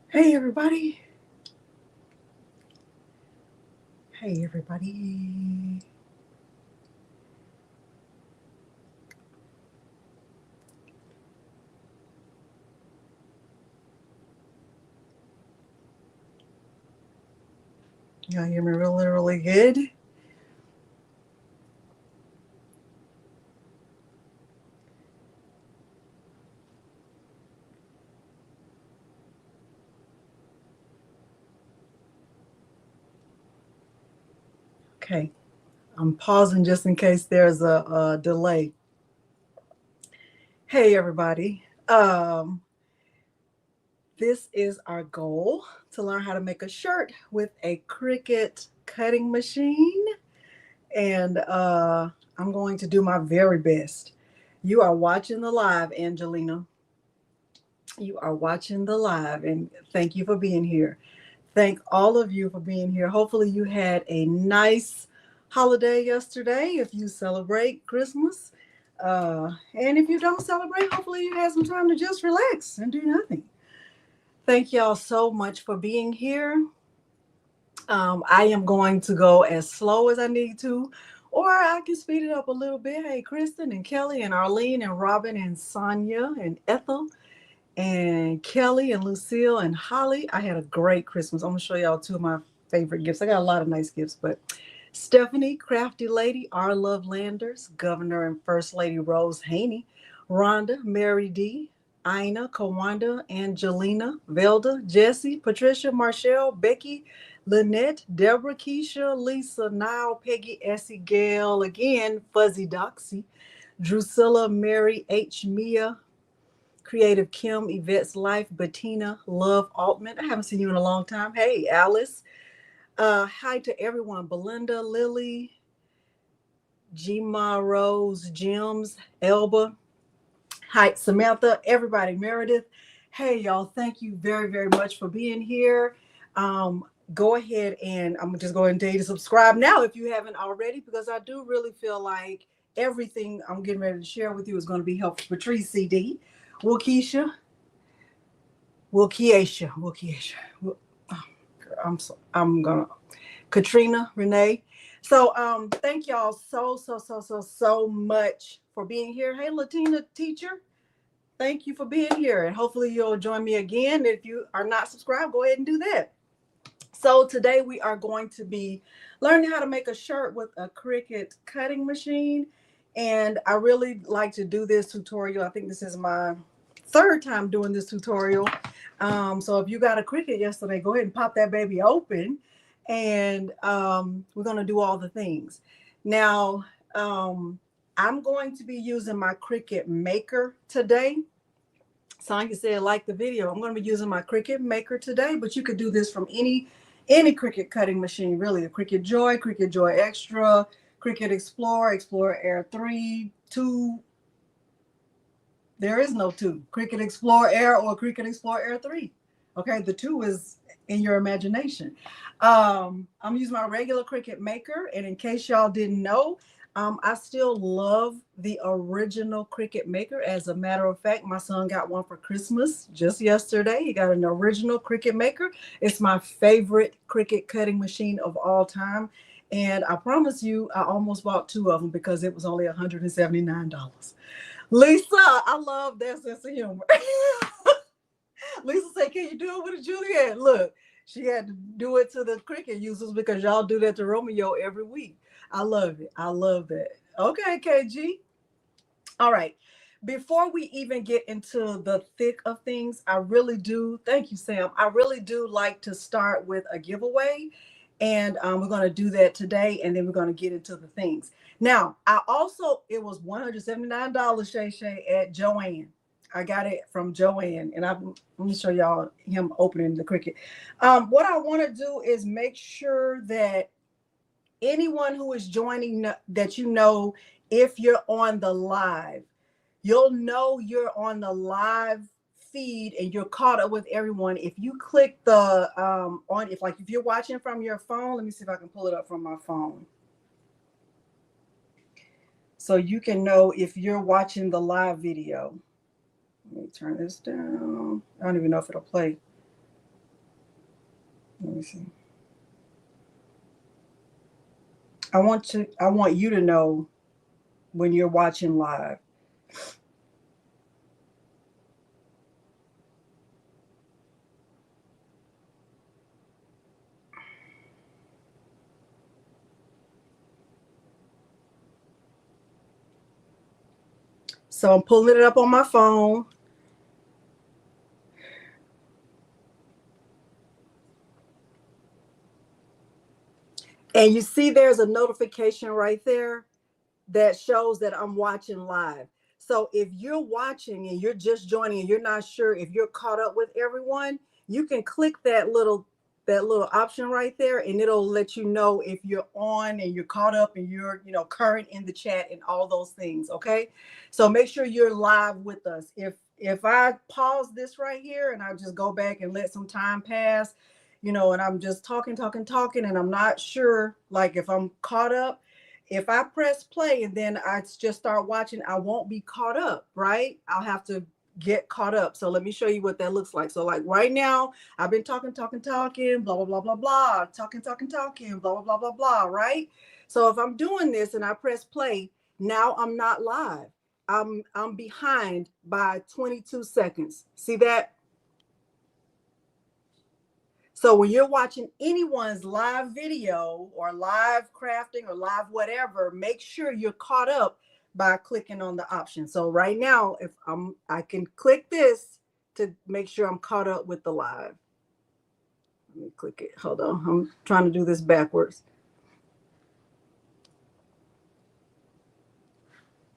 Hey everybody. Hey everybody. Y'all hear me really, really good? Okay. I'm pausing just in case there's a delay. Hey everybody. This is our goal to learn how to make a shirt with a Cricut cutting machine. And I'm going to do my very best. You are watching the live, Angelina. You are watching the live, and thank you for being here. Thank all of you for being here. Hopefully, you had a nice holiday yesterday if you celebrate Christmas. And if you don't celebrate, hopefully, you had some time to just relax and do nothing. Thank y'all so much for being here. I am going to go as slow as I need to, or I can speed it up a little bit. Hey, Kristen and Kelly and Arlene and Robin and Sonia and Ethel and Kelly and Lucille and Holly. I had a great Christmas. I'm gonna show y'all two of my favorite gifts. I got a lot of nice gifts, but Stephanie, Crafty Lady, R. Love Landers, Governor and First Lady Rose Haney, Rhonda, Mary D, Ina, Kawanda, Angelina, Velda, Jessie, Patricia, Marshall, Becky, Lynette, Deborah, Keisha, Lisa, Nile, Peggy, Essie, Gail, again, Fuzzy Doxy, Drusilla, Mary, H. Mia, Creative Kim, Yvette's Life, Bettina, Love Altman. I haven't seen you in a long time. Hey, Alice. Hi to everyone. Belinda, Lily, Gma, Rose, Jims, Elba. Hi, Samantha, everybody, Meredith. Hey, y'all. Thank you very, very much for being here. Go ahead and I'm just going to tell you to subscribe now if you haven't already, because I do really feel like everything I'm getting ready to share with you is going to be helpful. Patrice CD, Wilkeisha, Wilkeisha. Oh, I'm gonna Katrina, Renee. So thank y'all so much for being here. Hey Latina teacher, thank you for being here. And hopefully you'll join me again. If you are not subscribed, go ahead and do that. So today we are going to be learning how to make a shirt with a Cricut cutting machine. And I really like to do this tutorial. I think this is my third time doing this tutorial. So if you got a Cricut yesterday, go ahead and pop that baby open. And we're going to do all the things. Now, I'm going to be using my Cricut Maker today. Sonya said, like the video. I'm going to be using my Cricut Maker today, but you could do this from any Cricut cutting machine, really. The Cricut Joy Extra, Cricut Explorer, Explorer Air 3, 2. There is no 2. Cricut Explorer Air or Cricut Explorer Air 3. Okay, the 2 is in your imagination. I'm using my regular Cricut Maker, and in case y'all didn't know, I still love the original Cricut Maker. As a matter of fact, my son got one for Christmas just yesterday. He got an original Cricut Maker. It's my favorite Cricut cutting machine of all time. And I promise you, I almost bought 2 of them because it was only $179. Lisa, I love that sense of humor. Lisa said, can you do it with a Juliet? Look, she had to do it to the Cricut users because y'all do that to Romeo every week. I love it. I love that. Okay, KG. All right. Before we even get into the thick of things, I really do, thank you, Sam. I really do like to start with a giveaway. And we're going to do that today. And then we're going to get into the things. Now, it was $179, Shay Shay, at Joanne. I got it from Joanne. And let me show y'all him opening the Cricut. What I want to do is make sure that anyone who is joining, that you know, if you're on the live, you'll know you're on the live feed and you're caught up with everyone. If you click the if you're watching from your phone, let me see if I can pull it up from my phone. So you can know if you're watching the live video. Let me turn this down. I don't even know if it'll play. Let me see. I want you to know when you're watching live. So I'm pulling it up on my phone. And you see there's a notification right there that shows that I'm watching live. So if you're watching and you're just joining and you're not sure if you're caught up with everyone, you can click that little option right there, and it'll let you know if you're on and you're caught up and you're, current in the chat and all those things. Okay. So make sure you're live with us. If I pause this right here and I just go back and let some time pass, and I'm just talking, and I'm not sure, like, if I'm caught up, if I press play and then I just start watching, I won't be caught up, right? I'll have to get caught up. So let me show you what that looks like. So like right now, I've been talking, blah, blah, blah, blah, blah, talking, blah, blah, blah, blah, blah, right? So if I'm doing this and I press play, now I'm not live. I'm behind by 22 seconds. See that? So when you're watching anyone's live video or live crafting or live whatever, make sure you're caught up by clicking on the option. So right now, if I can click this to make sure I'm caught up with the live. Let me click it. Hold on. I'm trying to do this backwards.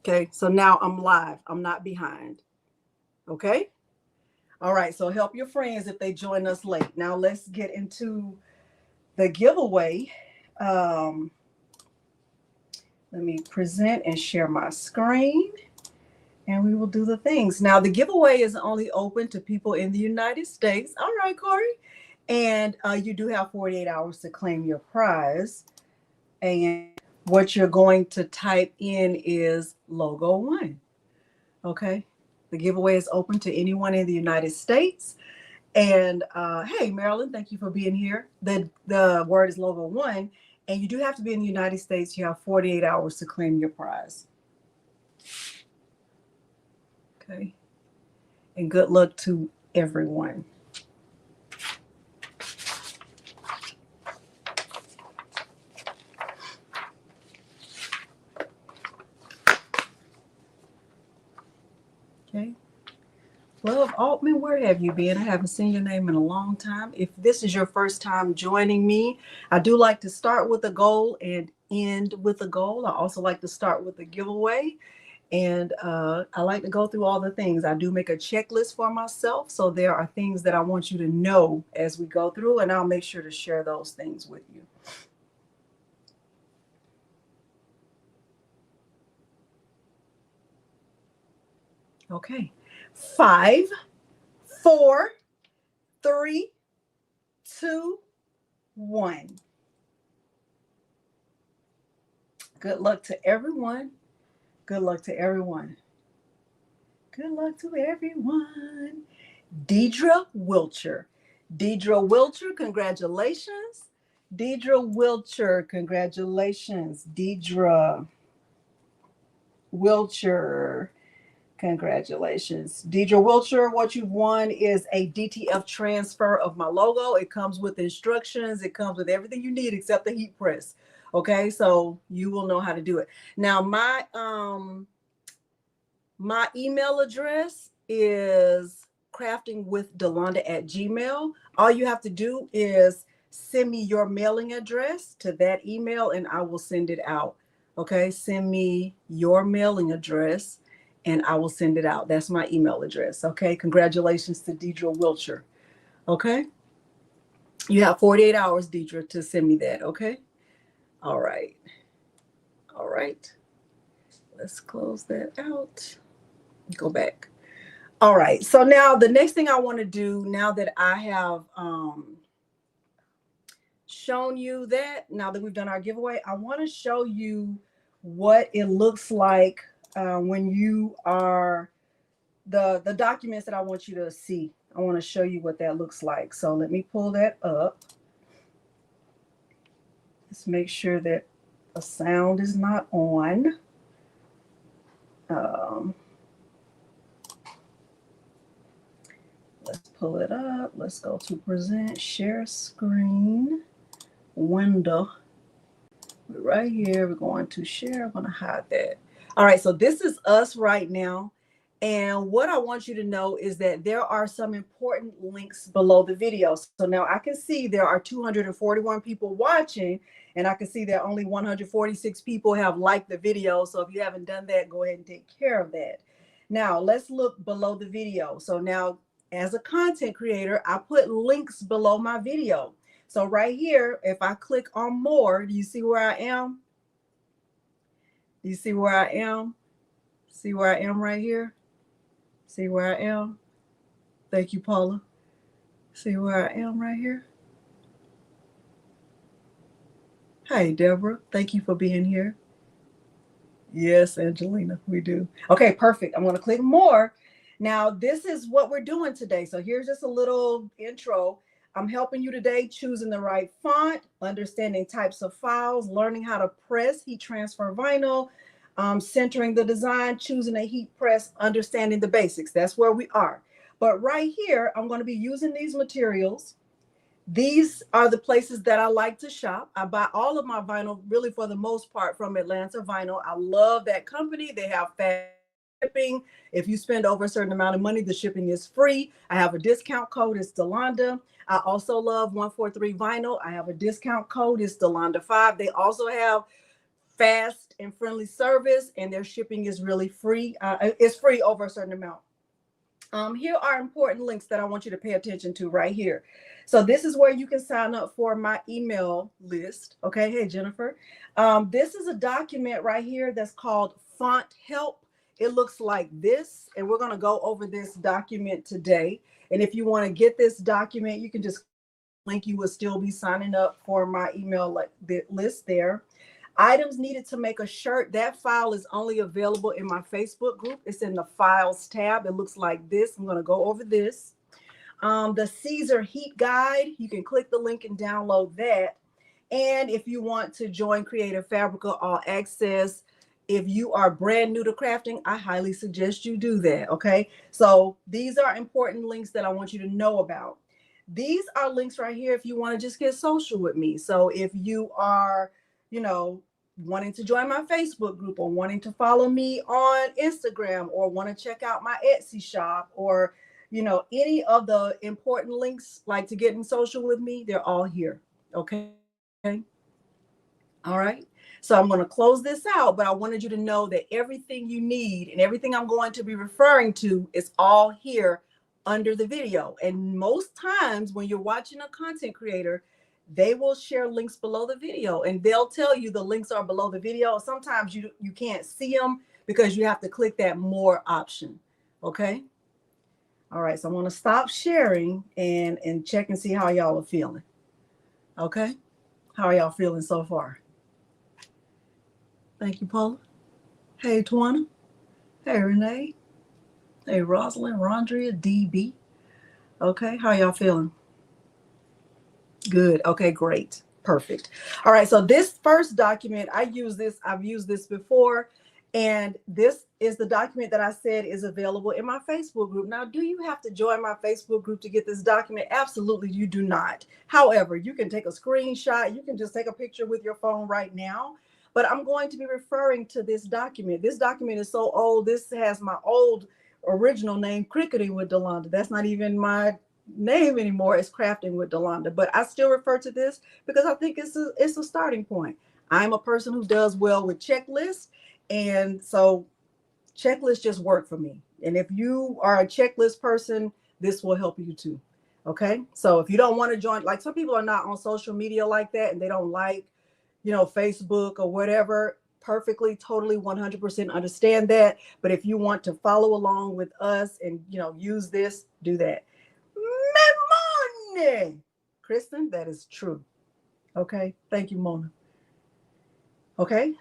Okay. So now I'm live. I'm not behind. Okay. All right. So help your friends if they join us late. Now let's get into the giveaway. Let me present and share my screen, and we will do the things. Now, the giveaway is only open to people in the United States. All right, Corey. And you do have 48 hours to claim your prize. And what you're going to type in is logo 1. Okay. The giveaway is open to anyone in the United States. And hey, Marilyn, thank you for being here. The word is logo 1. And you do have to be in the United States. You have 48 hours to claim your prize. Okay. And good luck to everyone. Okay. Love Altman, where have you been? I haven't seen your name in a long time. If this is your first time joining me, I do like to start with a goal and end with a goal. I also like to start with a giveaway. And I like to go through all the things. I do make a checklist for myself. So there are things that I want you to know as we go through, and I'll make sure to share those things with you. Okay. 5, 4, 3, 2, 1. Good luck to everyone. Good luck to everyone. Good luck to everyone. Deidre Wilcher. Deidre Wilcher, congratulations. Deidre Wilcher, congratulations. Deidre Wilcher, congratulations. Deidre Wilcher, what you've won is a DTF transfer of my logo. It comes with instructions. It comes with everything you need except the heat press. Okay, so you will know how to do it. Now, my email address is craftingwithdelonda@gmail. All you have to do is send me your mailing address to that email and I will send it out. Okay, send me your mailing address and I will send it out. That's my email address. Okay, congratulations to Deidre Wilcher. Okay, you have 48 hours, Deidre, to send me that. Okay, all right. All right, let's close that out. Go back. All right. So now the next thing I want to do, now that I have shown you that, now that we've done our giveaway, I want to show you what it looks like when you are the documents that I want you to see. I want to show you what that looks like. So let me pull that up. Let's make sure that the sound is not on. Let's pull it up. Let's go to present, share screen, window. We're right here. We're going to share. I'm going to hide that. All right. So this is us right now. And what I want you to know is that there are some important links below the video. So now I can see there are 241 people watching, and I can see that only 146 people have liked the video. So if you haven't done that, go ahead and take care of that. Now let's look below the video. So now as a content creator, I put links below my video. So right here, if I click on more, do you see where I am? Do you see where I am? See where I am right here? See where I am? Thank you, Paula. See where I am right here? Hi, Deborah. Thank you for being here. Yes, Angelina, we do. Okay, perfect. I'm going to click more. Now, this is what we're doing today. So here's just a little intro. I'm helping you today choosing the right font, understanding types of files, learning how to press, heat transfer vinyl, centering the design, choosing a heat press, understanding the basics. That's where we are. But right here, I'm going to be using these materials. These are the places that I like to shop. I buy all of my vinyl, really for the most part, from Atlanta Vinyl. I love that company. They have fast shipping. If you spend over a certain amount of money, the shipping is free. I have a discount code. It's Delonda. I also love 143 Vinyl. I have a discount code. It's Delonda 5. They also have fast and friendly service, and their shipping is really free. It's free over a certain amount. Here are important links that I want you to pay attention to right here. So this is where you can sign up for my email list. Okay. Hey, Jennifer. This is a document right here that's called Font Help. It looks like this, and we're going to go over this document today. And if you want to get this document, you can just link. You will still be signing up for my email list there. Items needed to make a shirt. That file is only available in my Facebook group. It's in the Files tab. It looks like this. I'm going to go over this. The Caesar Heat Guide. You can click the link and download that. And if you want to join Creative Fabrica All Access, if you are brand new to crafting, I highly suggest you do that. Okay. So these are important links that I want you to know about. These are links right here if you want to just get social with me. So if you are, wanting to join my Facebook group, or wanting to follow me on Instagram, or want to check out my Etsy shop, or, any of the important links, like to get in social with me, they're all here. Okay. All right. So I'm going to close this out, but I wanted you to know that everything you need and everything I'm going to be referring to is all here under the video. And most times when you're watching a content creator, they will share links below the video, and they'll tell you the links are below the video. Sometimes you can't see them because you have to click that more option. Okay. All right. So I'm going to stop sharing and check and see how y'all are feeling. Okay. How are y'all feeling so far? Thank you, Paula. Hey, Twana. Hey, Renee. Hey, Rosalind, Rondria, DB. Okay. How y'all feeling? Good. Okay, great. Perfect. All right. So this first document, I've used this before, and this is the document that I said is available in my Facebook group. Now, do you have to join my Facebook group to get this document? Absolutely, you do not. However, you can take a screenshot. You can just take a picture with your phone right now. But I'm going to be referring to this document. This document is so old. This has my old original name, Cricketing with Delonda. That's not even my name anymore. It's Crafting with Delonda, but I still refer to this because I think it's a starting point. I'm a person who does well with checklists, and so checklists just work for me. And if you are a checklist person, this will help you too. Okay. So if you don't want to join, like some people are not on social media like that, and they don't like, Facebook or whatever, perfectly, totally, 100% understand that. But if you want to follow along with us and, use this, do that. Money, Kristen, that is true. Okay. Thank you, Mona. Okay.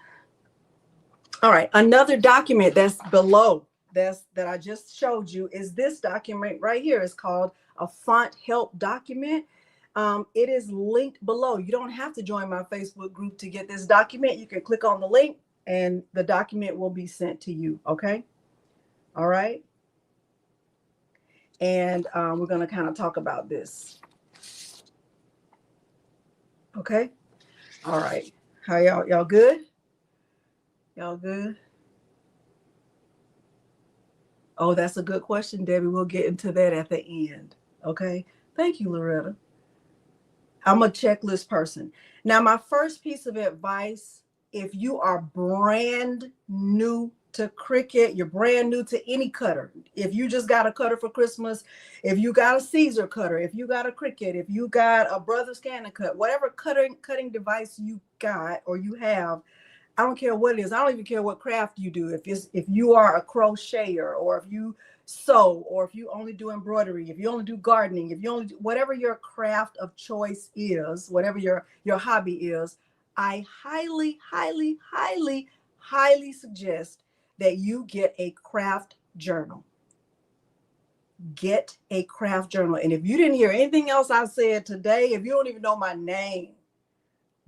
All right. Another document that's below that I just showed you is this document right here. It's called a font help document. It is linked below. You don't have to join my Facebook group to get this document. You can click on the link and the document will be sent to you. Okay. All right. And we're going to kind of talk about this. Okay. All right. How y'all good? Y'all good? Oh, that's a good question, Debbie. We'll get into that at the end. Okay. Thank you, Loretta. I'm a checklist person. Now, my first piece of advice, if you are brand new to Cricut, you're brand new to any cutter. If you just got a cutter for Christmas, if you got a Caesar cutter, if you got a Cricut, if you got a Brother Scanner Cut, whatever cutting device you got or you have, I don't care what it is. I don't even care what craft you do. If you are a crocheter, or if you sew, or if you only do embroidery, if you only do gardening, if you only do whatever your craft of choice is, whatever your hobby is, I highly, highly, highly, highly suggest that you get a craft journal. Get a craft journal. And if you didn't hear anything else I said today, if you don't even know my name,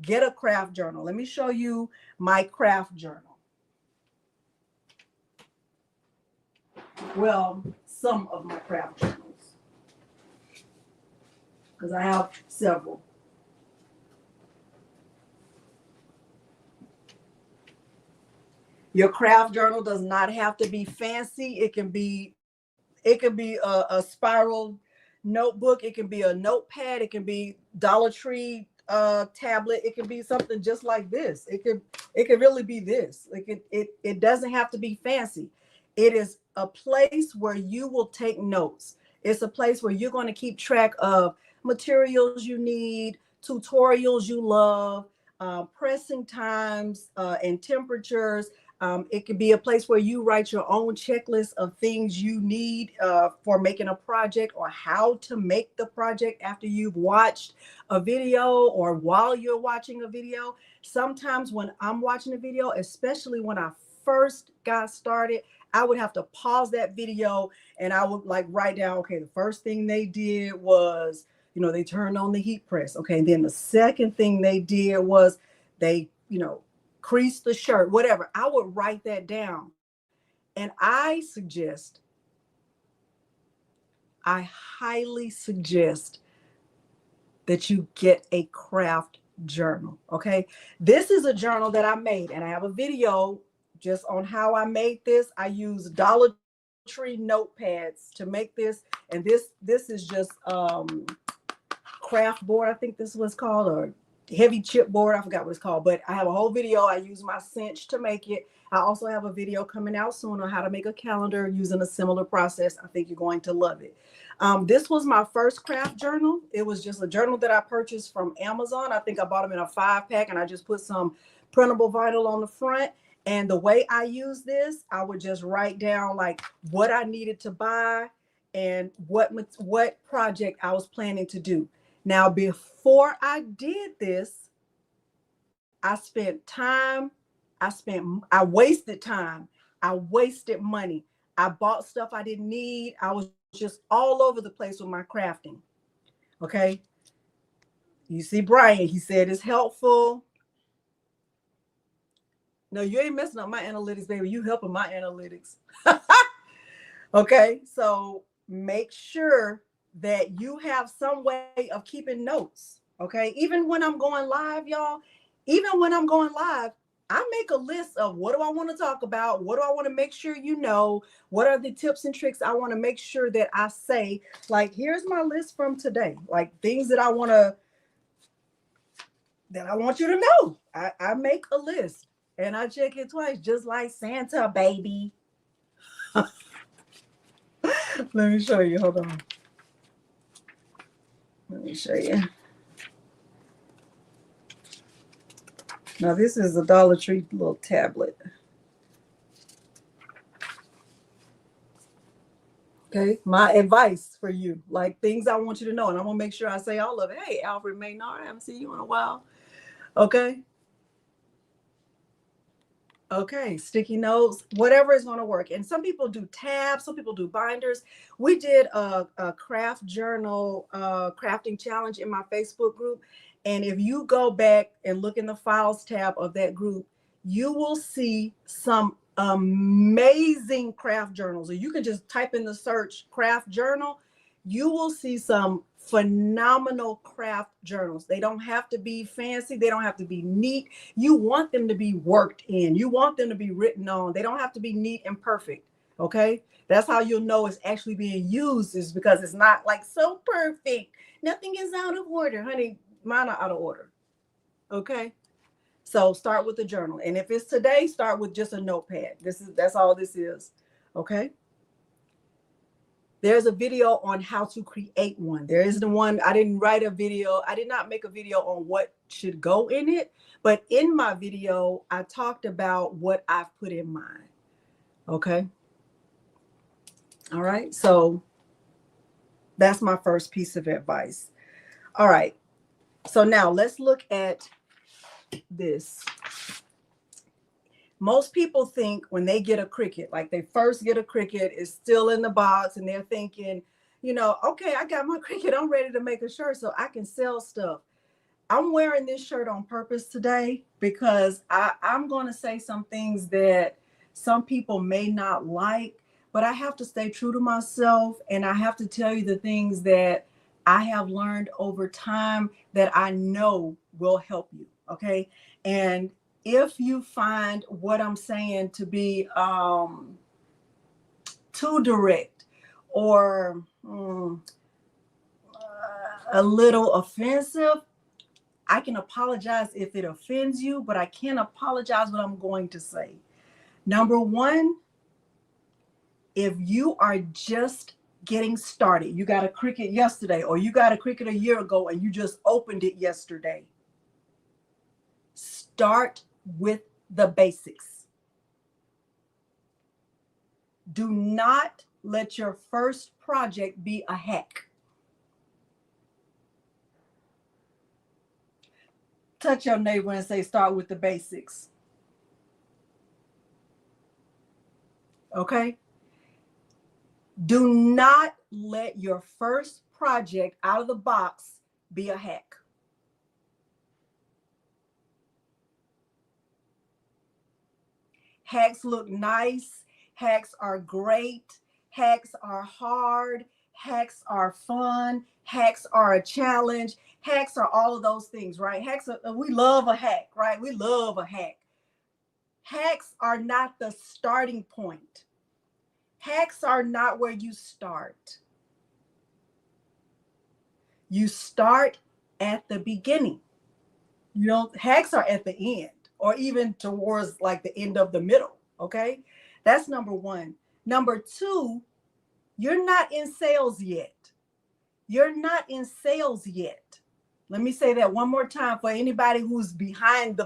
get a craft journal. Let me show you my craft journal. Well, some of my craft journals, because I have several. Your craft journal does not have to be fancy. It can be a spiral notebook. It can be a notepad. It can be Dollar Tree tablet. It can be something just like this. It could really be this. It doesn't have to be fancy. It is a place where you will take notes. It's a place where you're going to keep track of materials you need, tutorials you love, pressing times and temperatures. It could be a place where you write your own checklist of things you need for making a project, or how to make the project after you've watched a video or while you're watching a video. Sometimes when I'm watching a video, especially when I first got started, I would have to pause that video and I would like write down, okay, the first thing they did was, they turned on the heat press. Okay. And then the second thing they did was they, crease the shirt, whatever. I would write that down. And I highly suggest that you get a craft journal. Okay. This is a journal that I made, and I have a video just on how I made this. I use Dollar Tree notepads to make this. And this is just craft board. I think this was called, or heavy chipboard. I forgot what it's called, but I have a whole video. I use my cinch to make it. I also have a video coming out soon on how to make a calendar using a similar process. I think you're going to love it. This was my first craft journal. It was just a journal that I purchased from Amazon. I think I bought them in a 5-pack, and I just put some printable vinyl on the front. And the way I use this, I would just write down like what I needed to buy and what project I was planning to do. Now, before I did this, I spent time. I wasted time. I wasted money. I bought stuff I didn't need. I was just all over the place with my crafting. Okay. You see, Brian, he said it's helpful. No, you ain't messing up my analytics, baby. You helping my analytics. Okay. So make sure that you have some way of keeping notes. Okay. Even when I'm going live, y'all, I make a list of what do I want to talk about? What do I want to make sure you know? What are the tips and tricks I want to make sure that I say? Like, here's my list from today. Like things that I want you to know. I make a list and I check it twice, just like Santa, baby. Let me show you. Hold on. Let me show you. Now, this is a Dollar Tree little tablet. Okay, my advice for you, like things I want you to know, and I'm gonna make sure I say all of it. Hey, Alfred Maynard, I haven't seen you in a while. Okay. Okay, sticky notes, whatever is going to work. And some people do tabs, some people do binders. We did a craft journal crafting challenge in my Facebook group. And if you go back and look in the files tab of that group, you will see some amazing craft journals. Or you can just type in the search craft journal. You will see some phenomenal craft journals. They don't have to be fancy. They don't have to be neat. You want them to be worked in. You want them to be written on. They don't have to be neat and perfect. Okay. That's how you'll know it's actually being used, is because it's not like so perfect. Nothing is out of order. Honey, mine are out of order. Okay. So start with the journal. And if it's today, start with just a notepad. That's all this is. Okay. There's a video on how to create one. There is the one, I didn't write a video. I did not make a video on what should go in it. But in my video, I talked about what I've put in mine. Okay. All right. So that's my first piece of advice. All right. So now let's look at this. Most people think when they get a Cricut, like they first get a Cricut, it's still in the box, and they're thinking, you know, okay, I got my Cricut, I'm ready to make a shirt so I can sell stuff. I'm wearing this shirt on purpose today because I'm going to say some things that some people may not like, but I have to stay true to myself, and I have to tell you the things that I have learned over time that I know will help you. Okay. And if you find what I'm saying to be too direct or a little offensive, I can apologize if it offends you, but I can't apologize what I'm going to say. Number one, if you are just getting started, you got a Cricut yesterday, or you got a Cricut a year ago and you just opened it yesterday, start with the basics. Do not let your first project be a hack. Touch your neighbor and say, start with the basics. Okay? Do not let your first project out of the box be a hack. Hacks look nice. Hacks are great. Hacks are hard. Hacks are fun. Hacks are a challenge. Hacks are all of those things, right? Hacks are, we love a hack, right? We love a hack. Hacks are not the starting point. Hacks are not where you start. You start at the beginning. You know, hacks are at the end, or even towards like the end of the middle. Okay. That's number one. Number two, you're not in sales yet. You're not in sales yet. Let me say that one more time for anybody who's behind.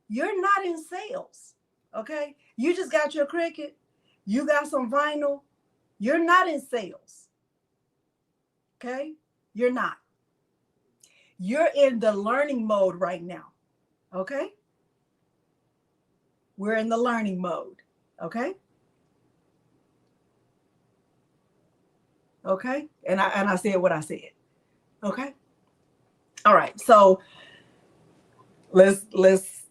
You're not in sales. Okay. You just got your Cricut. You got some vinyl. You're not in sales. Okay. You're not. You're in the learning mode right now. Okay. We're in the learning mode. Okay. Okay. And I said what I said. Okay. All right. So let's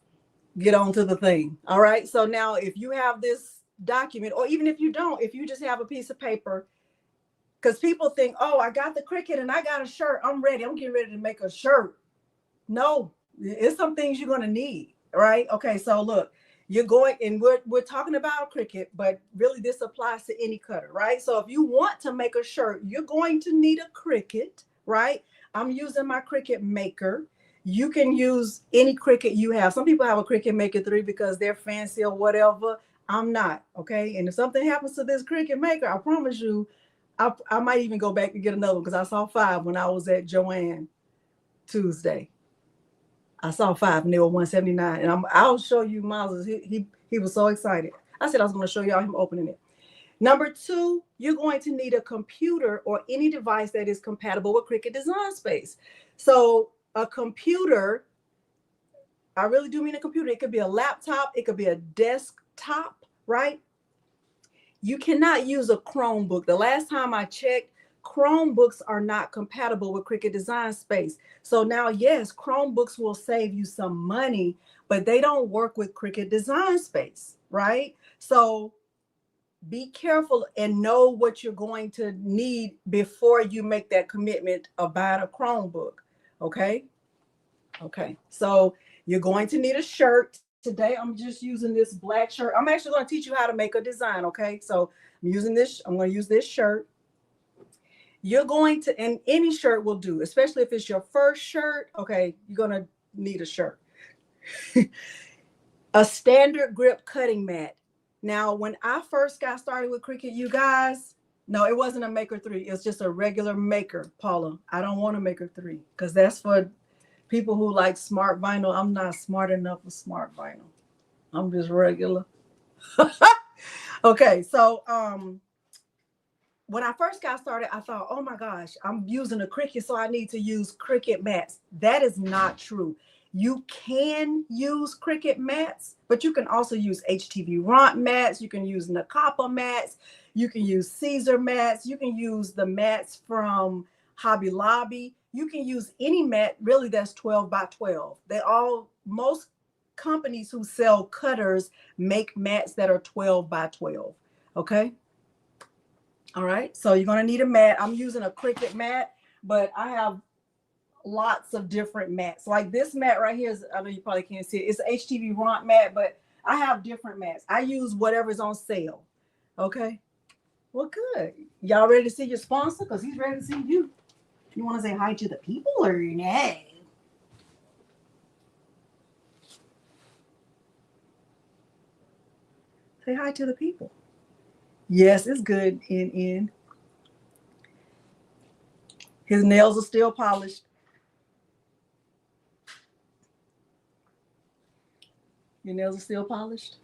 get on to the thing. All right. So now if you have this document, or even if you don't, if you just have a piece of paper, because people think, oh, I got the Cricut and I got a shirt. I'm ready. I'm getting ready to make a shirt. No, it's some things you're going to need. Right. Okay. So look, you're going, and we're talking about Cricut, but really this applies to any cutter. Right. So if you want to make a shirt, you're going to need a Cricut. Right. I'm using my Cricut Maker. You can use any Cricut you have. Some people have a Cricut Maker 3 because they're fancy or whatever. I'm not. Okay. And if something happens to this Cricut Maker, I promise you, I might even go back and get another one, because I saw 5 when I was at Joanne Tuesday. I saw 5 and they were $179. And I'll show you Miles. He was so excited. I said I was going to show y'all him opening it. Number 2, you're going to need a computer or any device that is compatible with Cricut Design Space. So a computer I really do mean a computer. It could be a laptop. It could be a desktop, right? You cannot use a Chromebook. The last time I checked, Chromebooks are not compatible with Cricut Design Space. So now, yes, Chromebooks will save you some money, but they don't work with Cricut Design Space, right? So be careful and know what you're going to need before you make that commitment about a Chromebook, okay? Okay, so you're going to need a shirt. Today, I'm just using this black shirt. I'm actually going to teach you how to make a design, okay? So I'm using this, I'm going to use this shirt. You're going to, and any shirt will do, especially if it's your first shirt, okay, you're going to need a shirt. A standard grip cutting mat. Now, when I first got started with Cricut, you guys, no, it wasn't a Maker 3. It's just a regular Maker, Paula. I don't want a Maker 3 because that's for people who like smart vinyl. I'm not smart enough for smart vinyl. I'm just regular. Okay, so when I first got started, I thought, oh my gosh, I'm using a Cricut, so I need to use Cricut mats. That is not true. You can use Cricut mats, but you can also use HTV Ront mats. You can use Nakapa mats. You can use Caesar mats. You can use the mats from Hobby Lobby. You can use any mat really that's 12 by 12. Most companies who sell cutters make mats that are 12 by 12. Okay. All right. So you're going to need a mat. I'm using a Cricut mat, but I have lots of different mats. Like this mat right here is, I know you probably can't see it. It's an HTV Ront mat, but I have different mats. I use whatever's on sale. Okay. Well, good. Y'all ready to see your sponsor? Because he's ready to see you. You want to say hi to the people or nay? Say hi to the people. Yes, it's good in. His nails are still polished. Your nails are still polished?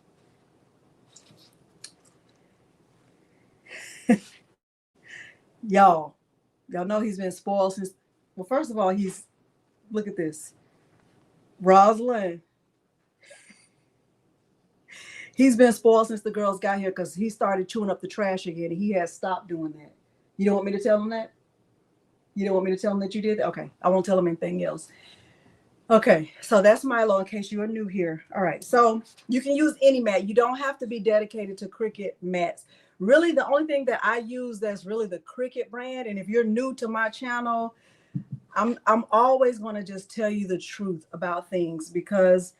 Y'all know he's been spoiled since, well, first of all, look at this. Rosalind. He's been spoiled since the girls got here because he started chewing up the trash again, and he has stopped doing that. You don't want me to tell him that? You don't want me to tell him that you did that? Okay, I won't tell him anything else. Okay, so that's Milo in case you are new here. All right, so you can use any mat. You don't have to be dedicated to Cricut mats. Really, the only thing that I use that's really the Cricut brand, and if you're new to my channel, I'm always going to just tell you the truth about things because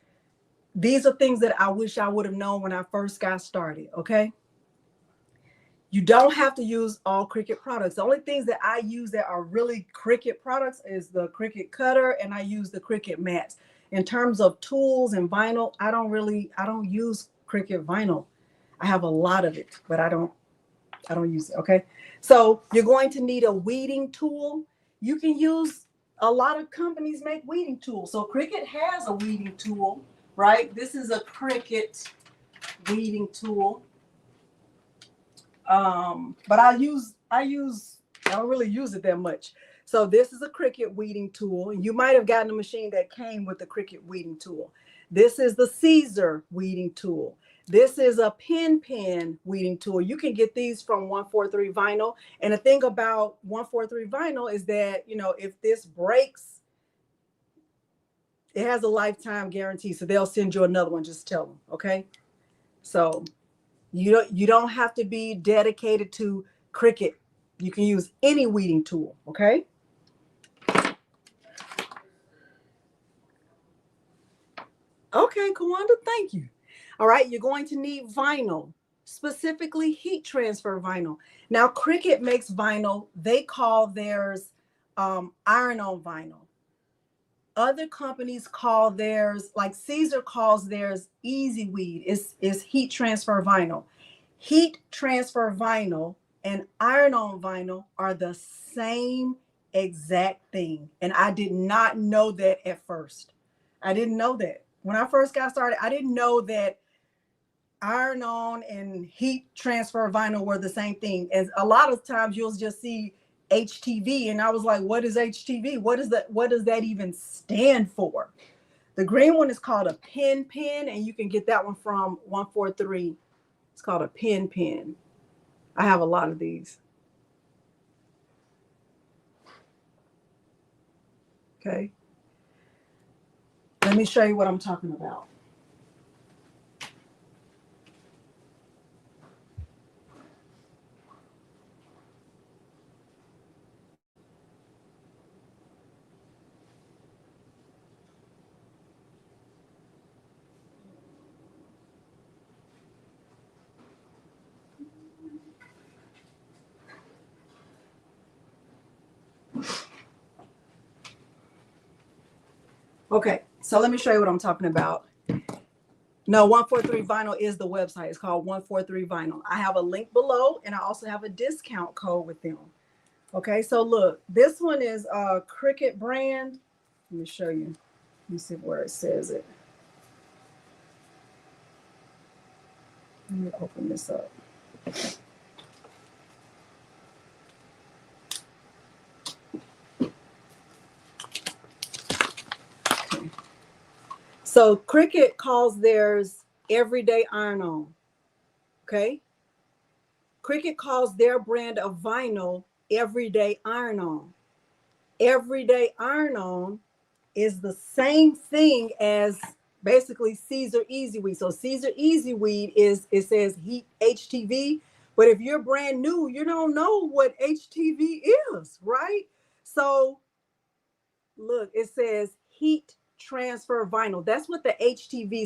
these are things that I wish I would have known when I first got started, okay? You don't have to use all Cricut products. The only things that I use that are really Cricut products is the Cricut cutter, and I use the Cricut mats. In terms of tools and vinyl, I don't use Cricut vinyl. I have a lot of it, but I don't use it, okay? So you're going to need a weeding tool. You can use, a lot of companies make weeding tools. So Cricut has a weeding tool, right? This is a Cricut weeding tool. But I don't really use it that much. So this is a Cricut weeding tool. You might have gotten a machine that came with the Cricut weeding tool. This is the Caesar weeding tool. This is a pen weeding tool. You can get these from 143 Vinyl. And the thing about 143 Vinyl is that, you know, if this breaks, it has a lifetime guarantee. So they'll send you another one. Just tell them, okay? So you don't have to be dedicated to Cricut. You can use any weeding tool, okay? Okay, Kawanda, thank you. All right, you're going to need vinyl, specifically heat transfer vinyl. Now, Cricut makes vinyl. They call theirs iron-on vinyl. Other companies call theirs, like Caesar calls theirs Easy Weed. It's heat transfer vinyl. Heat transfer vinyl and iron-on vinyl are the same exact thing. And I did not know that at first. I didn't know that. When I first got started, I didn't know that iron-on and heat transfer vinyl were the same thing. As a lot of times you'll just see HTV, and I was like, what is HTV? What does that even stand for? The green one is called a pen, and you can get that one from 143. It's called a pen. I have a lot of these. Okay. Let me show you what I'm talking about. Okay, so let me show you what I'm talking about. No, 143 Vinyl is the website. It's called 143 Vinyl. I have a link below, and I also have a discount code with them. Okay, so look, this one is a Cricut brand. Let me show you. Let me see where it says it. Let me open this up. Okay. So Cricut calls theirs Everyday Iron On. Okay. Cricut calls their brand of vinyl Everyday Iron On. Everyday Iron On is the same thing as basically Caesar Easy Weed. So Caesar Easy Weed is, it says heat HTV, but if you're brand new, you don't know what HTV is, right? So look, it says heat transfer vinyl. That's what the HTV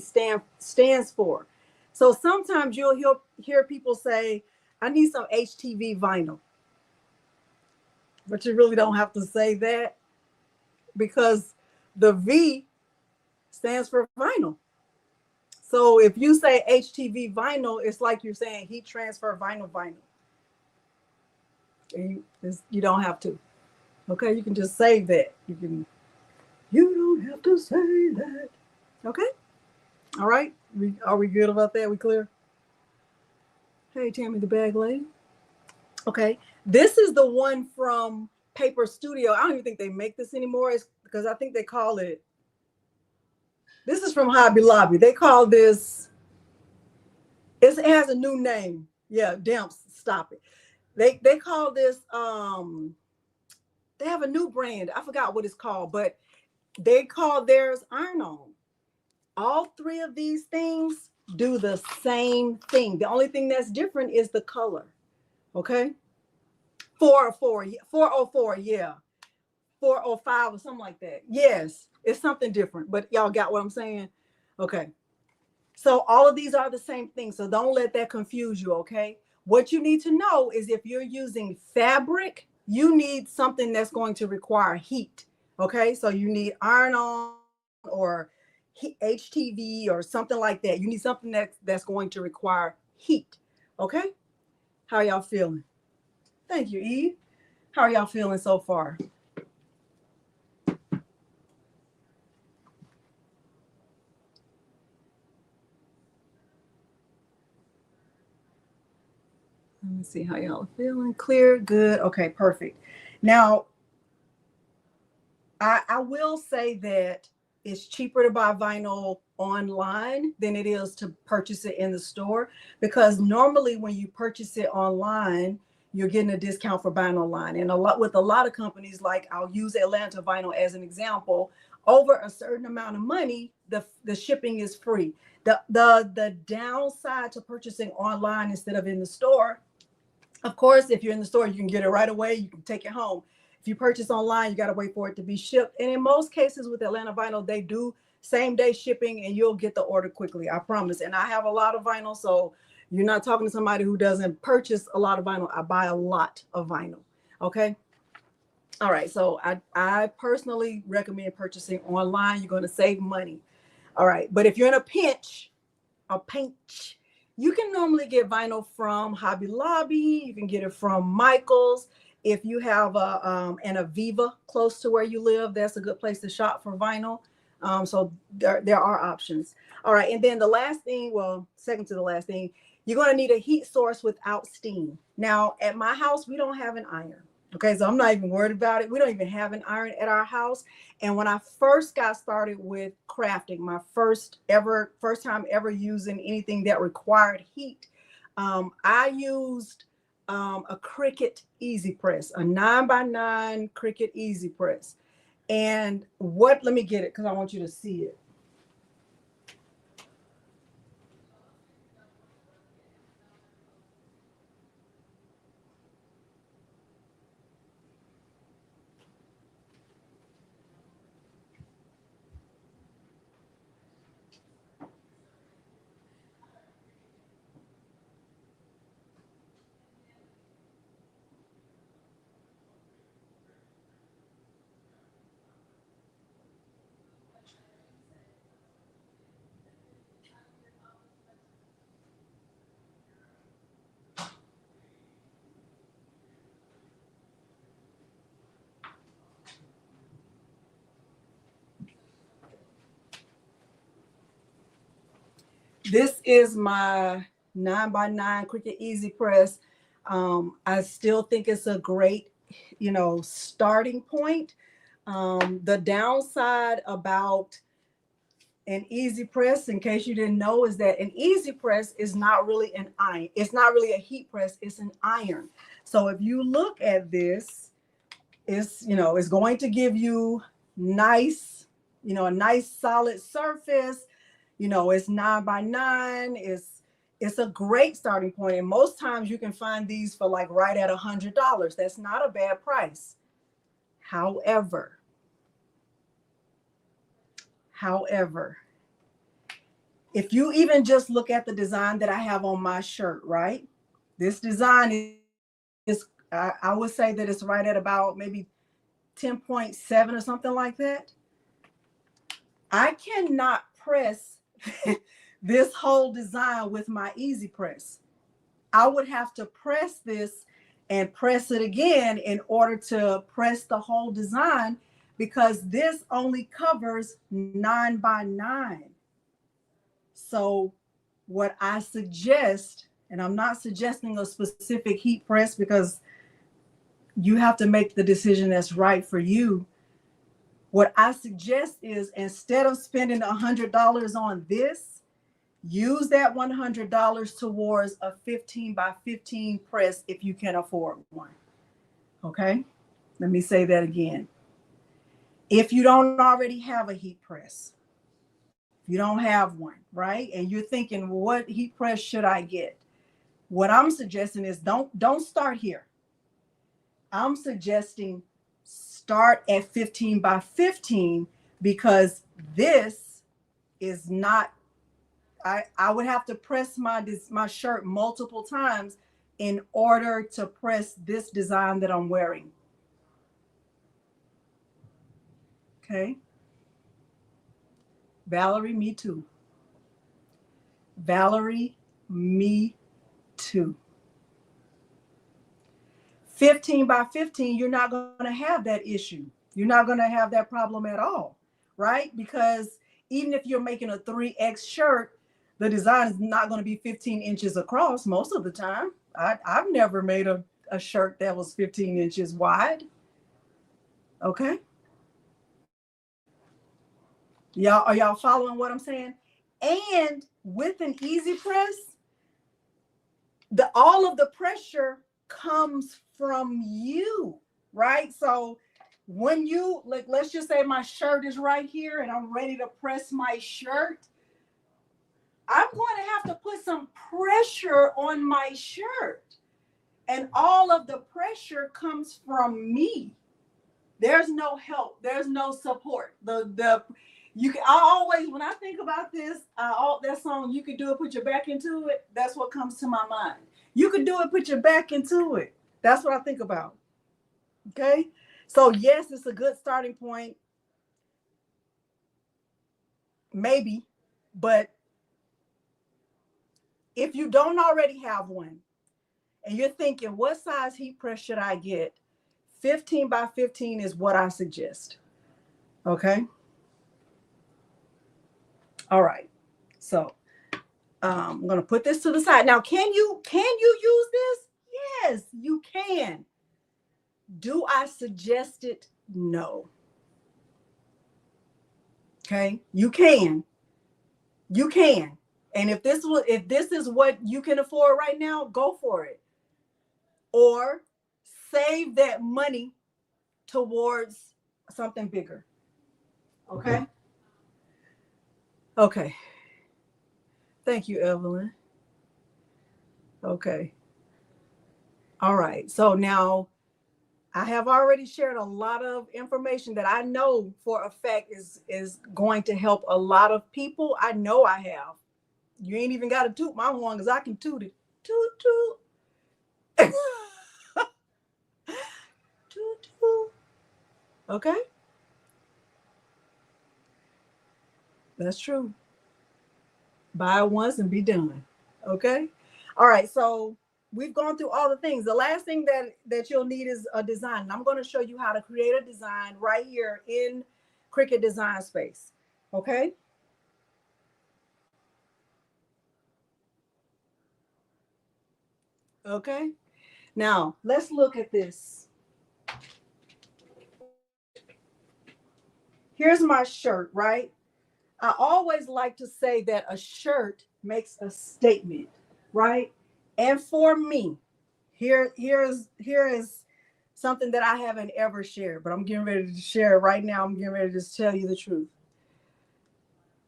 stands for. So sometimes you'll hear people say, I need some HTV vinyl. But you really don't have to say that, because the V stands for vinyl. So if you say HTV vinyl, it's like you're saying heat transfer vinyl. And you don't have to. Okay, you can just say that. You don't have to say that. Okay. All right. Are we good about that? We clear? Hey, Tammy, the bag lady. Okay. This is the one from Paper Studio. I don't even think they make this anymore. It's because I think they call it. This is from Hobby Lobby. They call this. It has a new name. Yeah, Demps, stop it. They call this. They have a new brand. I forgot what it's called, but they call theirs Iron On. All three of these things do the same thing. The only thing that's different is the color. Okay. 404, yeah. 405 or something like that. Yes, it's something different, but y'all got what I'm saying? Okay. So all of these are the same thing. So don't let that confuse you, okay? What you need to know is if you're using fabric, you need something that's going to require heat, okay? So you need Iron On or HTV or something like that. You need something that's going to require heat, okay? How y'all feeling? Thank you, Eve. How are y'all feeling so far? Let me see how y'all are feeling. Clear, good. Okay, perfect. Now, I will say that it's cheaper to buy vinyl online than it is to purchase it in the store, because normally when you purchase it online, you're getting a discount for buying online. And with a lot of companies, like I'll use Atlanta Vinyl as an example, over a certain amount of money, the shipping is free. The downside to purchasing online instead of in the store, of course, if you're in the store, you can get it right away. You can take it home. If you purchase online, you got to wait for it to be shipped. And in most cases with Atlanta Vinyl, they do same day shipping and you'll get the order quickly. I promise. And I have a lot of vinyl. So you're not talking to somebody who doesn't purchase a lot of vinyl. I buy a lot of vinyl. Okay. All right. So I personally recommend purchasing online. You're going to save money. All right. But if you're in a pinch, you can normally get vinyl from Hobby Lobby. You can get it from Michael's. If you have an Aviva close to where you live, that's a good place to shop for vinyl. So there are options. All right. And then the last thing, well, second to the last thing, you're going to need a heat source without steam. Now, at my house, we don't have an iron. Okay, so I'm not even worried about it. We don't even have an iron at our house. And when I first got started with crafting, my first time ever using anything that required heat, I used a Cricut EasyPress, a 9x9 Cricut EasyPress. And let me get it because I want you to see it. This is my 9x9 Cricut EasyPress. I still think it's a great, starting point. The downside about an EasyPress, in case you didn't know, is that an EasyPress is not really an iron. It's not really a heat press. It's an iron. So if you look at this, it's going to give you nice, a nice solid surface. It's 9x9. It's a great starting point. And most times you can find these for like right at $100. That's not a bad price. However, if you even just look at the design that I have on my shirt, right? This design is I would say that it's right at about maybe 10.7 or something like that. I cannot press this whole design with my EasyPress. I would have to press this and press it again in order to press the whole design, because this only covers 9x9. So what I suggest, and I'm not suggesting a specific heat press because you have to make the decision that's right for you. What I suggest is, instead of spending $100 on this, use that $100 towards a 15x15 press if you can afford one. Okay, let me say that again. If you don't already have a heat press, you don't have one, right? And you're thinking, what heat press should I get? What I'm suggesting is don't start here. I'm suggesting start at 15x15, because this is not, I would have to press my shirt multiple times in order to press this design that I'm wearing. Okay. Valerie, me too. Valerie, me too. 15x15, you're not going to have that issue. You're not going to have that problem at all, right? Because even if you're making a 3X shirt, the design is not going to be 15 inches across most of the time. I've never made a shirt that was 15 inches wide. Okay. Are y'all following what I'm saying? And with an EasyPress, all of the pressure comes from you, right? So when you, like, let's just say my shirt is right here and I'm ready to press my shirt, I'm going to have to put some pressure on my shirt, and all of the pressure comes from me. There's no help. There's no support. I always, when I think about this, that song, "You Could Do It, Put Your Back Into It," that's what comes to my mind. You could do it, put your back into it. That's what I think about. Okay. So yes, it's a good starting point. Maybe, but if you don't already have one and you're thinking, what size heat press should I get? 15x15 is what I suggest. Okay. All right. So I'm going to put this to the side. Now, can you use this? Yes, you can. Do I suggest it? No. Okay, you can. You can. And if this is what you can afford right now, go for it. Or save that money towards something bigger. Okay? Okay. Thank you, Evelyn. Okay. All right. So now I have already shared a lot of information that I know for a fact is going to help a lot of people. I know I have. You ain't even got to toot my horn because I can toot it. Toot toot. Toot toot. Okay, that's true. Buy it once and be done. Okay. All right. So we've gone through all the things. The last thing that you'll need is a design. And I'm going to show you how to create a design right here in Cricut Design Space. Okay. Okay. Now let's look at this. Here's my shirt, right? I always like to say that a shirt makes a statement, right? And for me, here is something that I haven't ever shared, but I'm getting ready to share it right now. I'm getting ready to just tell you the truth.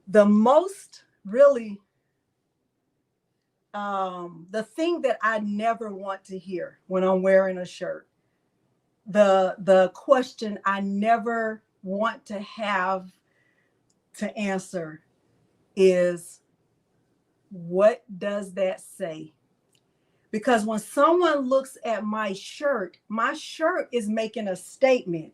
The most really the thing that I never want to hear when I'm wearing a shirt, the question I never want to have to answer is, what does that say? Because when someone looks at my shirt is making a statement.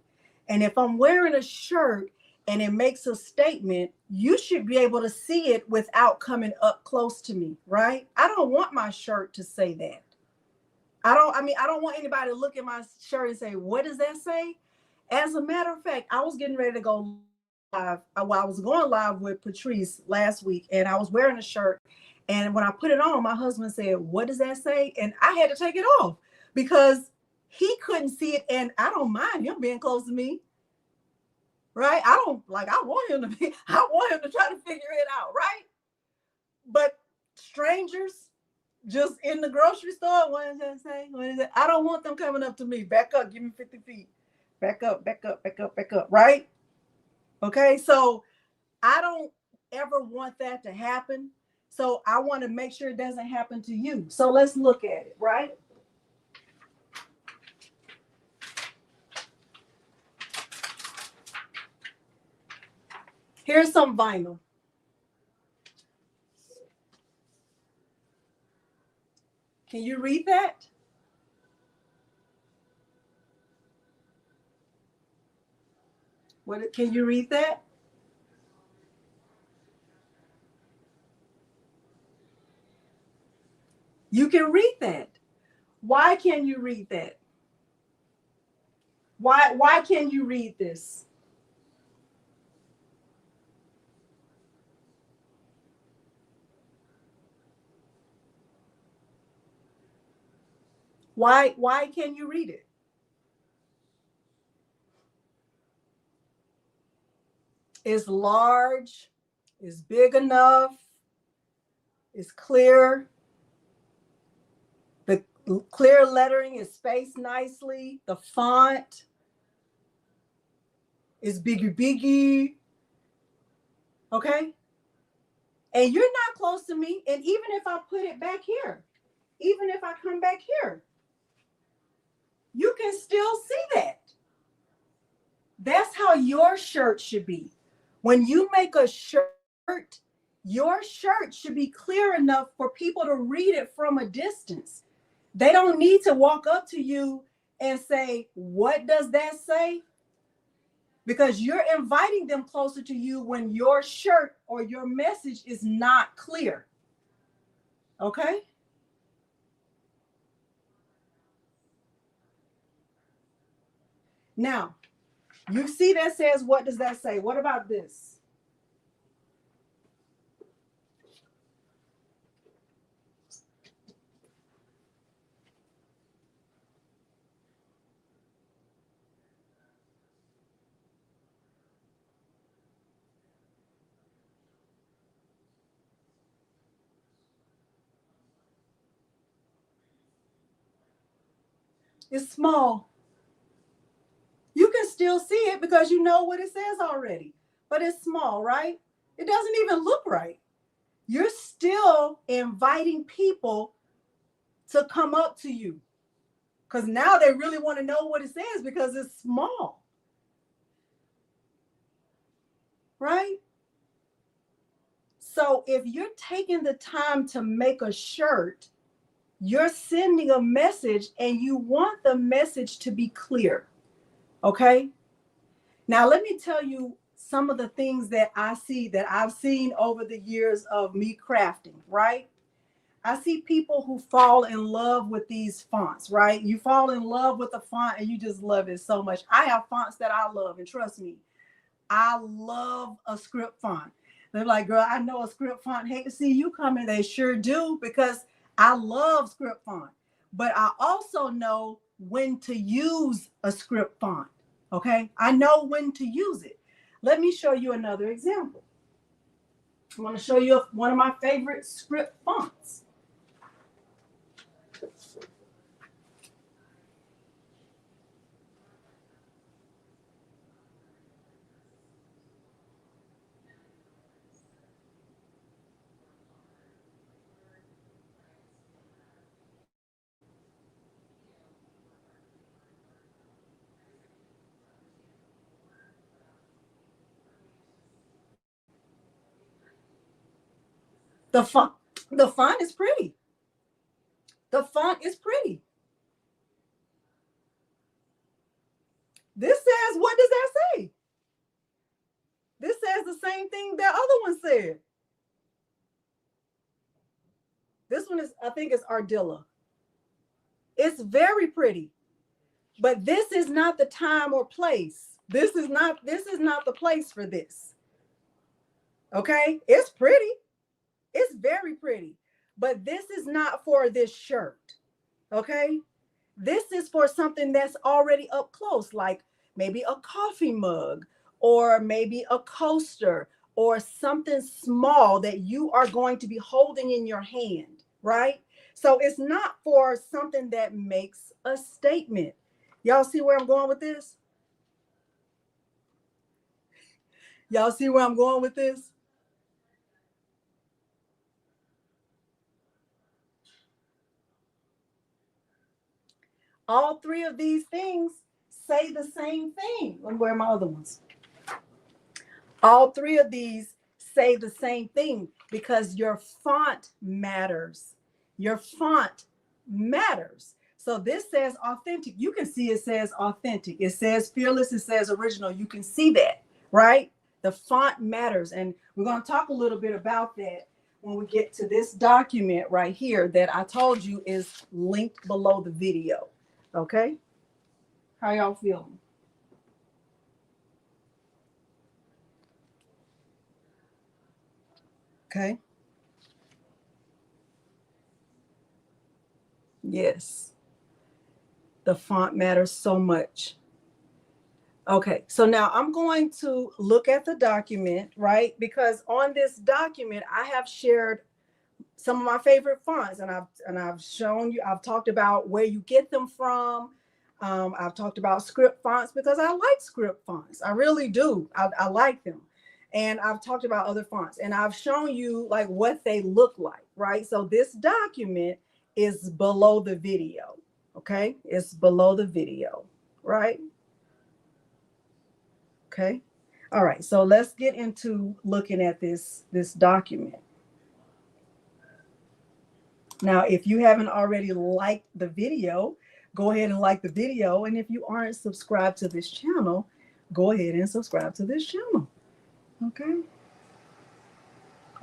And if I'm wearing a shirt and it makes a statement, you should be able to see it without coming up close to me, right? I don't want my shirt to say that. I don't want anybody to look at my shirt and say, what does that say? As a matter of fact, I was getting ready to go live. Well, I was going live with Patrice last week and I was wearing a shirt. And when I put it on, my husband said, what does that say? And I had to take it off because he couldn't see it. And I don't mind him being close to me, right? I want him to be, I want him to try to figure it out, right? But strangers just in the grocery store, what does that say? What is it? I don't want them coming up to me. Back up, give me 50 feet. Back up, back up, back up, back up, right? Okay, so I don't ever want that to happen. So I want to make sure it doesn't happen to you. So let's look at it, right? Here's some vinyl. Can you read that? Can you read that? You can read that. Why can you read that? Why can you read this? Why can you read it? It's large, it's big enough, it's clear. The clear lettering is spaced nicely. The font is biggie. Okay. And you're not close to me. And even if I put it back here, even if I come back here, you can still see that. That's how your shirt should be. When you make a shirt, your shirt should be clear enough for people to read it from a distance. They don't need to walk up to you and say, what does that say? Because you're inviting them closer to you when your shirt or your message is not clear. Okay? Now, you see that says, what does that say? What about this? It's small. You can still see it because you know what it says already, but it's small, right? It doesn't even look right. You're still inviting people to come up to you because now they really want to know what it says because it's small, right? So if you're taking the time to make a shirt, you're sending a message and you want the message to be clear, okay? Now, let me tell you some of the things that I see that I've seen over the years of me crafting, right? I see people who fall in love with these fonts, right? You fall in love with a font and you just love it so much. I have fonts that I love, and trust me, I love a script font. They're like, girl, I know a script font. Hate to see you coming. They sure do, because I love script font. But I also know when to use a script font. Okay, I know when to use it. Let me show you another example. I want to show you one of my favorite script fonts. The font, the font is pretty. The font is pretty. This says, what does that say? This says the same thing that other one said. This one is, I think it's Ardilla. It's very pretty, but this is not the time or place. This is not the place for this. Okay? It's pretty. It's very pretty, but this is not for this shirt. Okay? This is for something that's already up close, like maybe a coffee mug or maybe a coaster or something small that you are going to be holding in your hand, right? So it's not for something that makes a statement. Y'all see where I'm going with this? Y'all see where I'm going with this? All three of these things say the same thing. Where are my other ones? All three of these say the same thing because your font matters. Your font matters. So this says authentic. You can see it says authentic. It says fearless. It says original. You can see that, right? The font matters. And we're going to talk a little bit about that when we get to this document right here that I told you is linked below the video. Okay? How y'all feeling? Okay. Yes. The font matters so much. Okay, so now I'm going to look at the document, right? Because on this document, I have shared some of my favorite fonts, and I've shown you. I've talked about where you get them from. I've talked about script fonts because I like script fonts. I really do. I like them, and I've talked about other fonts, and I've shown you like what they look like, right? So this document is below the video. Okay, it's below the video, right? Okay. All right. So let's get into looking at this document. Now, if you haven't already liked the video, go ahead and like the video. And if you aren't subscribed to this channel, go ahead and subscribe to this channel. Okay.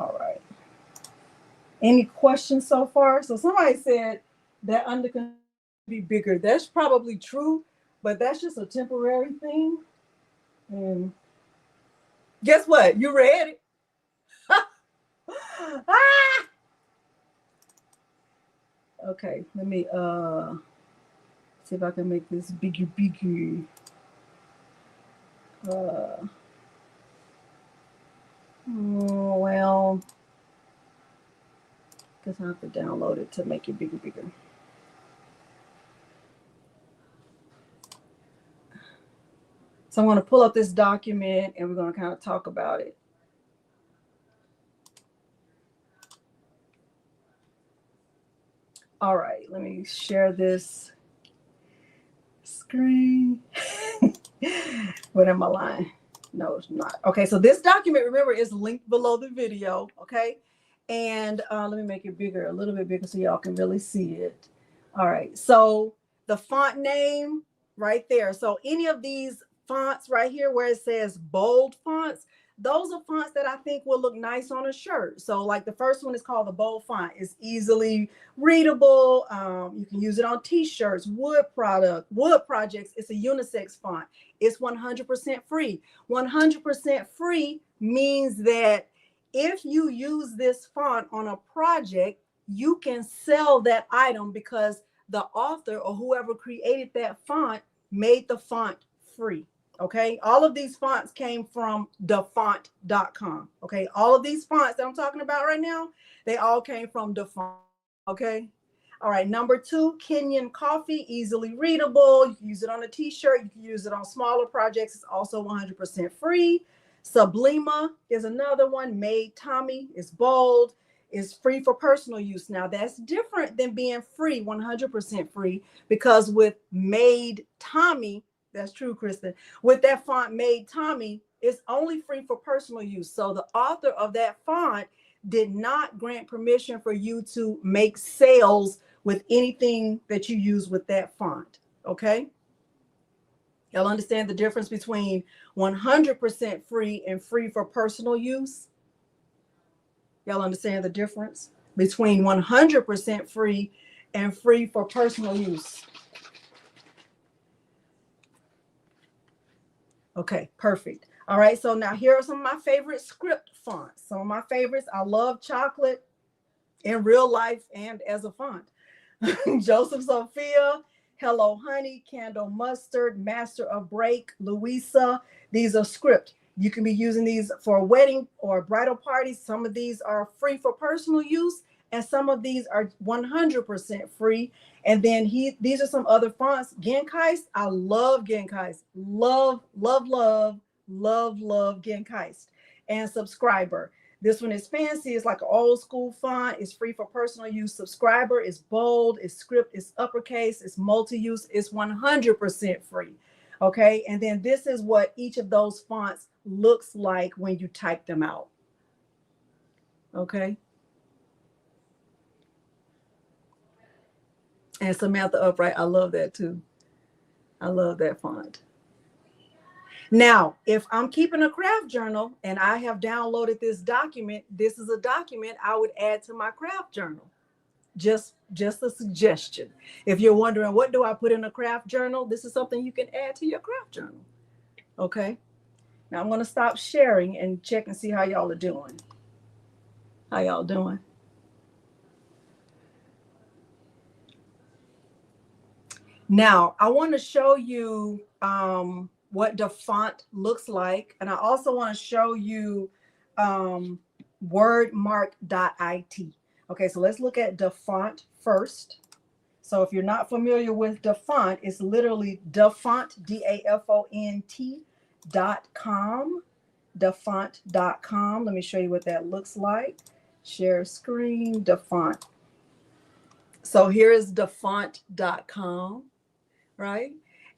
All right. Any questions so far? So somebody said that under can be bigger. That's probably true, but that's just a temporary thing. And guess what? You read it. Ah! Okay, let me see if I can make this bigger. Well, guess I have to download it to make it bigger. So I'm going to pull up this document and we're going to kind of talk about it. All right, let me share this screen. What am I lying? No, it's not. Okay, so this document, remember, is linked below the video. Okay, and let me make it bigger, a little bit bigger, so y'all can really see it. All right, so the font name right there. So any of these fonts right here where it says bold fonts, those are fonts that I think will look nice on a shirt. So like the first one is called the bold font. It's easily readable. You can use it on t-shirts, wood projects. It's a unisex font. It's 100% free. 100% free means that if you use this font on a project, you can sell that item because the author or whoever created that font made the font free. Okay, all of these fonts came from defont.com. Okay, all of these fonts that I'm talking about right now, they all came from Defont. Okay, all right. Number 2, Kenyan Coffee, easily readable. You can use it on a t-shirt. You can use it on smaller projects. It's also 100% free. Sublima is another one. Made Tommy is bold. Is free for personal use. Now that's different than being free, 100% free, because with Made Tommy, that's true, Kristen. With that font Made Tommy, it's only free for personal use. So the author of that font did not grant permission for you to make sales with anything that you use with that font. Okay. Y'all understand the difference between 100% free and free for personal use? Y'all understand the difference between 100% free and free for personal use? Okay, perfect. All right, so now here are some of my favorite script fonts. Some of my favorites. I love chocolate in real life and as a font. Joseph Sophia, Hello Honey, Candle Mustard, Master of Break, Louisa. These are script. You can be using these for a wedding or bridal parties. Some of these are free for personal use, and some of these are 100% free. And then these are some other fonts. Genkeist, I love Genkeist. Love Genkeist. And Subscriber. This one is fancy. It's like an old school font. It's free for personal use. Subscriber is bold. It's script. It's uppercase. It's multi-use. It's 100% free. Okay. And then this is what each of those fonts looks like when you type them out. Okay. And Samantha Upright, I love that too. I love that font. Now, if I'm keeping a craft journal and I have downloaded this document, this is a document I would add to my craft journal. Just a suggestion. If you're wondering, what do I put in a craft journal? This is something you can add to your craft journal. Okay. Now I'm going to stop sharing and check and see how y'all are doing. How y'all doing? Now, I want to show you what the font looks like. And I also want to show you Wordmark.it. Okay, so let's look at the font first. So if you're not familiar with the font, it's literally Defont, DAFONT.com, Defont.com. Let me show you what that looks like. Share screen, Defont. So here is Defont.com, right?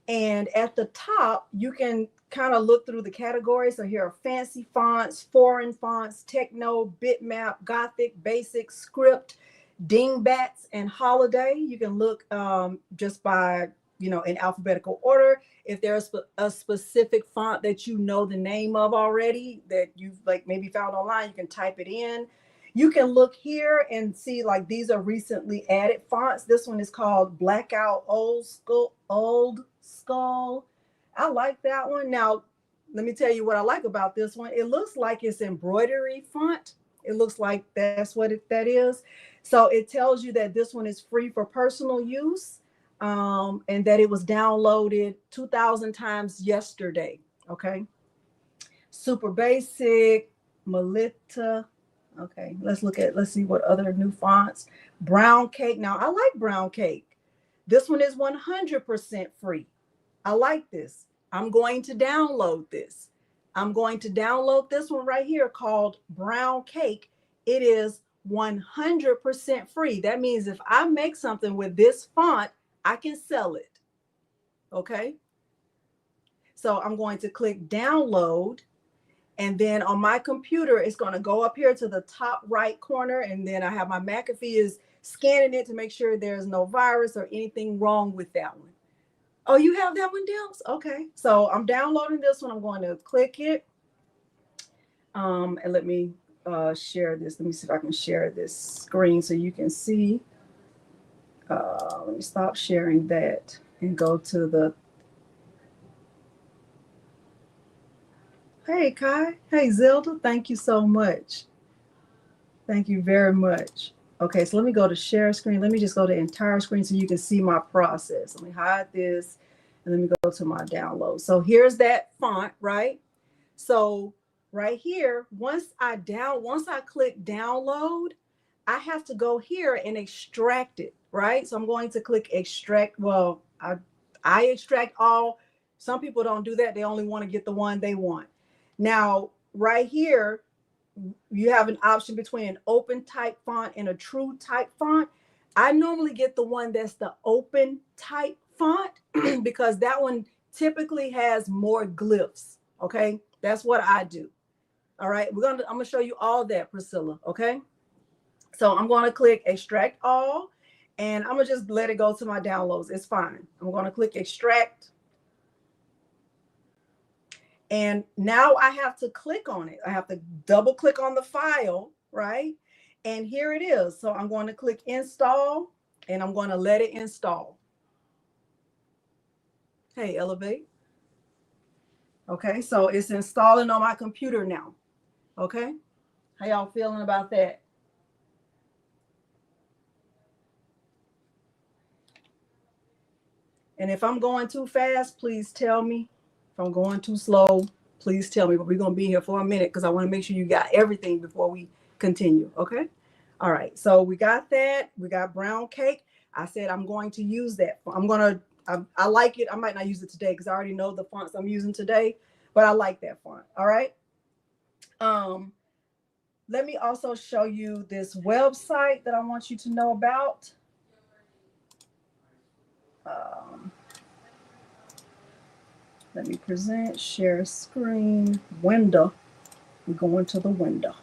And at the top, you can kind of look through the categories. So here are fancy fonts, foreign fonts, techno, bitmap, gothic, basic, script, dingbats, and holiday. You can look just by, in alphabetical order. If there's a specific font that you know the name of already that you've maybe found online, you can type it in. You can look here and see these are recently added fonts. This one is called Blackout Old Skull. I like that one. Now, let me tell you what I like about this one. It looks like it's embroidery font. It looks like that's what that is. So it tells you that this one is free for personal use and that it was downloaded 2,000 times yesterday. Okay. Super basic, Melita. Okay, let's see what other new fonts. Brown Cake. Now, I like Brown Cake. This one is 100% free. I like this. I'm going to download this. I'm going to download this one right here called Brown Cake. It is 100% free. That means if I make something with this font, I can sell it. Okay. So I'm going to click download. And then on my computer, it's going to go up here to the top right corner. And then I have my McAfee is scanning it to make sure there's no virus or anything wrong with that one. Oh, you have that one, Dils? Okay. So I'm downloading this one. I'm going to click it. And let me share this. Let me see if I can share this screen so you can see. Let me stop sharing that and go to the. Hey, Kai. Hey, Zilda. Thank you so much. Thank you very much. Okay, so let me go to share screen. Let me just go to entire screen so you can see my process. Let me hide this and let me go to my download. So here's that font, right? So right here, once I click download, I have to go here and extract it, right? So I'm going to click extract. Well, I extract all. Some people don't do that. They only want to get the one they want. Now, right here, you have an option between an open type font and a true type font. I normally get the one that's the open type font because that one typically has more glyphs. Okay, that's what I do. All right, I'm gonna show you all that, Priscilla. Okay, so I'm going to click extract all, and I'm gonna just let it go to my downloads. It's fine. I'm going to click extract. And now I have to click on it. I have to double click on the file, right? And here it is. So I'm going to click install and I'm going to let it install. Hey, Elevate. Okay, so it's installing on my computer now. Okay, how y'all feeling about that? And if I'm going too fast, please tell me. If I'm going too slow, please tell me. But we're going to be here for a minute because I want to make sure you got everything before we continue. Okay. All right. So we got that. We got brown cake. I said I'm going to use that. I like it. I might not use it today because I already know the fonts I'm using today, but I like that font. All right. Let me also show you this website that I want you to know about. Let me present, share screen, window. We're going to the window.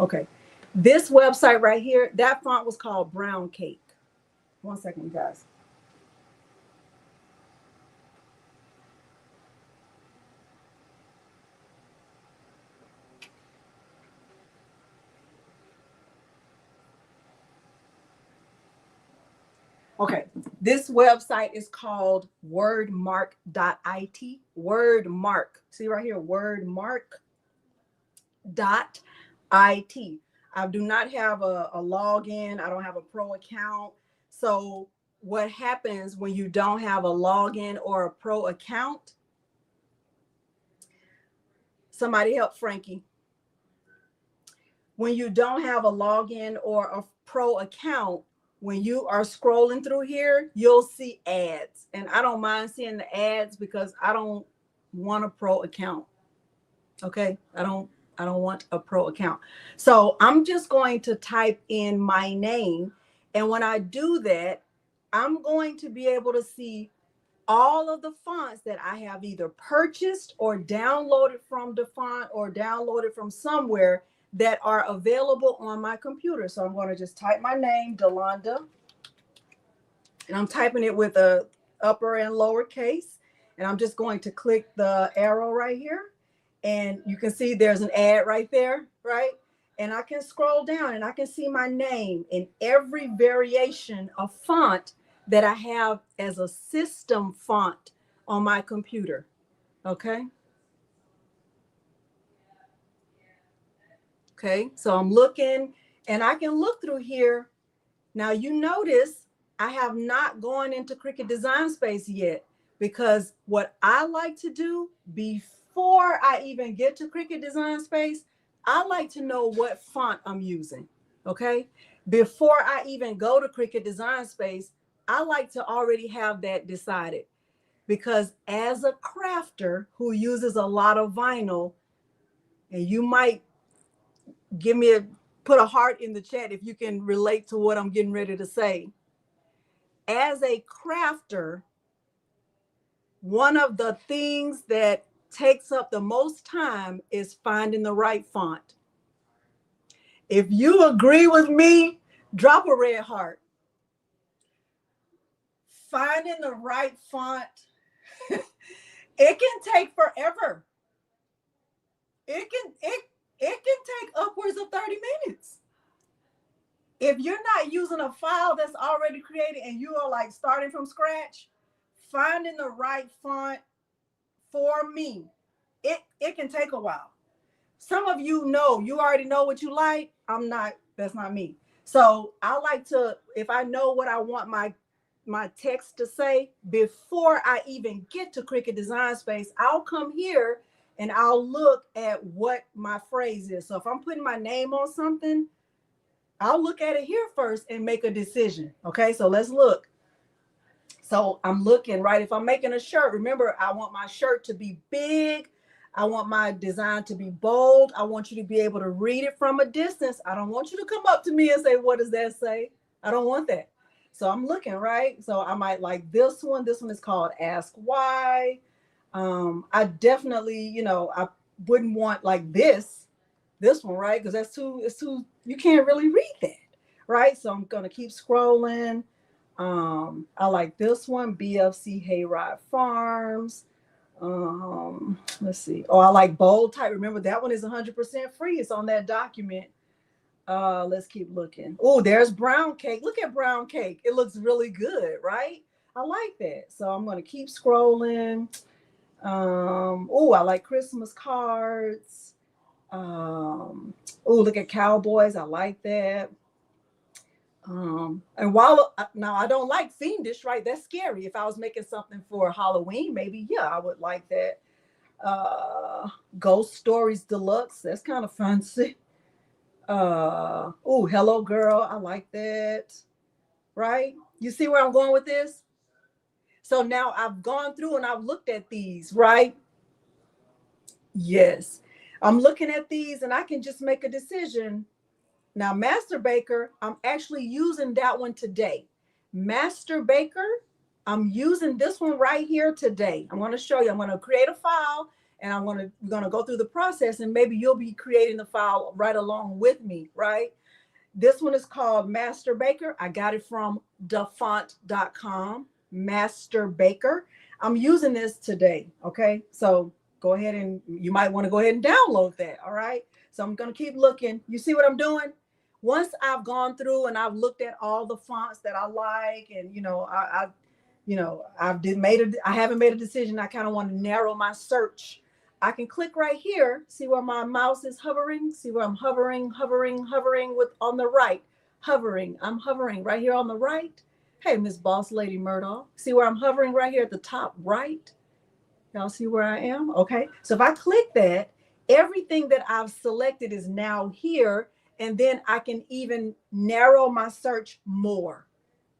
Okay. This website right here, that font was called Brown Cake. One second, you guys. Okay, this website is called Wordmark.it. Wordmark. See right here, Wordmark.it. I do not have a login. I don't have a pro account. So what happens when you don't have a login or a pro account? Somebody help Frankie. When you don't have a login or a pro account, when you are scrolling through here, you'll see ads. And I don't mind seeing the ads because I don't want a pro account. Okay, I don't want a pro account. So I'm just going to type in my name. And when I do that, I'm going to be able to see all of the fonts that I have either purchased or downloaded from the font or downloaded from somewhere that are available on my computer. So I'm going to just type my name, Delonda, and I'm typing it with a upper and lower case. And I'm just going to click the arrow right here. And you can see there's an ad right there, right? And I can scroll down and I can see my name in every variation of font that I have as a system font on my computer. Okay. Okay, so I'm looking and I can look through here. Now you notice I have not gone into Cricut Design Space yet because what I like to do before I even get to Cricut Design Space, I like to know what font I'm using. Okay, before I even go to Cricut Design Space, I like to already have that decided because as a crafter who uses a lot of vinyl, and you might put a heart in the chat if you can relate to what I'm getting ready to say. As a crafter, one of the things that takes up the most time is finding the right font. If you agree with me, drop a red heart. Finding the right font, it can take forever. It can take upwards of 30 minutes. If you're not using a file that's already created and you are like starting from scratch, finding the right font for me, it can take a while. Some of you already know what you like. That's not me. So I like to, if I know what I want my text to say, before I even get to Cricut Design Space, I'll come here and I'll look at what my phrase is. So if I'm putting my name on something, I'll look at it here first and make a decision. Okay, so let's look. So I'm looking, right? If I'm making a shirt, remember, I want my shirt to be big. I want my design to be bold. I want you to be able to read it from a distance. I don't want you to come up to me and say, what does that say? I don't want that. So I'm looking, right? So I might like this one. This one is called Ask Why. I definitely, I wouldn't want like this one, right? Because it's too, you can't really read that, right? So I'm going to keep scrolling. I like this one, BFC Hayride Farms. Let's see. Oh, I like bold type. Remember, that one is 100% free. It's on that document. Let's keep looking. Oh, there's brown cake. Look at brown cake. It looks really good, right? I like that. So I'm going to keep scrolling. Oh, I like Christmas cards. Oh, look at cowboys. I like that. And while now I don't like fiendish, right? That's scary. If I was making something for Halloween, maybe, yeah, I would like that. Ghost Stories Deluxe. That's kind of fancy. Oh, Hello Girl. I like that. Right? You see where I'm going with this? So now I've gone through and I've looked at these, right? Yes. I'm looking at these and I can just make a decision. Now, Master Baker, I'm actually using that one today. Master Baker, I'm using this one right here today. I'm going to show you. I'm going to create a file and we're going to go through the process, and maybe you'll be creating the file right along with me, right? This one is called Master Baker. I got it from dafont.com. Master Baker. I'm using this today. Okay. So go ahead and you might want to go ahead and download that. All right. So I'm going to keep looking. You see what I'm doing? Once I've gone through and I've looked at all the fonts that I like, and I haven't made a decision. I kind of want to narrow my search. I can click right here. See where my mouse is hovering? See where I'm hovering with on the right. I'm hovering right here on the right. Hey, Miss Boss Lady Murdoch. See where I'm hovering right here at the top right? Y'all see where I am? Okay. So if I click that, everything that I've selected is now here. And then I can even narrow my search more.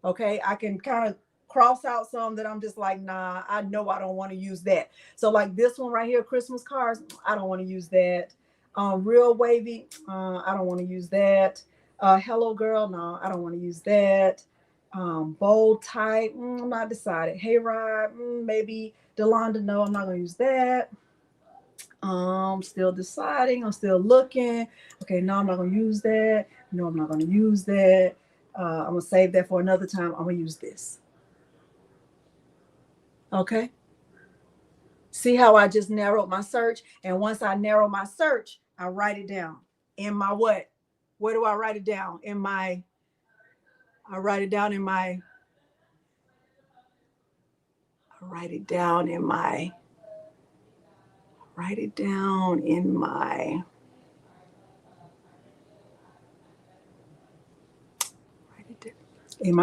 Okay. I can kind of cross out some that I'm just like, nah, I know I don't want to use that. So like this one right here, Christmas cards, I don't want to use that. Real wavy, I don't want to use that. Hello Girl, no, I don't want to use that. Bold type, I'm not decided. Hayride, maybe. Delonda, no, I'm not going to use that. Still deciding. I'm still looking. Okay, no, I'm not going to use that. No, I'm not going to use that. I'm going to save that for another time. I'm going to use this. Okay. See how I just narrowed my search? And once I narrow my search, I write it down in my what? Where do I write it down? I write it down in my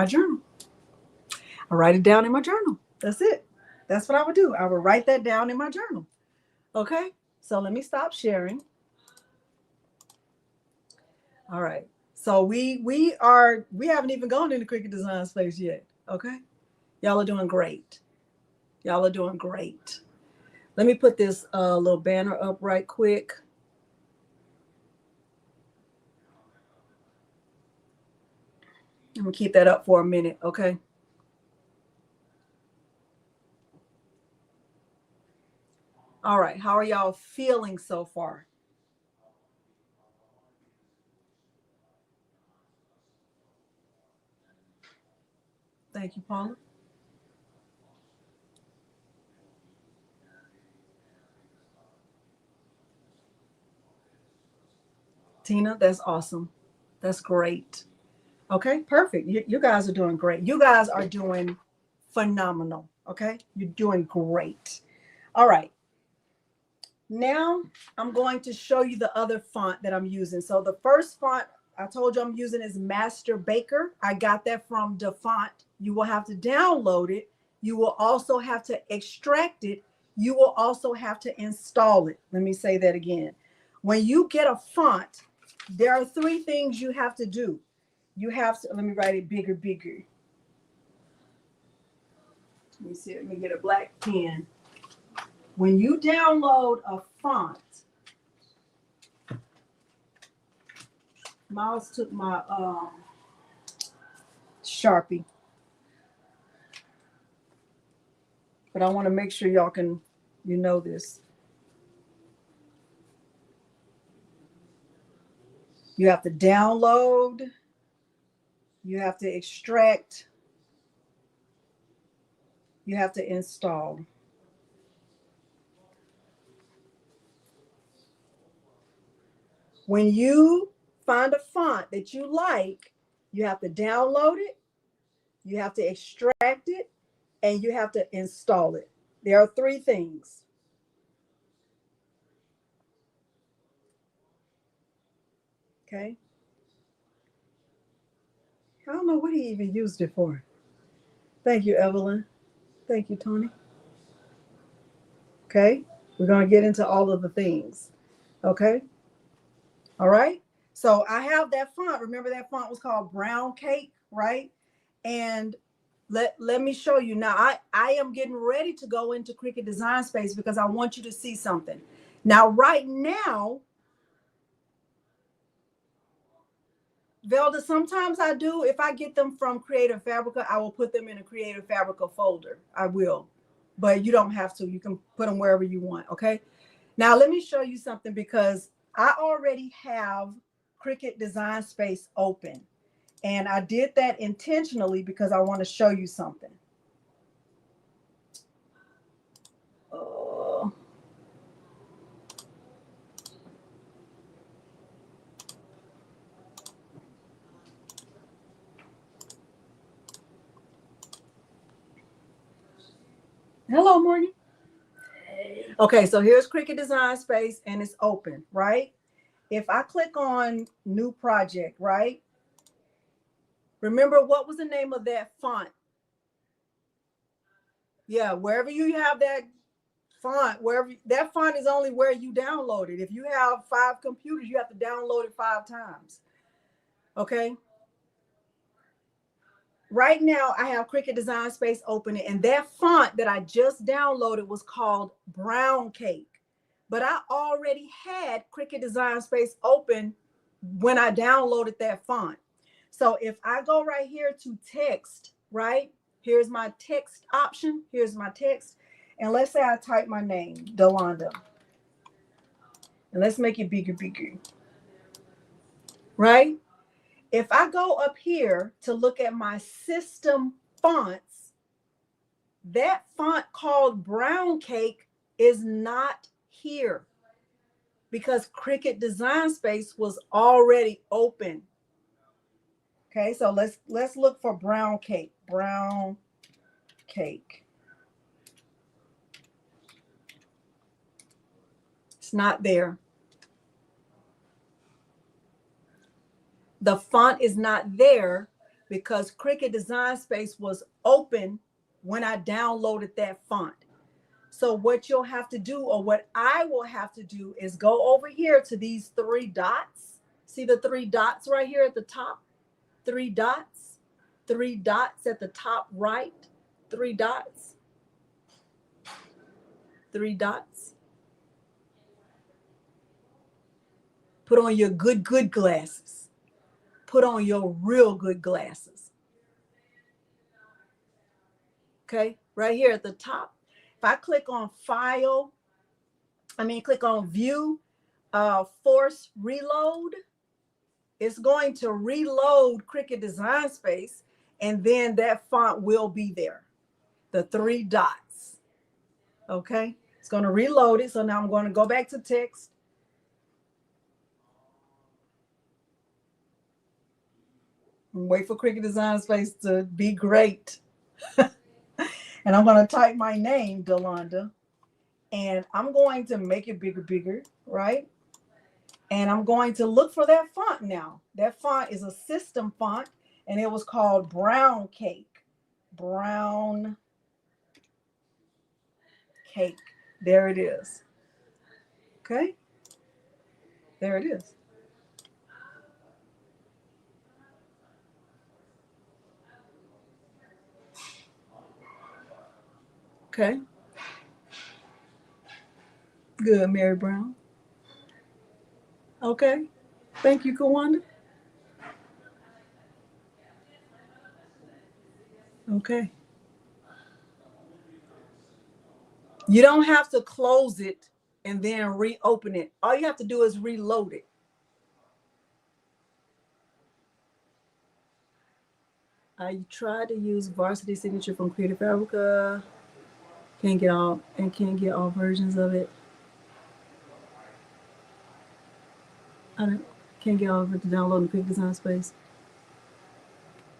journal. I write it down in my journal. That's it. That's what I would do. I would write that down in my journal. Okay. So let me stop sharing. All right. So we haven't even gone into Cricut Design Space yet. Okay. Y'all are doing great. Y'all are doing great. Let me put this little banner up right quick. I'm gonna keep that up for a minute, okay? All right, how are y'all feeling so far? Thank you, Paula. Tina, that's awesome. That's great. Okay, perfect. You guys are doing great. You guys are doing phenomenal. Okay, you're doing great. All right. Now I'm going to show you the other font that I'm using. So the first font I told you I'm using is Master Baker. I got that from DaFont. You will have to download it. You will also have to extract it. You will also have to install it. Let me say that again. When you get a font, there are 3 things you have to do. You have to, let me write it bigger. Let me see, let me get a black pen. When you download a font, Miles took my Sharpie, but I want to make sure y'all can, you know this. You have to download, you have to extract, you have to install. When you find a font that you like, you have to download it, you have to extract it, and you have to install it. There are 3 things. Okay. I don't know what he even used it for. Thank you, Evelyn. Thank you, Tony. Okay. We're going to get into all of the things. Okay. All right. So I have that font. Remember that font was called Brown Cake, right? And let me show you now. I am getting ready to go into Cricut Design Space because I want you to see something. Now, right now, Velda, sometimes I do. If I get them from Creative Fabrica, I will put them in a Creative Fabrica folder. I will. But you don't have to. You can put them wherever you want, okay? Now, let me show you something because I already have Cricut Design Space open. And I did that intentionally because I want to show you something. Hello, Morgan. Okay, so here's Cricut Design Space and it's open, right? If I click on new project, right? Remember, what was the name of that font? Yeah, wherever you have that font, wherever that font is only where you download it. If you have 5 computers, you have to download it 5 times. Okay. Right now, I have Cricut Design Space open, and that font that I just downloaded was called Brown Cake. But I already had Cricut Design Space open when I downloaded that font. So if I go right here to text, right? Here's my text option. Here's my text. And let's say I type my name, Delonda. And let's make it bigger. Right? If I go up here to look at my system fonts, that font called Brown Cake is not here because Cricut Design Space was already open. Okay, so let's look for Brown Cake. Brown Cake. It's not there. The font is not there because Cricut Design Space was open when I downloaded that font. So what you'll have to do, or what I will have to do, is go over here to these 3 dots. See the 3 dots right here at the top? 3 dots. 3 dots at the top right. 3 dots. 3 dots. Put on your good glasses. Put on your real good glasses. Okay, right here at the top. If I click on click on view, force reload, it's going to reload Cricut Design Space, and then that font will be there, the 3 dots. Okay, it's going to reload it. So now I'm going to go back to text. And wait for Cricut Design Space to be great. And I'm going to type my name, Delonda, and I'm going to make it bigger, right? And I'm going to look for that font now. That font is a system font, and it was called Brown Cake. Brown Cake. There it is. Okay. There it is. Okay. Good, Mary Brown. Okay. Thank you, Kawanda. Okay. You don't have to close it and then reopen it. All you have to do is reload it. I tried to use Varsity Signature from Creative Fabrica. Can't get all versions of it. Can't get all of it to download in Cricut Design Space.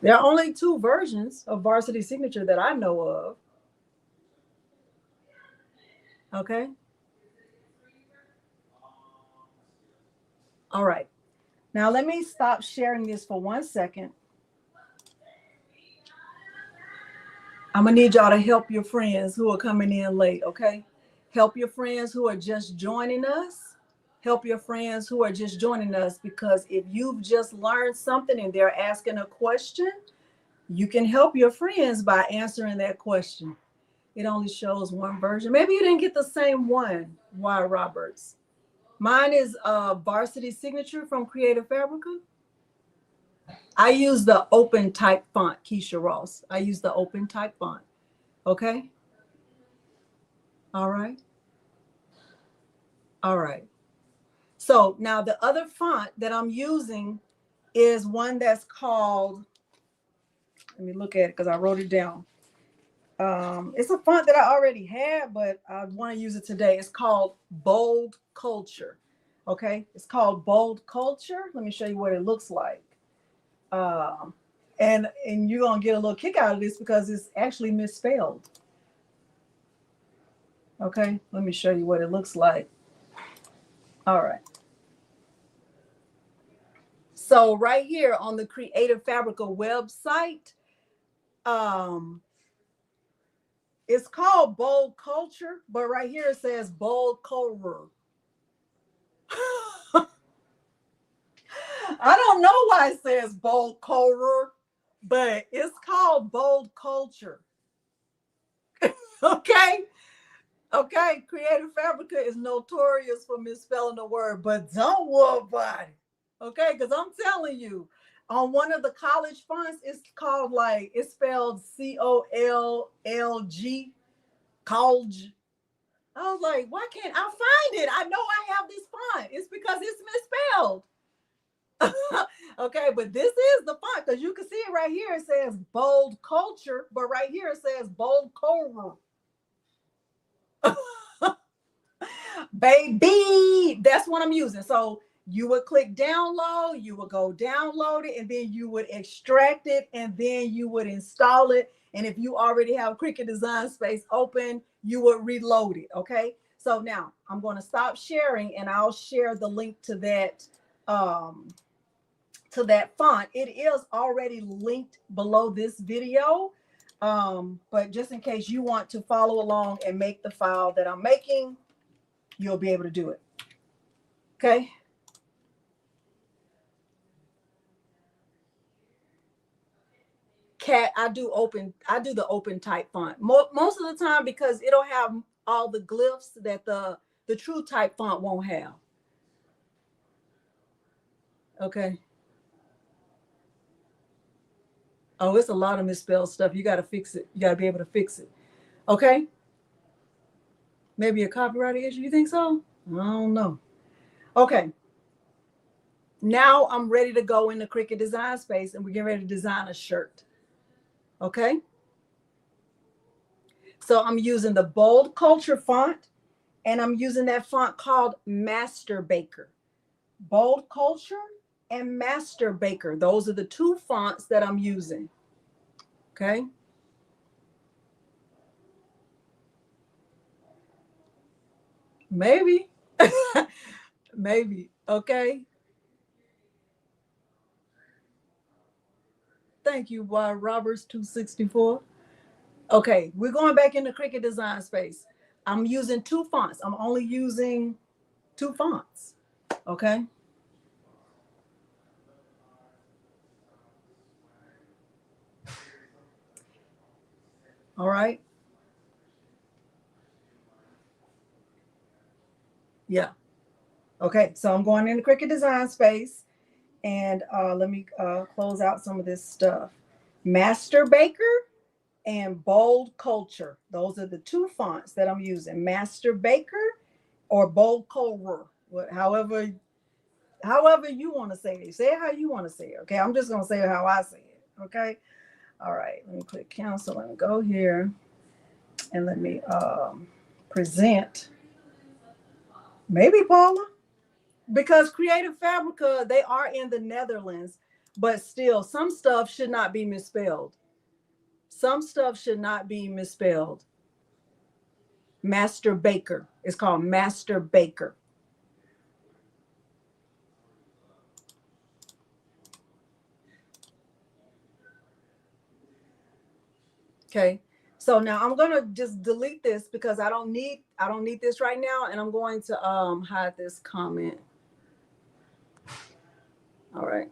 There are only 2 versions of Varsity Signature that I know of. Okay. All right. Now let me stop sharing this for 1 second. I'm gonna need y'all to help your friends who are coming in late, okay? Help your friends who are just joining us. Help your friends who are just joining us, because if you've just learned something and they're asking a question, you can help your friends by answering that question. It only shows 1 version. Maybe you didn't get the same one, Y. Roberts. Mine is Varsity Signature from Creative Fabrica. I use the open type font, Keisha Ross. I use the open type font. Okay. All right. All right. So now the other font that I'm using is one that's called, let me look at it because I wrote it down. It's a font that I already had, but I want to use it today. It's called Bold Culture. Okay. It's called Bold Culture. Let me show you what it looks like. And you're going to get a little kick out of this because it's actually misspelled. Okay, let me show you what it looks like. All right. So right here on the Creative Fabrica website, it's called Bold Culture, but right here it says Bold Culture. I don't know why it says Bold Culture, but it's called Bold Culture. Okay. Okay, Creative Fabrica is notorious for misspelling the word, but don't worry about it. Okay, because I'm telling you, on one of the college fonts, it's called it's spelled COLLG, Colge. I was like, why can't I find it? I know I have this font. It's because it's misspelled. Okay, but this is the font, because you can see it right here. It says Bold Culture, but right here it says Bold Culture. Baby, that's what I'm using. So you would click download, you would go download it, and then you would extract it, and then you would install it. And if you already have Cricut Design Space open, you would reload it. Okay. So now I'm going to stop sharing, and I'll share the link to that font. It is already linked below this video. But just in case you want to follow along and make the file that I'm making, you'll be able to do it. Okay. I do the open type font most of the time, because it'll have all the glyphs that the true type font won't have. Okay. Oh, it's a lot of misspelled stuff. You got to fix it. You got to be able to fix it. Okay. Maybe a copyright issue. You think so? I don't know. Okay. Now I'm ready to go in the Cricut Design Space and we're getting ready to design a shirt. Okay. So I'm using the Bold Culture font and I'm using that font called Master Baker. Bold Culture and Master Baker. Those are the two fonts that I'm using. Okay. Maybe. Maybe. Okay. Thank you, Roberts 264. Okay, we're going back into Cricut Design Space. I'm using two fonts. I'm only using two fonts. Okay. All right. Yeah. Okay, so I'm going into Cricut Design Space and let me close out some of this stuff. Master Baker and Bold Culture. Those are the two fonts that I'm using. Master Baker or Bold Culture. However you want to say it. Say it how you want to say it. Okay, I'm just going to say it how I say it. Okay. All right, let me click cancel. Let me go here and let me present. Maybe Paula, because Creative Fabrica, they are in the Netherlands, but still some stuff should not be misspelled. Some stuff should not be misspelled. Master Baker. It's called Master Baker. Okay. So now I'm gonna just delete this because I don't need this right now, and I'm going to hide this comment. All right.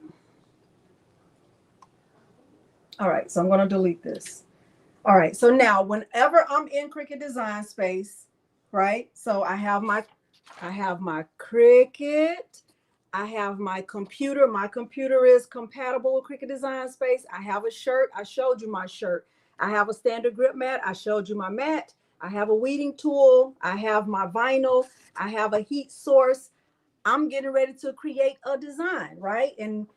All right, so I'm gonna delete this. All right, so now whenever I'm in Cricut Design Space, right? So I have my Cricut, I have my computer. My computer is compatible with Cricut Design Space. I have a shirt. I showed you my shirt. I have a standard grip mat. I showed you my mat. I have a weeding tool. I have my vinyl. I have a heat source. I'm getting ready to create a design, right? And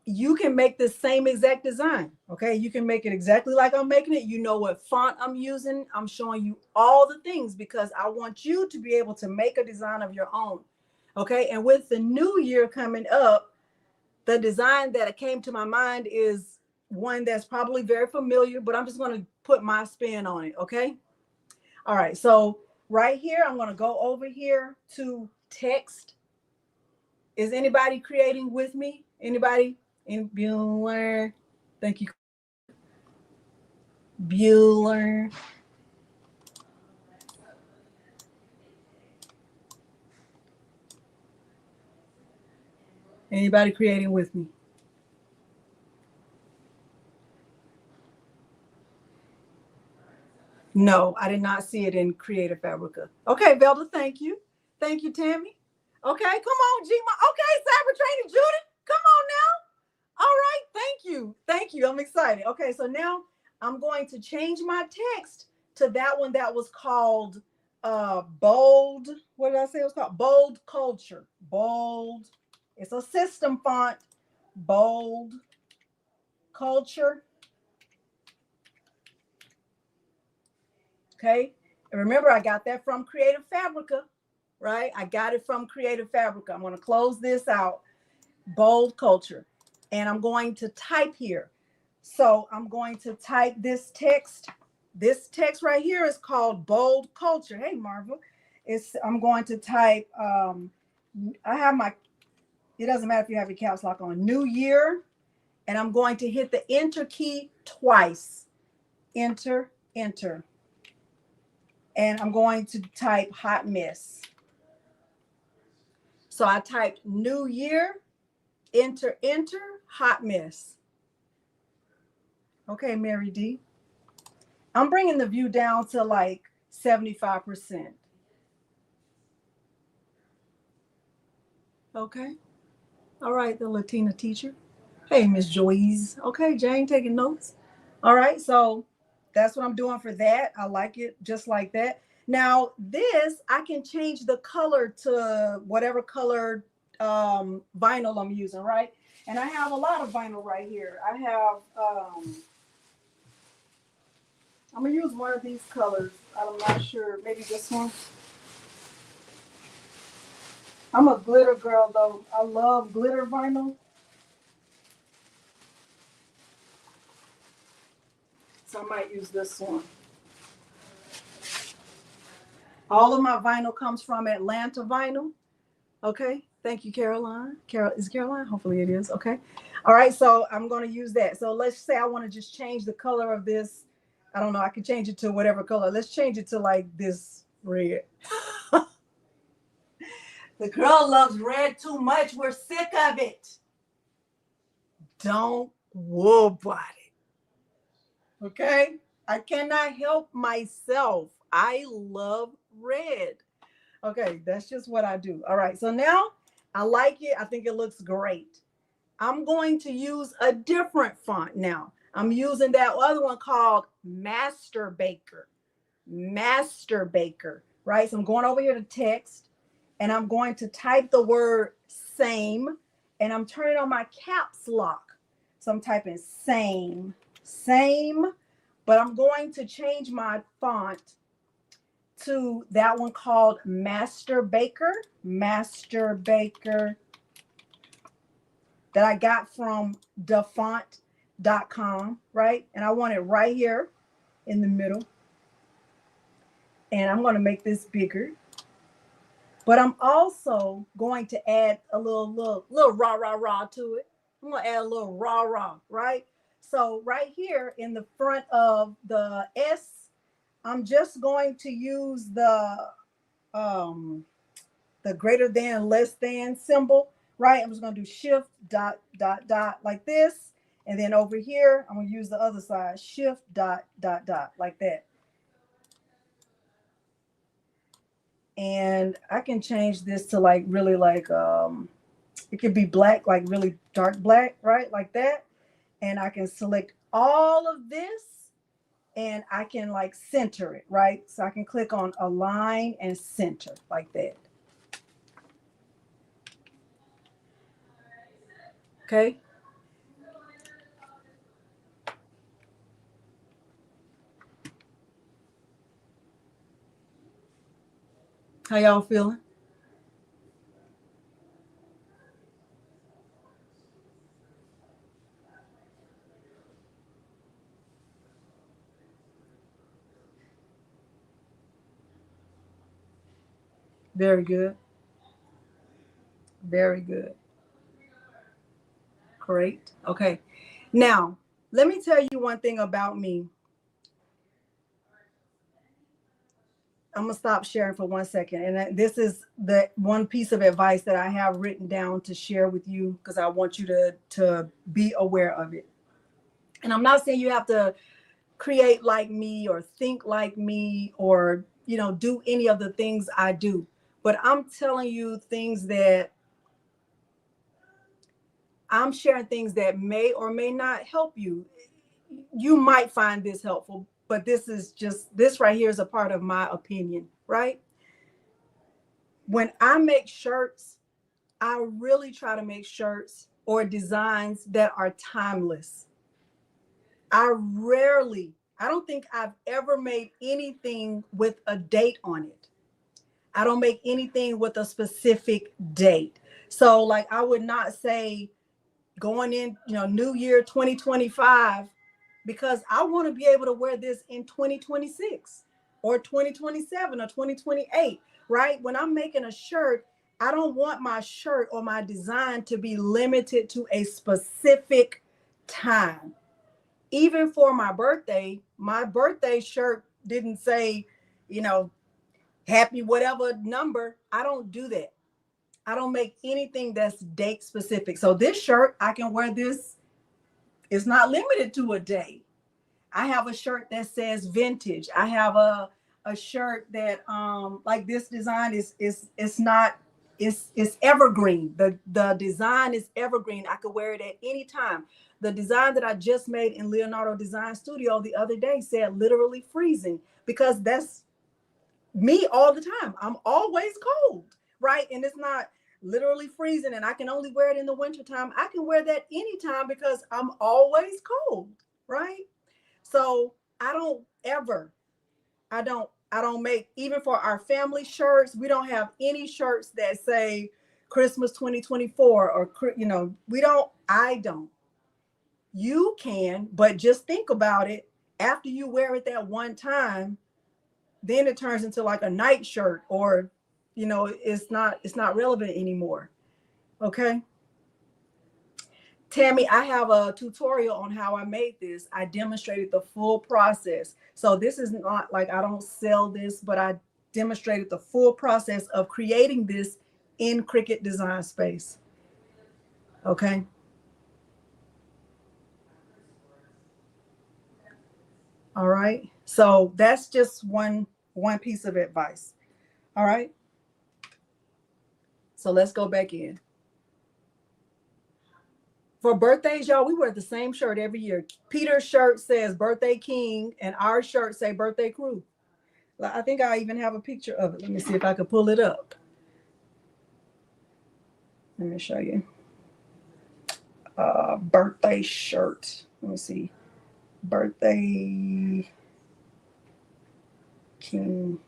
you can make the same exact design. Okay. You can make it exactly like I'm making it. You know what font I'm using. I'm showing you all the things because I want you to be able to make a design of your own. Okay. And with the new year coming up, the design that came to my mind is one that's probably very familiar, but I'm just going to put my spin on it. Okay. All right. So right here, I'm going to go over here to text. Is anybody creating with me? Anybody? In Bueller. Thank you. Bueller. Anybody creating with me? No, I did not see it in Creative Fabrica. Okay, Velda, thank you. Thank you, Tammy. Okay, come on, Gma. Okay, Cyber Trainer Judith, come on now. All right, thank you. Thank you. I'm excited. Okay, so now I'm going to change my text to that one that was called Bold. What did I say it was called? Bold Culture. Bold. It's a system font. Bold Culture. Okay. And remember, I got that from Creative Fabrica, right? I got it from Creative Fabrica. I'm going to close this out. Bold Culture. And I'm going to type here. So I'm going to type this text. This text right here is called Bold Culture. Hey, Marvel. I'm going to type, I have my, it doesn't matter if you have your caps lock on, New Year. And I'm going to hit the Enter key twice. Enter, Enter. And I'm going to type Hot Mess. So I typed New Year, Enter, Enter, Hot Mess. Okay, Mary D. I'm bringing the view down to like 75%. Okay. All right, the Latina teacher. Hey, Miss Joyce. Okay, Jane taking notes. All right, so that's what I'm doing for that. I like it just like that. Now, this, I can change the color to whatever color vinyl I'm using, right? And I have a lot of vinyl right here. I have, I'm going to use one of these colors. I'm not sure. Maybe this one. I'm a glitter girl, though. I love glitter vinyl. So I might use this one. All of my vinyl comes from Atlanta Vinyl. Okay. Thank you, Caroline. Is it Caroline? Hopefully it is. Okay. All right. So I'm going to use that. So let's say I want to just change the color of this. I don't know. I can change it to whatever color. Let's change it to like this red. The girl loves red too much. We're sick of it. Don't worry about it. Okay. I cannot help myself. I love red. Okay, that's just what I do. All right, so now I like it. I think it looks great. I'm going to use a different font now. I'm using that other one called Master Baker. Master Baker, right? So I'm going over here to text and I'm going to type the word same and I'm turning on my caps lock. So I'm typing same, but I'm going to change my font to that one called Master Baker that I got from defont.com, right? And I want it right here in the middle. And I'm going to make this bigger. But I'm also going to add a little rah to it. I'm going to add a little rah, right? So right here in the front of the S, I'm just going to use the greater than, less than symbol, right? I'm just going to do shift dot like this. And then over here, I'm going to use the other side, shift dot like that. And I can change this to like really like, it could be black, like really dark black, right? Like that. And I can select all of this and I can like center it, right? So I can click on align and center like that. Okay. How y'all feeling? Very good. Very good. Great. Okay. Now, let me tell you one thing about me. I'm going to stop sharing for 1 second. And this is the one piece of advice that I have written down to share with you because I want you to be aware of it. And I'm not saying you have to create like me or think like me or, do any of the things I do. But I'm telling you things that I'm sharing things that may or may not help you. You might find this helpful, but this right here is a part of my opinion, right? When I make shirts, I really try to make shirts or designs that are timeless. I don't think I've ever made anything with a date on it. I don't make anything with a specific date. So like I would not say going in, New Year 2025, because I want to be able to wear this in 2026 or 2027 or 2028, right? When I'm making a shirt, I don't want my shirt or my design to be limited to a specific time. Even for my birthday shirt didn't say, happy whatever number. I don't do that. I don't make anything that's date specific. So this shirt, I can wear this. It's not limited to a day. I have a shirt that says vintage. I have a shirt that like this design is not, it's evergreen. The design is evergreen. I could wear it at any time. The design that I just made in Leonardo Design Studio the other day said literally freezing, because that's me all the time. I'm always cold, right? And it's not literally freezing and I can only wear it in the wintertime. I can wear that anytime because I'm always cold, right? So I don't ever, I don't make, even for our family shirts, we don't have any shirts that say Christmas 2024 or, you know, we don't, I don't. You can, but just think about it. After you wear it that one time, then it turns into like a night shirt, or, you know, it's not relevant anymore. Okay. Tammy, I have a tutorial on how I made this. I demonstrated the full process. So this is not like I don't sell this, but I demonstrated the full process of creating this in Cricut Design Space. Okay. All right. So that's just one piece of advice. All right. So let's go back in. For birthdays, y'all, we wear the same shirt every year. Peter's shirt says Birthday King, and our shirt say Birthday Crew. I think I even have a picture of it. Let me see if I can pull it up. Let me show you. Birthday shirt. Let me see. Birthday King.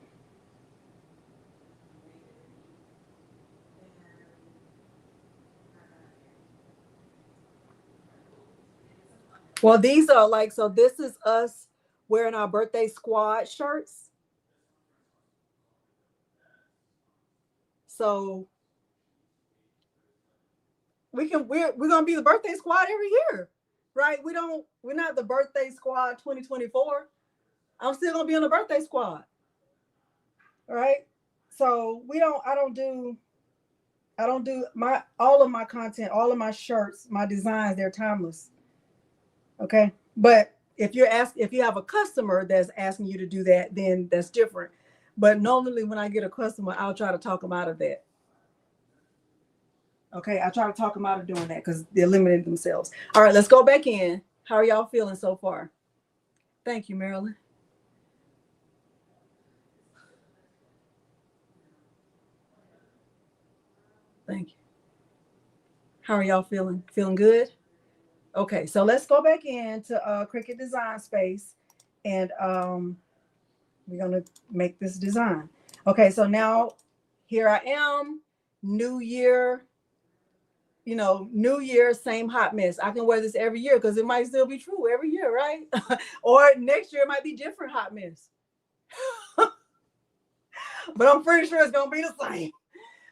Well, these are like, so this is us wearing our birthday squad shirts. So we're gonna be the birthday squad every year, right? We're not the birthday squad 2024. I'm still gonna be on the birthday squad. All right. So I don't do all of my content, all of my shirts, my designs, they're timeless. Okay. But if you have a customer that's asking you to do that, then that's different. But normally when I get a customer, I'll try to talk them out of that. Okay, I try to talk them out of doing that because they're limiting themselves. All right, let's go back in. How are y'all feeling so far? Thank you, Marilyn. Thank you. How are y'all feeling? Feeling good? Okay, so let's go back into Cricut Design Space, and we're gonna make this design. Okay, so now here I am, new year. You know, new year, same hot mess. I can wear this every year because it might still be true every year, right? Or next year it might be different hot mess. But I'm pretty sure it's gonna be the same.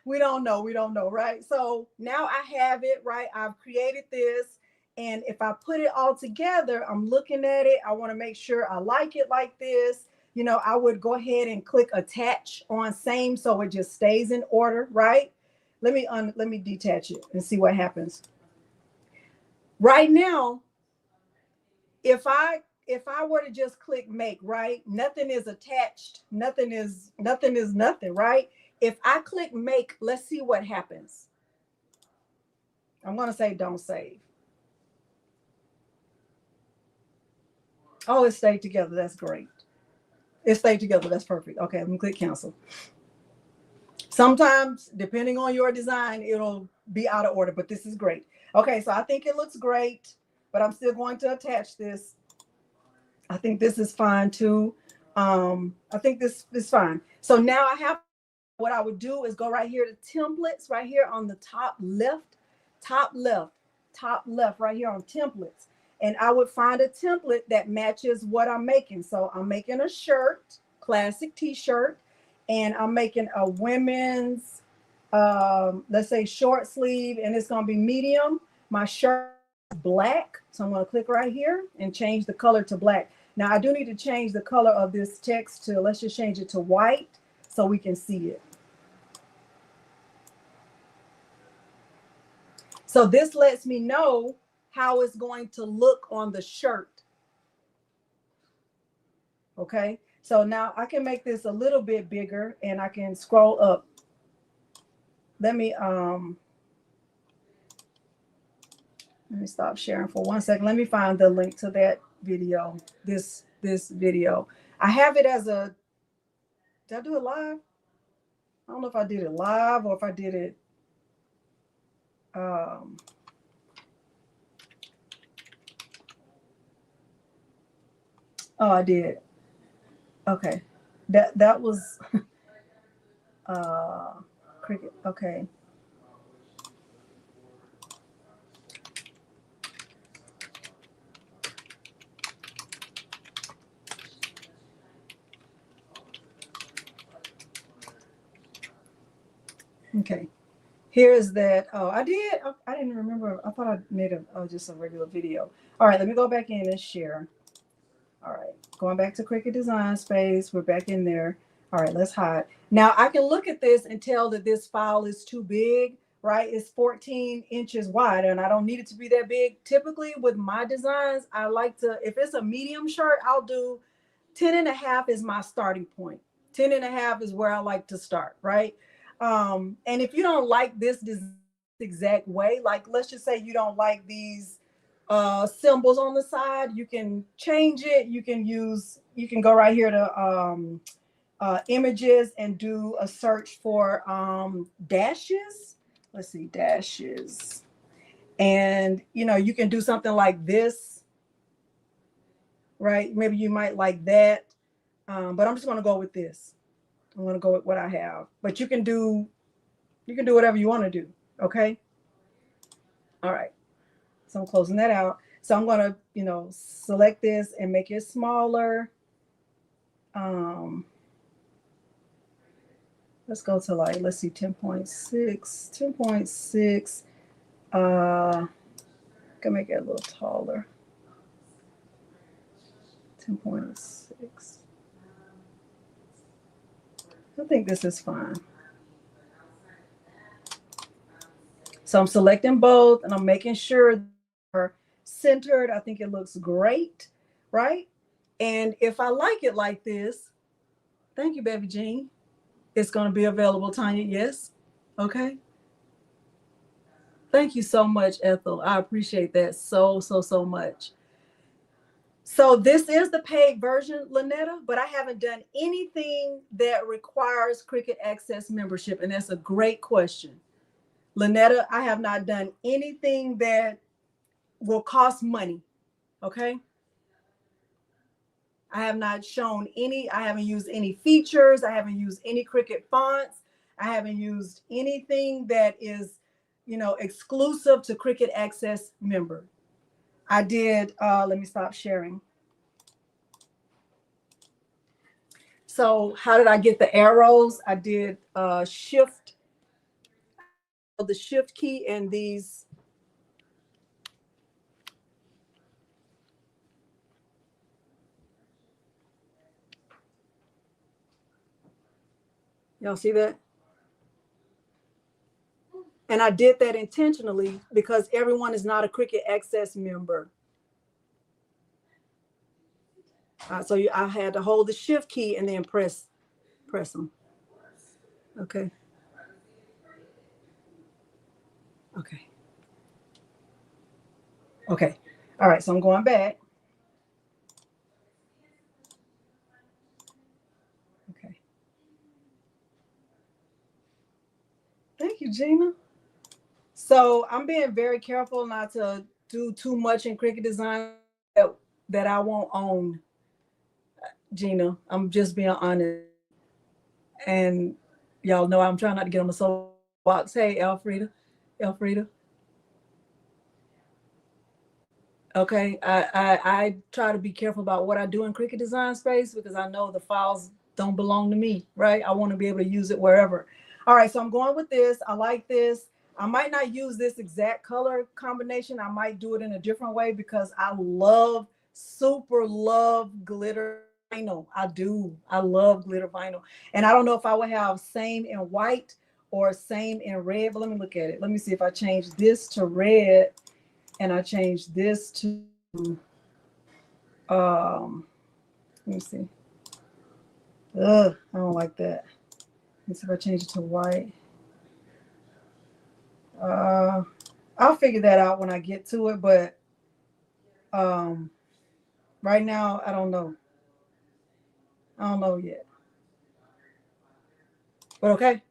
We don't know, right? So now I have it, right? I've created this, and if I put it all together, I'm looking at it. I want to make sure I like it like this. You know, I would go ahead and click attach on same so it just stays in order, right? Let me detach it and see what happens. Right now, if I were to just click make, right? Nothing is attached. Nothing is nothing, right? If I click make, let's see what happens. I'm going to say don't save. Oh, it stayed together. That's great. It stayed together. That's perfect. Okay, I'm going to click cancel. Sometimes, depending on your design, it'll be out of order, but this is great. Okay, so I think it looks great, but I'm still going to attach this. I think this is fine too. I think this is fine. So now I have, what I would do is go right here to templates, right here on the top left, right here on templates. And I would find a template that matches what I'm making. So I'm making a shirt, classic t-shirt, and I'm making a women's, let's say short sleeve, and it's gonna be medium. My shirt is black, so I'm gonna click right here and change the color to black. Now I do need to change the color of this text to, let's just change it to white so we can see it. So this lets me know how it's going to look on the shirt. Okay, so now I can make this a little bit bigger and I can scroll up. Let me stop sharing for 1 second. Let me find the link to that video. This video. I have it as a, did I do it live? I don't know if I did it live or if I did it oh, I did. Okay. That was Cricut. Okay. Okay. Here is that. Oh, I did. I didn't remember. I thought I made just a regular video. All right, let me go back in and share. All right, going back to Cricut Design Space. We're back in there. All right, let's hide. Now I can look at this and tell that this file is too big, right? It's 14 inches wide and I don't need it to be that big. Typically with my designs, I like to, if it's a medium shirt, I'll do 10.5 is my starting point. 10.5 is where I like to start, right? And if you don't like this exact way, like let's just say you don't like these symbols on the side, you can change it. You can go right here to images and do a search for dashes. Let's see, dashes. And you can do something like this, right? Maybe you might like that. But I'm just going to go with this. I'm going to go with what I have. But you can do whatever you want to do. Okay. All right. So I'm closing that out. So I'm going to, select this and make it smaller. Let's go to let's see, 10.6, 10.6. Can make it a little taller. 10.6. I think this is fine. So I'm selecting both and I'm making sure they're centered. I think it looks great, right? And if I like it like this, thank you, Baby Jean. It's going to be available, Tanya. Yes. Okay. Thank you so much, Ethel. I appreciate that so much. So this is the paid version, Lynetta, but I haven't done anything that requires Cricut Access membership. And that's a great question. Lynetta, I have not done anything that will cost money. Okay. I have not shown I haven't used any features. I haven't used any Cricut fonts. I haven't used anything that is, exclusive to Cricut Access member. I did, let me stop sharing. So how did I get the arrows? I did shift, the shift key and these. Y'all see that? And I did that intentionally because everyone is not a Cricut Access member. So I had to hold the shift key and then press them. Okay. Okay. Okay. All right. So I'm going back. Okay. Thank you, Gina. So I'm being very careful not to do too much in Cricut Design that I won't own, Gina. I'm just being honest. And y'all know I'm trying not to get on the soapbox. Hey, Elfrida. Okay, I try to be careful about what I do in Cricut Design Space because I know the files don't belong to me, right? I want to be able to use it wherever. All right, so I'm going with this. I like this. I might not use this exact color combination. I might do it in a different way because I super love glitter vinyl. I do. I love glitter vinyl. And I don't know if I would have same in white or same in red, but let me look at it. Let me see if I change this to red and I change this to let me see. Ugh, I don't like that. Let's see if I change it to white. I'll figure that out when I get to it, but right now I don't know. I don't know yet. But okay.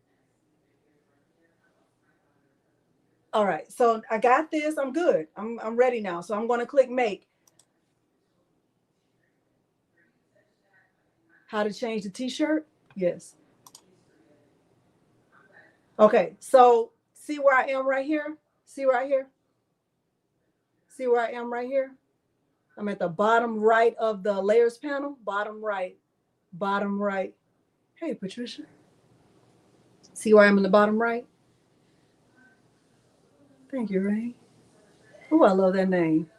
All right. So I got this. I'm good. I'm ready now. So I'm going to click make. How to change the t-shirt? Yes. Okay. So see where I am right here? See right here? See where I am right here? I'm at the bottom right of the layers panel. Bottom right. Bottom right. Hey, Patricia. See where I am in the bottom right? Thank you, Ray. Oh, I love that name.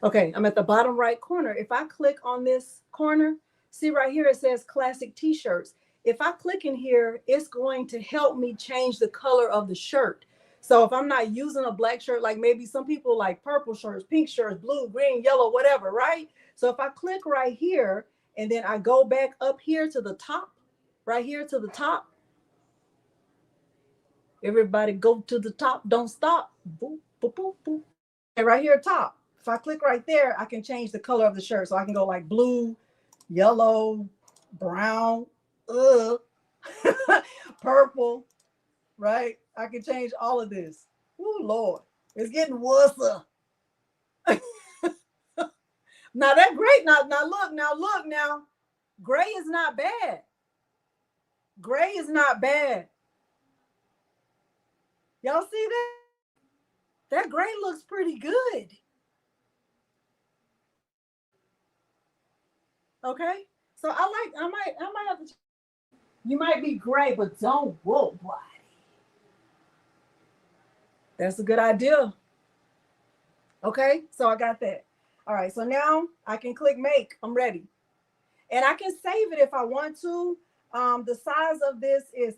Okay, I'm at the bottom right corner. If I click on this corner, see right here, it says classic t-shirts. If I click in here, it's going to help me change the color of the shirt. So if I'm not using a black shirt, like maybe some people like purple shirts, pink shirts, blue, green, yellow, whatever, right? So if I click right here and then I go back up here to the top, right here to the top, everybody go to the top, don't stop. Boop, boop, boop, boop. And right here top, if I click right there, I can change the color of the shirt. So I can go like blue, yellow, brown, purple, right? I can change all of this. Oh Lord, it's getting worse. Now that's great. Now. Gray is not bad. Gray is not bad. Y'all see that? That gray looks pretty good. Okay. So I might have to. You might be gray, but don't whoa, boy. That's a good idea. Okay, so I got that. All right, so now I can click make. I'm ready. And I can save it if I want to. The size of this is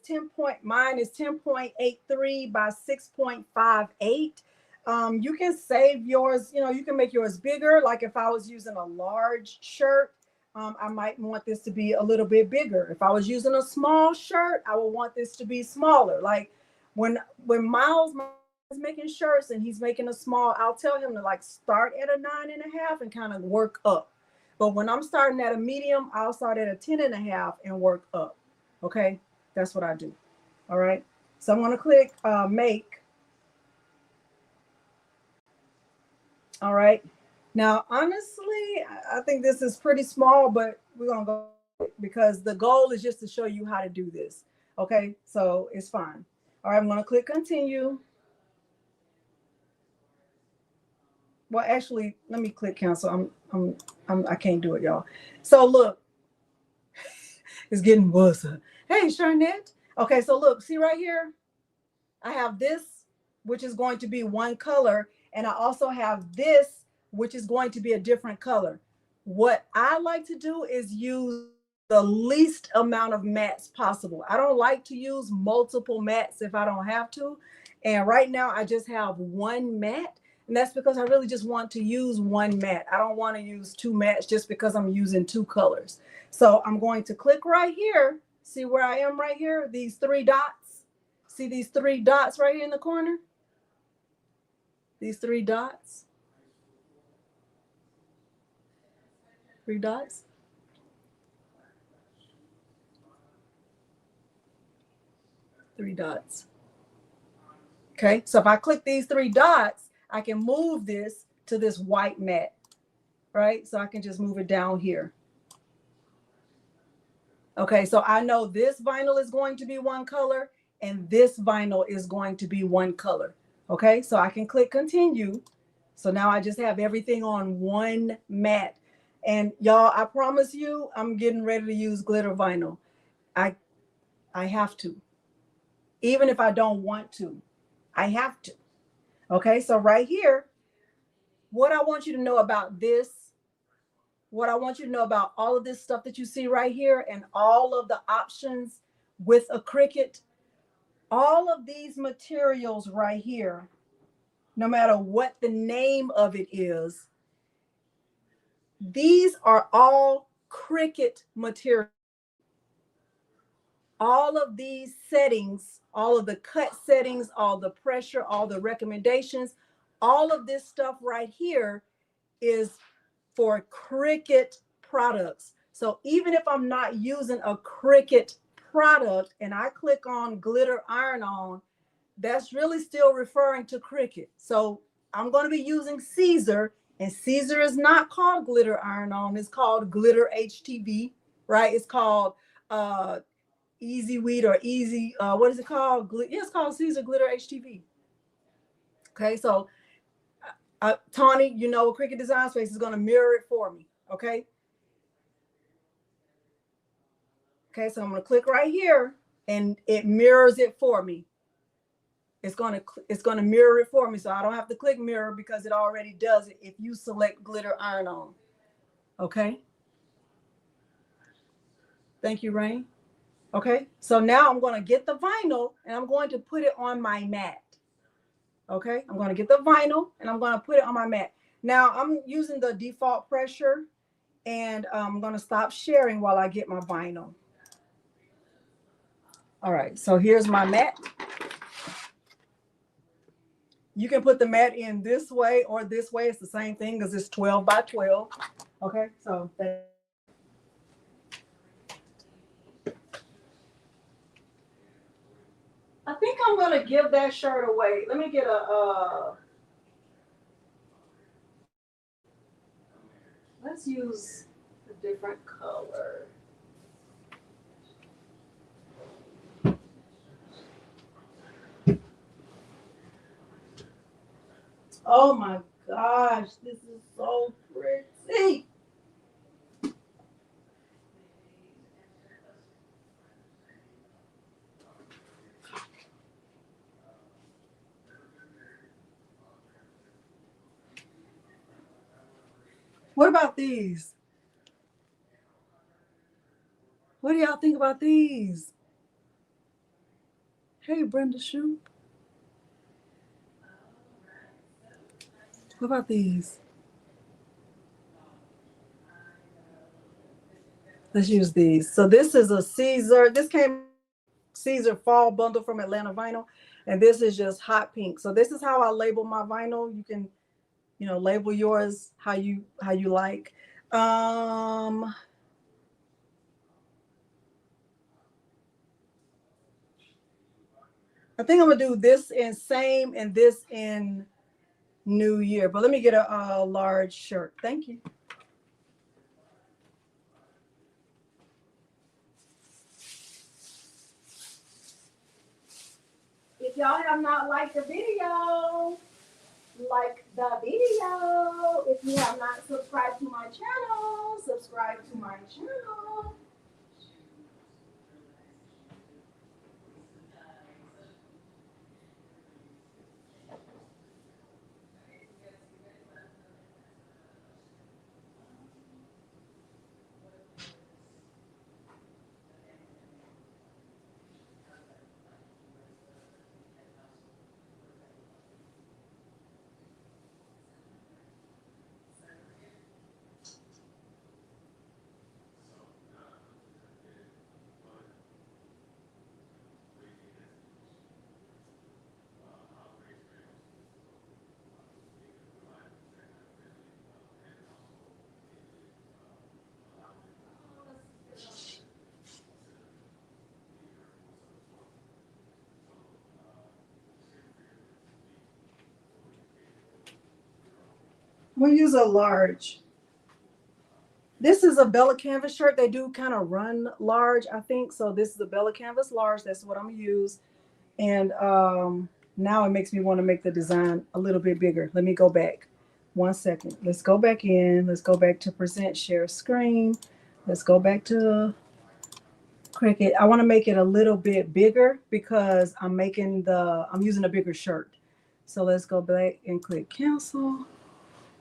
mine is 10.83 by 6.58. You can save yours, you can make yours bigger. Like if I was using a large shirt, I might want this to be a little bit bigger. If I was using a small shirt, I would want this to be smaller. Like when Miles is making shirts and he's making a small, I'll tell him to like start at a 9.5 and kind of work up. But when I'm starting at a medium, I'll start at a 10.5 and work up. Okay, that's what I do. All right, so I'm going to click make. All right, now honestly, I think this is pretty small, but we're going to go because the goal is just to show you how to do this. Okay, so it's fine. All right, I'm going to click continue. Well, actually, let me click cancel. I can't do it, y'all. So look, it's getting worse. Hey, Sharnette. Okay, so look, see right here? I have this, which is going to be one color, and I also have this, which is going to be a different color. What I like to do is use the least amount of mattes possible. I don't like to use multiple mattes if I don't have to. And right now I just have one matte, and that's because I really just want to use one matte. I don't want to use two mattes just because I'm using two colors. So I'm going to click right here. See where I am right here? These three dots. See these three dots right here in the corner? These three dots. Three dots. Three dots. Okay, so if I click these three dots, I can move this to this white mat, right? So I can just move it down here. Okay, so I know this vinyl is going to be one color and this vinyl is going to be one color. Okay, so I can click continue. So now I just have everything on one mat. And y'all, I promise you, I'm getting ready to use glitter vinyl. I have to. Even if I don't want to, I have to. Okay, so right here, what I want you to know about this, what I want you to know about all of this stuff that you see right here and all of the options with a Cricut, all of these materials right here, no matter what the name of it is, these are all Cricut materials. all of these settings, all of the cut settings, all the pressure, all the recommendations, all of this stuff right here is for Cricut products. So even if I'm not using a Cricut product and I click on glitter iron on, that's really still referring to Cricut. So I'm going to be using Caesar, and Caesar is not called glitter iron on, it's called glitter HTV, right? It's called Easy Weed or Easy, what is it called? Yeah, it's called Caesar Glitter HTV. Okay, so Tawny, you know, Cricut Design Space is going to mirror it for me. Okay. Okay, so I'm going to click right here and it mirrors it for me. It's going to mirror it for me. So I don't have to click mirror because it already does it if you select glitter iron on. Okay. Thank you, Rain. Okay. So now I'm going to get the vinyl and I'm going to put it on my mat. Okay. I'm going to get the vinyl and I'm going to put it on my mat. Now I'm using the default pressure and I'm going to stop sharing while I get my vinyl. All right. So here's my mat. You can put the mat in this way or this way. It's the same thing because it's 12 by 12. Okay, so I think I'm gonna give that shirt away. Let me get let's use a different color. Oh my gosh, this is so pretty. What about these? What do y'all think about these? Hey, Brenda Shue. What about these? Let's use these. So this is a Caesar. This came Caesar fall bundle from Atlanta Vinyl, and this is just hot pink. So this is how I label my vinyl. You can, you know, label yours how you like. I think I'm gonna do this in same and this in New Year. But let me get a large shirt. Thank you. If y'all have not liked the video, like the video. If you have not subscribed to my channel, subscribe to my channel. We'll use a large. This is a Bella Canvas shirt. They do kind of run large, I think. So this is a Bella Canvas large. That's what I'm gonna use. And now it makes me want to make the design a little bit bigger. Let me go back. 1 second. Let's go back in. Let's go back to present share screen. Let's go back to Cricut. I want to make it a little bit bigger because I'm using a bigger shirt. So let's go back and click cancel.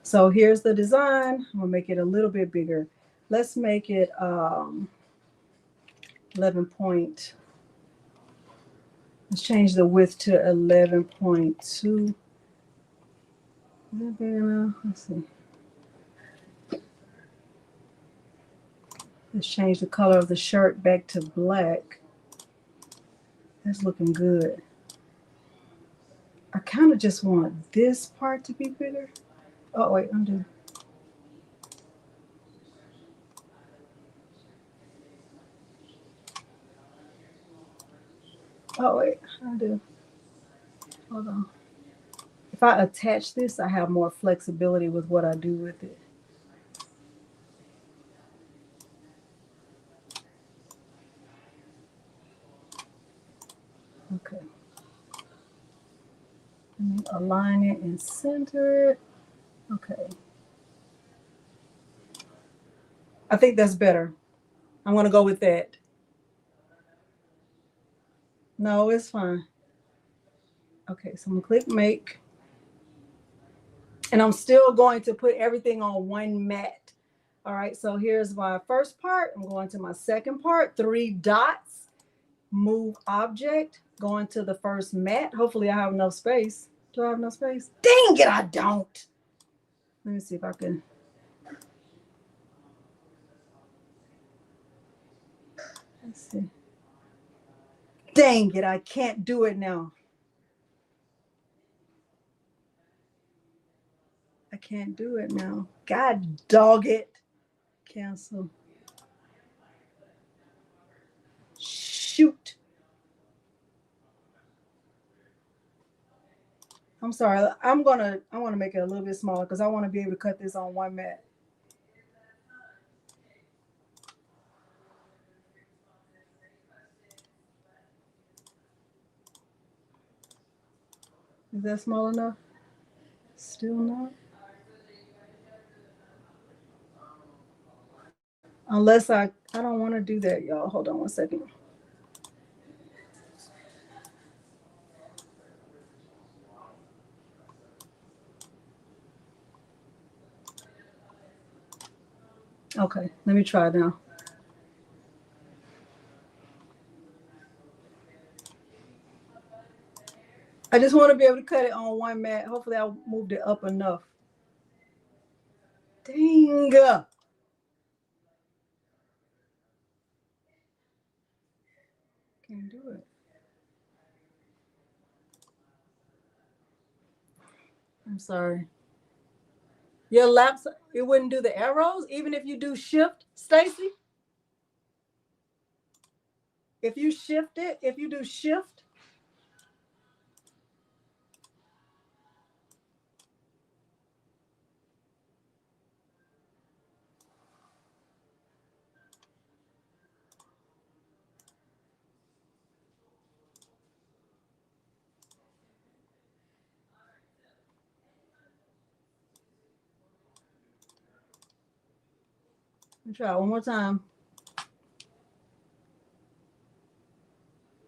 So here's the design. I'm gonna make it a little bit bigger. Let's make it 11 point. Let's change the width to 11.2. Let's see. Let's change the color of the shirt back to black. That's looking good. I kind of just want this part to be bigger. Oh, wait, undo. Oh, wait, undo. Hold on. If I attach this, I have more flexibility with what I do with it. Okay. Let me align it and center it. Okay. I think that's better. I'm going to go with that. No, it's fine. Okay, so I'm going to click make. And I'm still going to put everything on one mat. All right, so here's my first part. I'm going to my second part, 3 dots, move object, going to the first mat. Hopefully I have enough space. Do I have enough space? Dang it, I don't. Let me see if I can. Let's see. Dang it, I can't do it now. I can't do it now. God dog it. Cancel. Shoot. I'm sorry. I want to make it a little bit smaller because I want to be able to cut this on one mat. Is that small enough? Still not. Unless I don't want to do that, y'all. Hold on one second. Okay, let me try now. I just want to be able to cut it on one mat. Hopefully I moved it up enough. Dang. Can't do it. I'm sorry. Your laptop, it wouldn't do the arrows, even if you do shift, Stacy? If you shift it, if you do shift. Let me try one more time.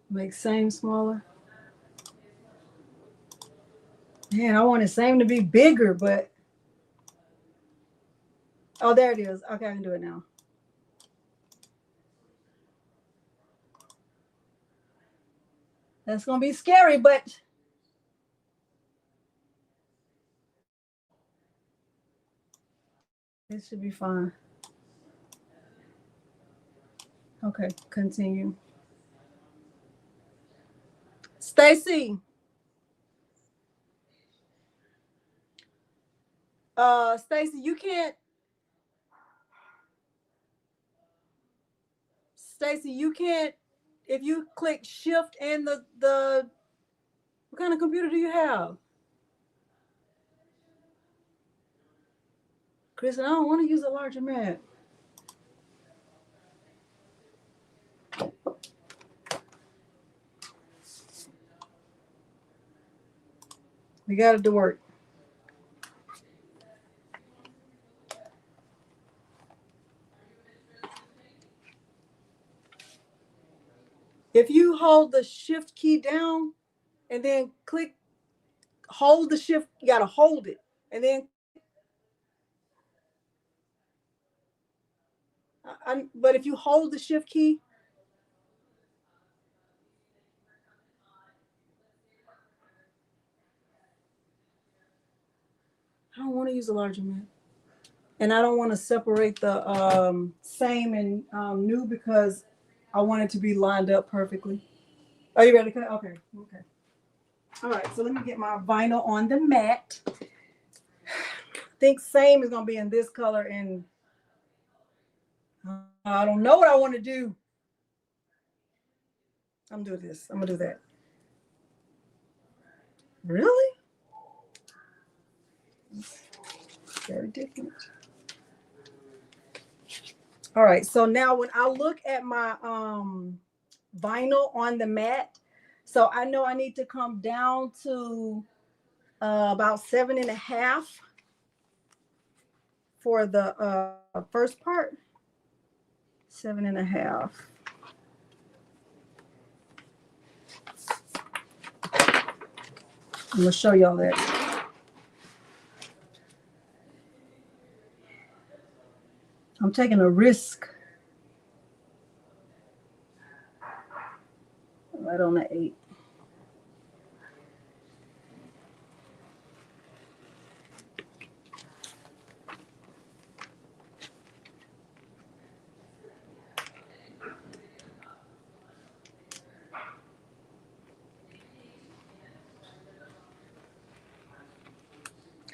Make same smaller. Man, I want the same to be bigger, but oh, there it is. Okay, I can do it now. That's gonna be scary, but it should be fine. Okay, continue. Stacy. Stacy, you can't. Stacy, you can't. If you click shift and the what kind of computer do you have? Chris, I don't want to use a larger mat. We got to do work. If you hold the shift key down and then click, hold the shift, you got to hold it. And then, but if you hold the shift key, I don't want to use a larger mat. And I don't want to separate the same and new because I want it to be lined up perfectly. Are you ready to cut? Okay. Okay. All right. So let me get my vinyl on the mat. I think same is going to be in this color, and I don't know what I want to do. I'm doing this. I'm going to do that. Really? Very different. All right. So now when I look at my vinyl on the mat, so I know I need to come down to about 7.5 for the first part. 7.5. I'm gonna show y'all that. I'm taking a risk. Right on the 8.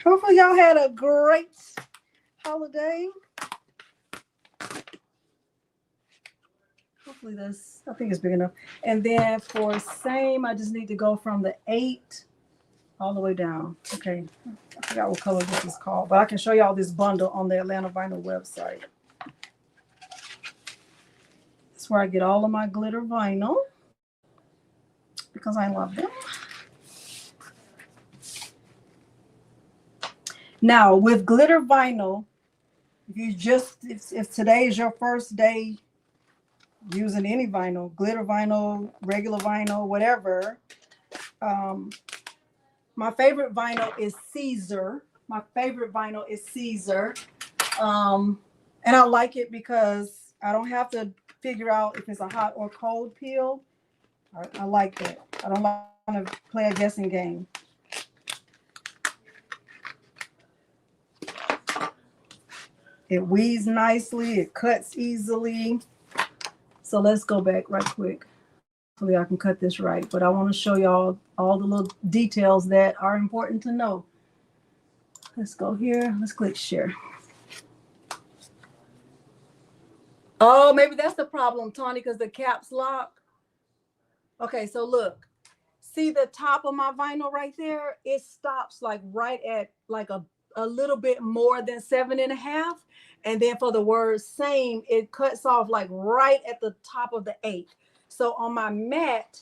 Hopefully y'all had a great holiday. Hopefully that's, I think it's big enough. And then for same, I just need to go from the 8 all the way down. Okay, I forgot what color this is called, but I can show y'all this bundle on the Atlanta Vinyl website. That's where I get all of my glitter vinyl because I love them. Now with glitter vinyl, if today is your first day using any vinyl, glitter vinyl, regular vinyl, whatever, my favorite vinyl is Caesar. My favorite vinyl is Caesar. And I like it because I don't have to figure out if it's a hot or cold peel. I like that. I don't like to play a guessing game. It weaves nicely. It cuts easily. So let's go back right quick. Hopefully I can cut this right. But I want to show y'all all the little details that are important to know. Let's go here. Let's click share. Oh, maybe that's the problem, Tawny, because the caps lock. Okay, so look. See the top of my vinyl right there? It stops like right at like a little bit more than 7.5. And then for the word same, it cuts off like right at the top of the 8. So on my mat,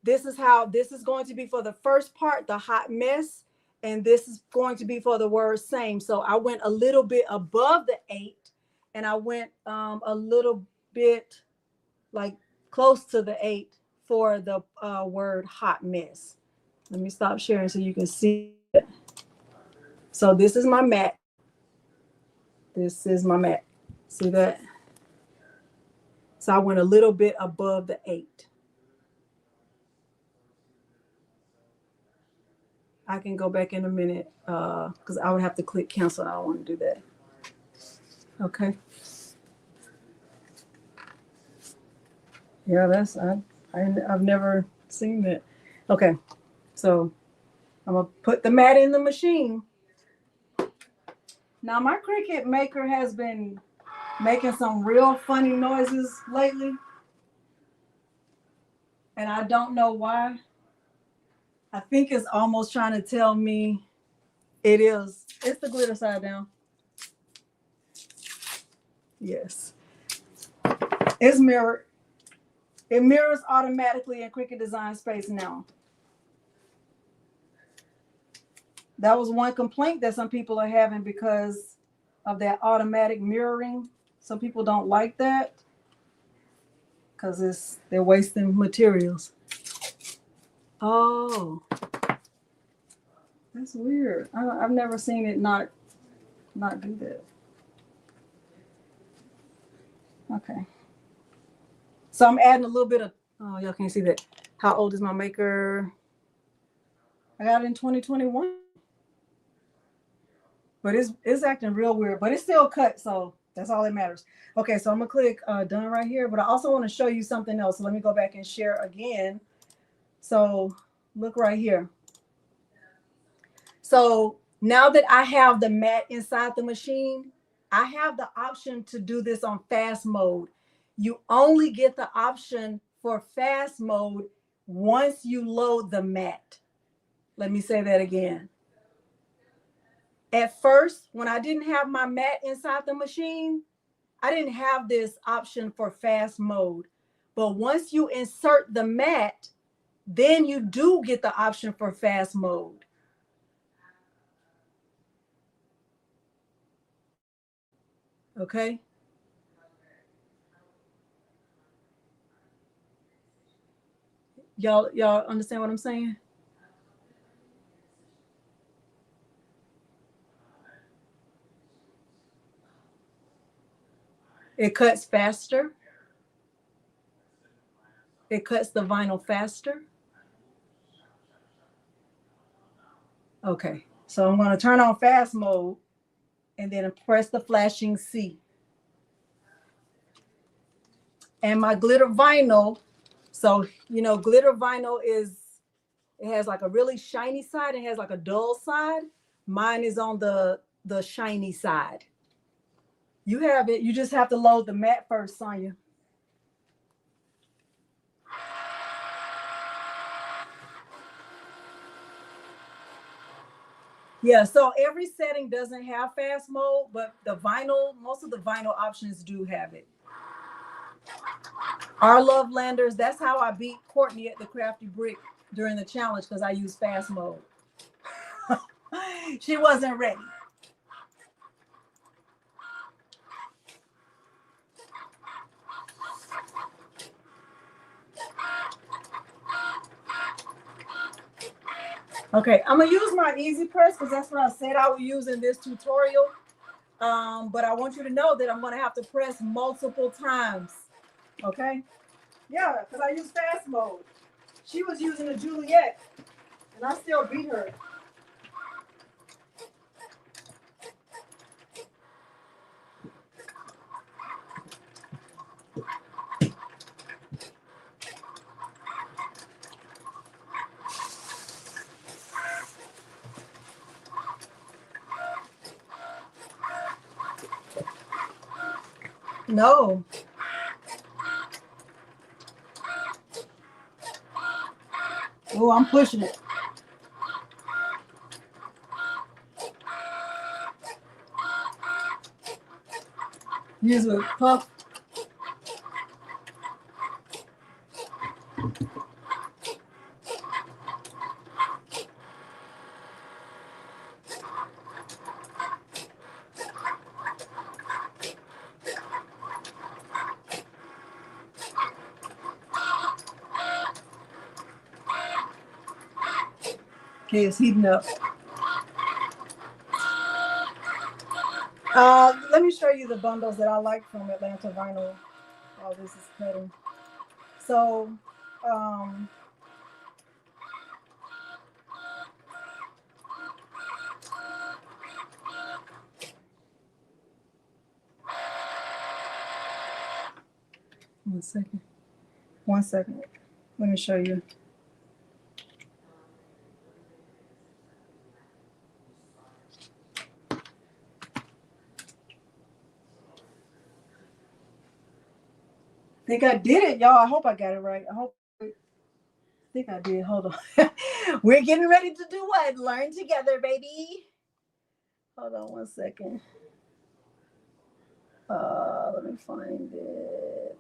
this is how this is going to be for the first part, the hot mess. And this is going to be for the word same. So I went a little bit above the 8 and I went a little bit like close to the 8 for the word hot mess. Let me stop sharing so you can see it. So this is my mat. This is my mat. See that? So I went a little bit above the 8. I can go back in a minute because I would have to click cancel. I don't want to do that. Okay. Yeah, that's I've never seen that. Okay, so I'm gonna put the mat in the machine. Now my Cricut maker has been making some real funny noises lately, and I don't know why. I think it's almost trying to tell me it is. It's the glitter side down. Yes, it's mirrored. It mirrors automatically in Cricut Design Space now. That was one complaint that some people are having because of that automatic mirroring. Some people don't like that because they're wasting materials. Oh, that's weird. I've never seen it not do that. Okay. So I'm adding a little bit of, oh, y'all can't see that. How old is my maker? I got it in 2021. But it's acting real weird, but it's still cut, so That's all that matters. Okay, so I'm gonna click done right here, but I also want to show you something else. So let me go back and share again. So look right here. So now that I have the mat inside the machine, I have the option to do this on fast mode. You only get the option for fast mode once you load the mat. Let me say that again. At first, when I didn't have my mat inside the machine, I didn't have this option for fast mode. But once you insert the mat, then you do get the option for fast mode. Okay. Y'all understand what I'm saying? It cuts faster. It cuts the vinyl faster. Okay, so I'm going to turn on fast mode and then press the flashing C. And my glitter vinyl, so you know, glitter vinyl it has like a really shiny side, it has like a dull side. Mine is on the shiny side. You have it, you just have to load the mat first, Sonia. Yeah, so every setting doesn't have fast mode, but the vinyl, most of the vinyl options do have it. Our Love Landers, that's how I beat Courtney at the Crafty Brick during the challenge, because I used fast mode. She wasn't ready. Okay, I'm gonna use my EasyPress because that's what I said I would use in this tutorial. But I want you to know that I'm gonna have to press multiple times. Okay? Yeah, because I use fast mode. She was using a Juliet, and I still beat her. No. Oh, I'm pushing it. Use a puff. Okay, it's heating up. Let me show you the bundles that I like from Atlanta Vinyl. Oh, this is cutting. So, one second. Let me show you. I think I did it, y'all. I hope I got it right. I think I did. Hold on. We're getting ready to do what? Learn together, baby. Hold on one second. Let me find it.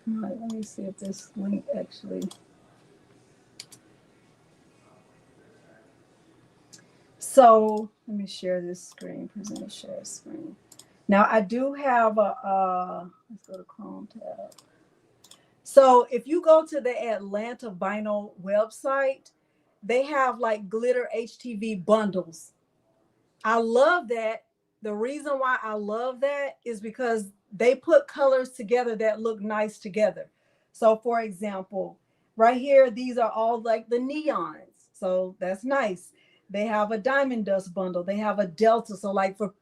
All right, let me see if this link actually. So let me share this screen, present share screen. Now I do have a, let's go to Chrome tab. So if you go to the Atlanta Vinyl website, they have like glitter HTV bundles. I love that. The reason why I love that is because they put colors together that look nice together. So for example, right here, these are all like the neons. So that's nice. They have a diamond dust bundle. They have a Delta. So like for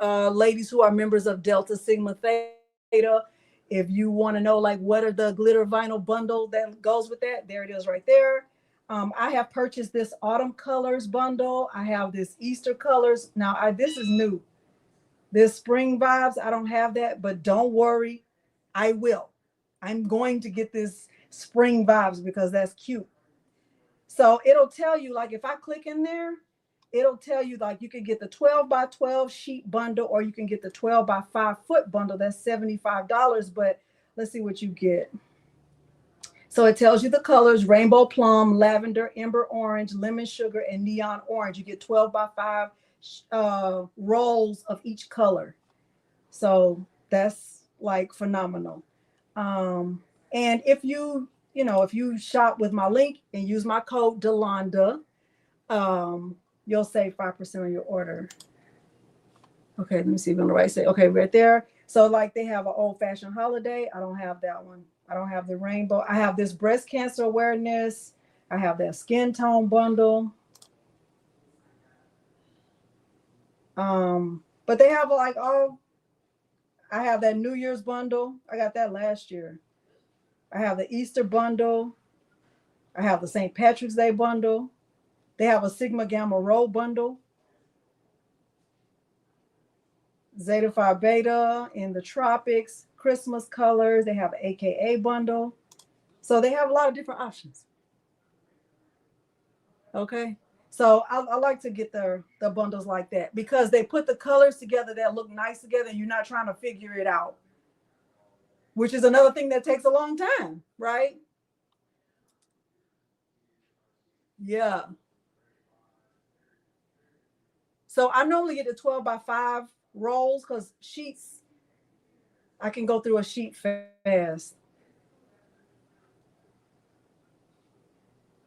ladies who are members of Delta Sigma Theta, if you want to know like what are the glitter vinyl bundle that goes with that, there it is right there. I have purchased this autumn colors bundle. I have this Easter colors. Now, this is new. This spring vibes, I don't have that, but don't worry, I will. I'm going to get this spring vibes because that's cute. So it'll tell you, like if I click in there, it'll tell you like you can get the 12 by 12 sheet bundle or you can get the 12 by 5 foot bundle. That's $75, but let's see what you get. So it tells you the colors: rainbow plum, lavender, ember orange, lemon sugar, and neon orange. You get 12 by 5 rolls of each color. So that's like phenomenal. And if if you shop with my link and use my code Delonda, you'll save 5% on your order. Okay, let me see if I'm on the right side. Okay, right there. So like they have an old fashioned holiday. I don't have that one. I don't have the rainbow. I have this breast cancer awareness. I have that skin tone bundle. But they have like I have that New Year's bundle. I got that last year. I have the Easter bundle. I have the St. Patrick's Day bundle. They have a Sigma Gamma Rho bundle. Zeta Phi Beta in the tropics, Christmas colors. They have an AKA bundle. So they have a lot of different options. Okay. So I like to get the bundles like that because they put the colors together that look nice together and you're not trying to figure it out, which is another thing that takes a long time, right? Yeah. So I normally get the 12 by 5 rolls because sheets, I can go through a sheet fast.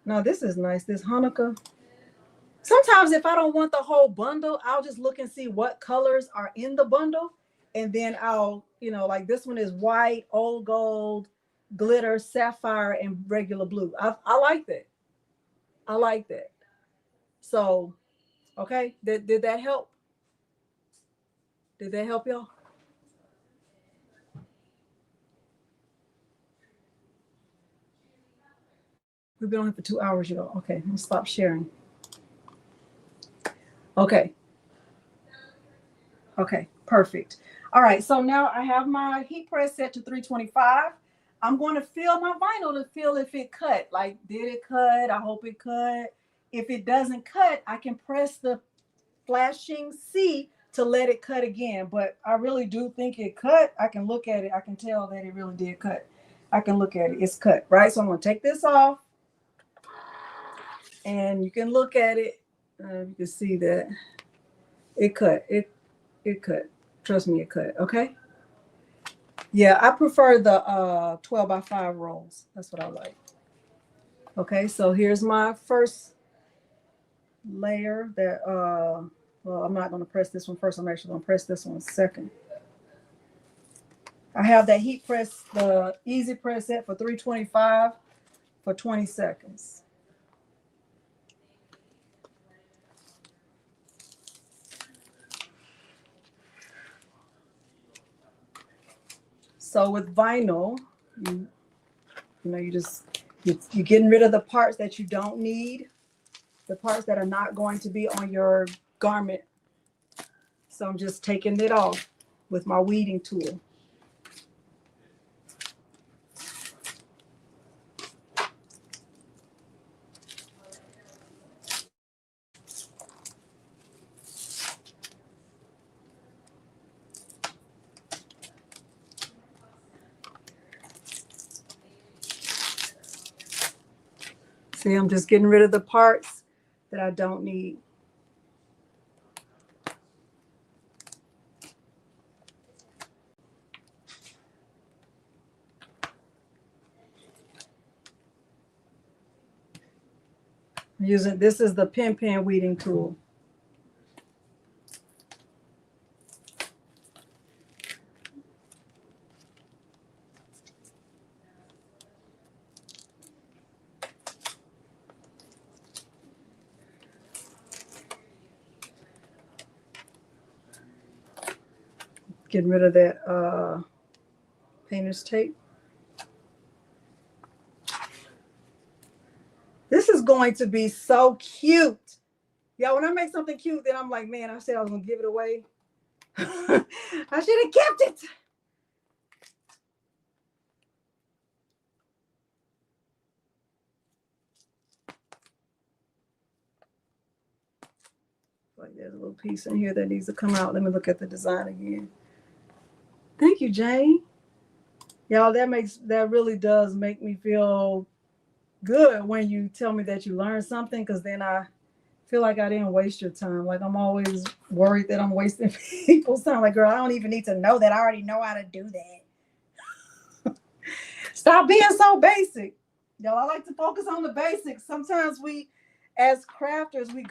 Now this is nice, this Hanukkah. Sometimes if I don't want the whole bundle, I'll just look and see what colors are in the bundle. And then I'll, like this one is white, old gold, glitter, sapphire, and regular blue. I like that. I like that. So, okay, did that help? Did that help y'all? We've been on here for 2 hours, y'all. Okay, I'm gonna stop sharing. Okay. Okay, perfect. All right, so now I have my heat press set to 325. I'm going to feel my vinyl to feel if it cut. Like, did it cut? I hope it cut. If it doesn't cut, I can press the flashing C to let it cut again. But I really do think it cut. I can look at it. I can tell that it really did cut. I can look at it. It's cut, right? So I'm going to take this off. And you can look at it. You can see that it cut. It cut. Trust me, it cut. Okay. Yeah, I prefer the 12 by 5 rolls. That's what I like. Okay, so here's my first layer that well, I'm not going to press this one first. I'm actually going to press this one second. I have that heat press, the EasyPress set for 325 for 20 seconds. So with vinyl, you're getting rid of the parts that you don't need, the parts that are not going to be on your garment. So I'm just taking it off with my weeding tool. See, I'm just getting rid of the parts that I don't need. Using, this is the pen weeding tool. Getting rid of that painter's tape. This is going to be so cute. Yeah, when I make something cute, then I'm like, man, I said I was gonna give it away. I should have kept it. Like there's a little piece in here that needs to come out. Let me look at the design again. Thank you, Jane. Y'all, that really does make me feel good when you tell me that you learned something, because then I feel like I didn't waste your time. Like I'm always worried that I'm wasting people's time. Like, girl, I don't even need to know that. I already know how to do that. Stop being so basic. Y'all, I like to focus on the basics. Sometimes we, as crafters, we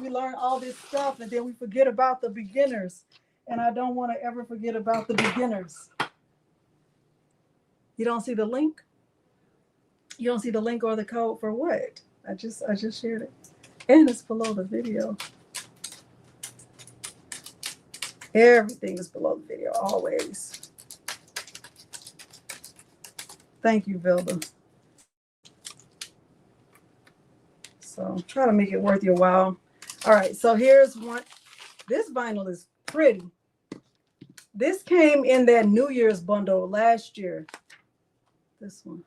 learn all this stuff and then we forget about the beginners. And I don't want to ever forget about the beginners. You don't see the link? You don't see the link or the code for what? I just shared it. And it's below the video. Everything is below the video, always. Thank you, Vilda. So try to make it worth your while. All right, so here's one. This vinyl is pretty. This came in that New Year's bundle last year. This one.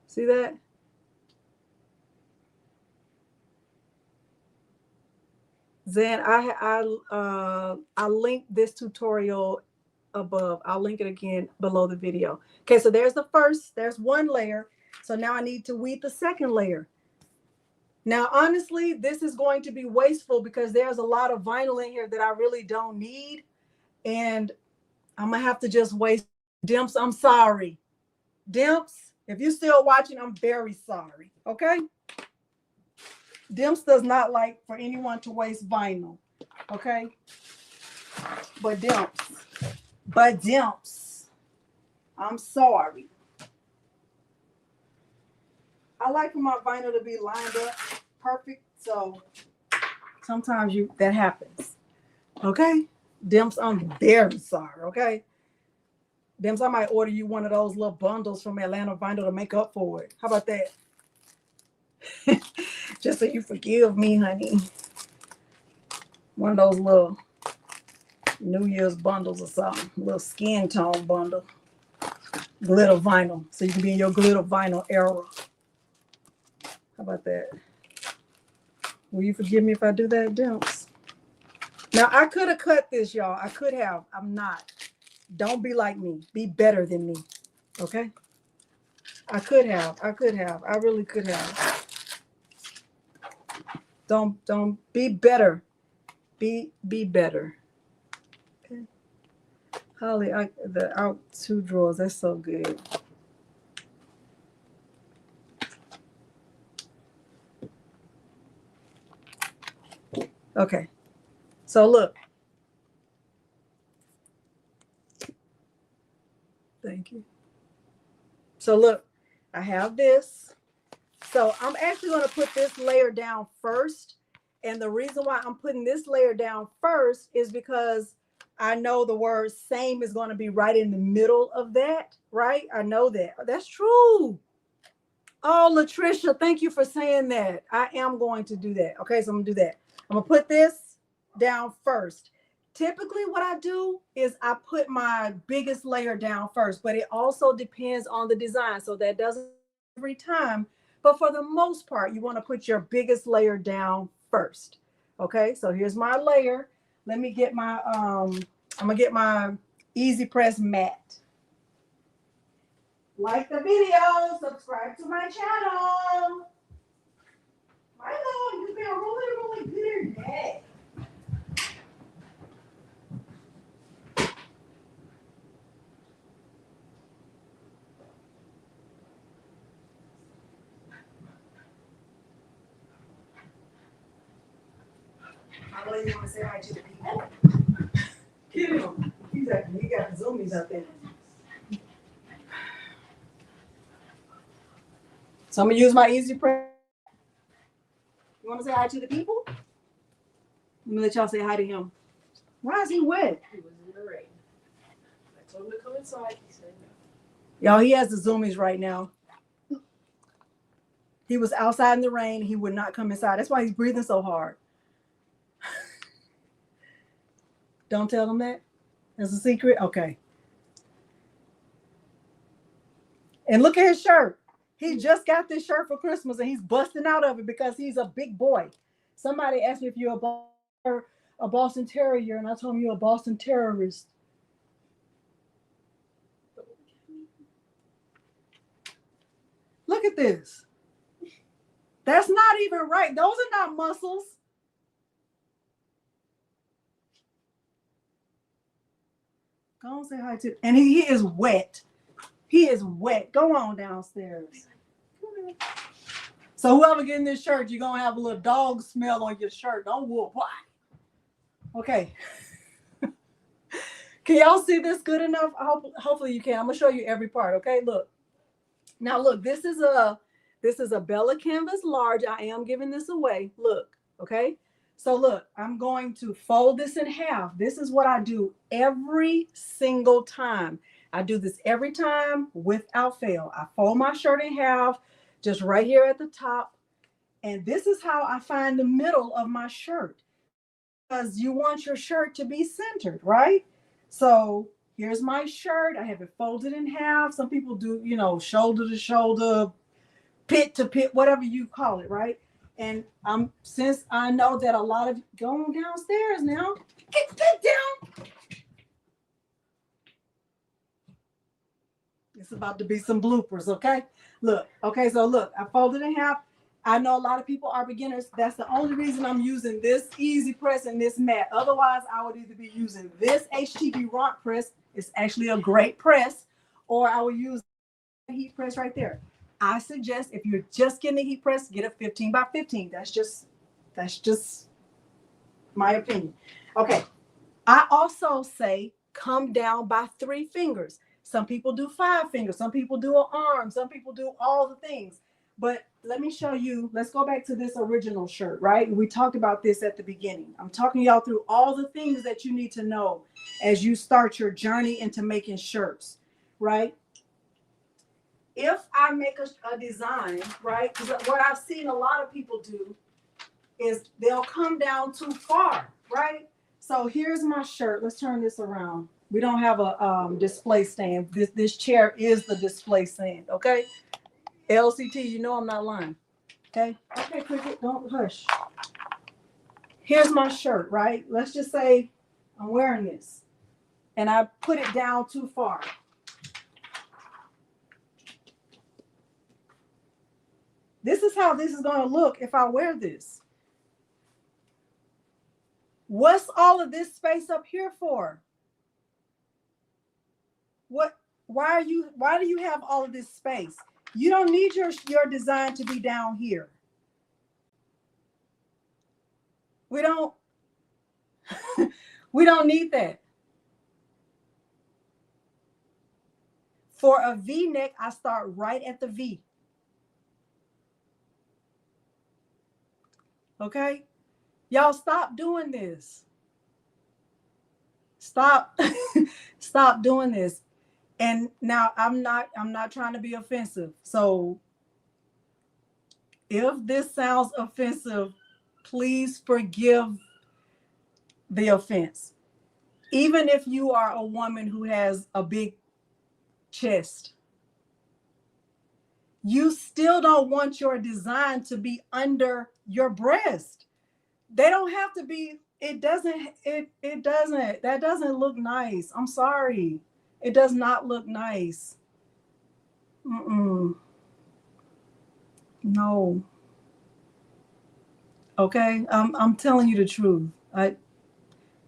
See that? Then I linked this tutorial above. I'll link it again below the video. Okay, so there's the first, there's one layer. So now I need to weed the second layer. Now, honestly, this is going to be wasteful because there's a lot of vinyl in here that I really don't need. And I'm gonna have to just waste. Dimps, I'm sorry. Dimps, if you're still watching, I'm very sorry. Okay? Dimps does not like for anyone to waste vinyl. Okay? But Dimps, I'm sorry. I like for my vinyl to be lined up perfect, so sometimes that happens. Okay? Dimps, I'm very sorry, okay? Dimps, I might order you one of those little bundles from Atlanta Vinyl to make up for it. How about that? Just so you forgive me, honey. One of those little New Year's bundles or something. A little skin tone bundle. Glitter vinyl. So you can be in your glitter vinyl era. How about that? Will you forgive me if I do that, Dimps? Now, I could have cut this, y'all. I could have. I'm not. Don't be like me. Be better than me. Okay? I could have. I really could have. Don't be better. Be better. Okay. Holly, the out two drawers, that's so good. Okay. So look. Thank you. So look, I have this. So I'm actually going to put this layer down first. And the reason why I'm putting this layer down first is because I know the word same is going to be right in the middle of that, right? I know that. That's true. Oh, Latricia, thank you for saying that. I am going to do that. Okay, so I'm going to do that. I'm going to put this down first. Typically what I do is I put my biggest layer down first, but it also depends on the design. So that doesn't every time. But for the most part, you want to put your biggest layer down first. Okay, so here's my layer. Let me get my, I'm going to get my EasyPress mat. Like the video, subscribe to my channel. Milo, you've been really, really good today. I know you want to say hi to the people. Get him. He got the zoomies up there. So I'm gonna use my EasyPress. You want to say hi to the people? Let me let y'all say hi to him. Why is he wet? He was in the rain. I told him to come inside. He said no. Y'all, he has the zoomies right now. He was outside in the rain. He would not come inside. That's why he's breathing so hard. Don't tell him that. That's a secret. Okay. And look at his shirt. He just got this shirt for Christmas and he's busting out of it because he's a big boy. Somebody asked me if you're a Boston Terrier, and I told him you're a Boston terrorist. Look at this. That's not even right. Those are not muscles. Go and say hi to. And he is wet. He is wet. Go on downstairs. So whoever getting this shirt, you're gonna have a little dog smell on your shirt. Don't whoop. Why? Okay. Can y'all see this good enough? Hopefully you can. I'm gonna show you every part. Okay, look. Now look, this is a Bella Canvas large. I am giving this away. Look, okay. So look, I'm going to fold this in half. This is what I do every single time. I do this every time without fail. I fold my shirt in half, just right here at the top. And this is how I find the middle of my shirt. Because you want your shirt to be centered, right? So here's my shirt. I have it folded in half. Some people do, shoulder to shoulder, pit to pit, whatever you call it, right? And since I know that a lot of going downstairs now, get down. It's about to be some bloopers, okay? Look, okay, so look, I folded in half. I know a lot of people are beginners. That's the only reason I'm using this EasyPress and this mat. Otherwise, I would either be using this HTV rock press. It's actually a great press, or I would use the heat press right there. I suggest if you're just getting a heat press, get a 15 by 15. That's just my opinion. Okay. I also say come down by 3 fingers. Some people do 5 fingers. Some people do an arm. Some people do all the things. But let me show you. Let's go back to this original shirt, right? We talked about this at the beginning. I'm talking y'all through all the things that you need to know as you start your journey into making shirts, right? If I make a design, right? Because what I've seen a lot of people do is they'll come down too far, right? So here's my shirt. Let's turn this around. We don't have a display stand. This chair is the display stand, okay? LCT, you know I'm not lying, okay? Okay, Cricut, don't hush. Here's my shirt, right? Let's just say I'm wearing this, and I put it down too far. This is how this is going to look if I wear this. What's all of this space up here for? Why do you have all of this space? You don't need your design to be down here. We don't we don't need that. For a V-neck, I start right at the V. Okay? Y'all stop doing this. Stop stop doing this. And now I'm not trying to be offensive. So if this sounds offensive, please forgive the offense. Even if you are a woman who has a big chest, you still don't want your design to be under your breast. They don't have to be. It doesn't that doesn't look nice. I'm sorry. It does not look nice. No. Okay. I'm telling you the truth. And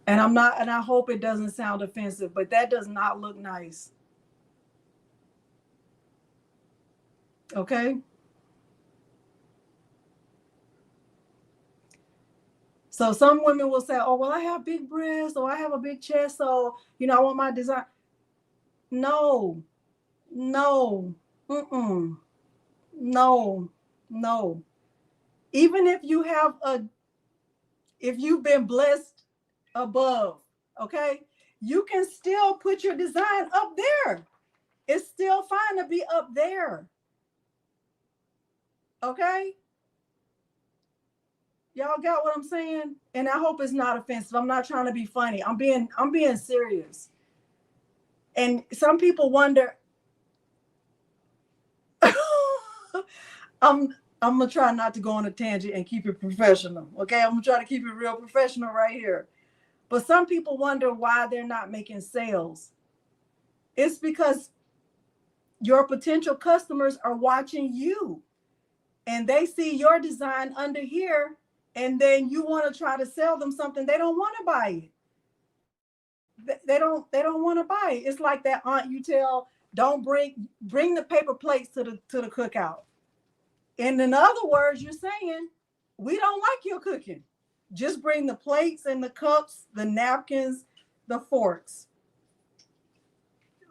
I hope it doesn't sound offensive, but that does not look nice. Okay. So some women will say, oh, well, I have big breasts or I have a big chest, so, you know, I want my design. No, no, no, no. Even if you have if you've been blessed above, okay, you can still put your design up there. It's still fine to be up there. Okay? Y'all got what I'm saying? And I hope it's not offensive. I'm not trying to be funny. I'm being serious. And some people wonder, I'm gonna try not to go on a tangent and keep it professional. Okay, I'm gonna try to keep it real professional right here. But some people wonder why they're not making sales. It's because your potential customers are watching you and they see your design under here, and then you want to try to sell them something. They don't want to buy it. They don't want to buy it. It's like that aunt you tell, don't bring the paper plates to the cookout. And in other words, you're saying, we don't like your cooking. Just bring the plates and the cups, the napkins, the forks.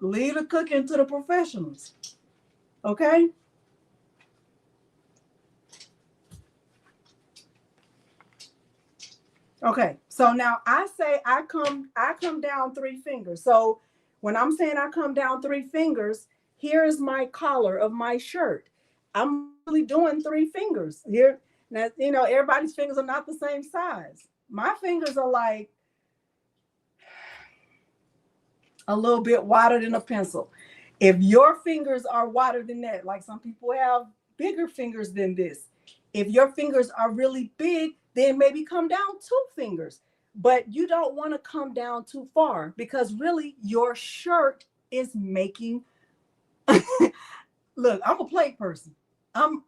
Leave the cooking to the professionals. Okay? Okay, so now I say I come down 3 fingers. So when I'm saying I come down 3 fingers, here is my collar of my shirt. I'm really doing 3 fingers here. Now, you know, everybody's fingers are not the same size. My fingers are like a little bit wider than a pencil. If your fingers are wider than that, like some people have bigger fingers than this. If your fingers are really big, then maybe come down 2 fingers. But you don't want to come down too far because really your shirt is making. Look, I'm a plate person. I'm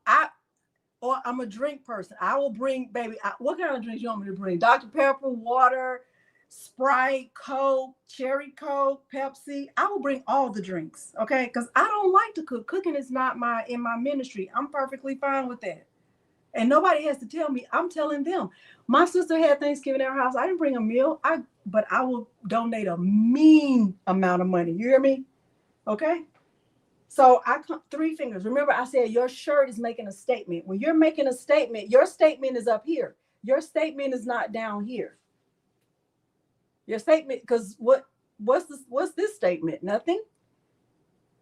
a drink person. I will bring, baby. What kind of drinks you want me to bring? Dr. Pepper, water, Sprite, Coke, Cherry Coke, Pepsi. I will bring all the drinks, okay? Because I don't like to cook. Cooking is not in my ministry. I'm perfectly fine with that. And nobody has to tell me. I'm telling them. My sister had Thanksgiving at her house. I didn't bring a meal. But I will donate a mean amount of money. You hear me? Okay? So I come 3 fingers. Remember, I said your shirt is making a statement. When you're making a statement, your statement is up here. Your statement is not down here. Your statement, because what's this statement? Nothing.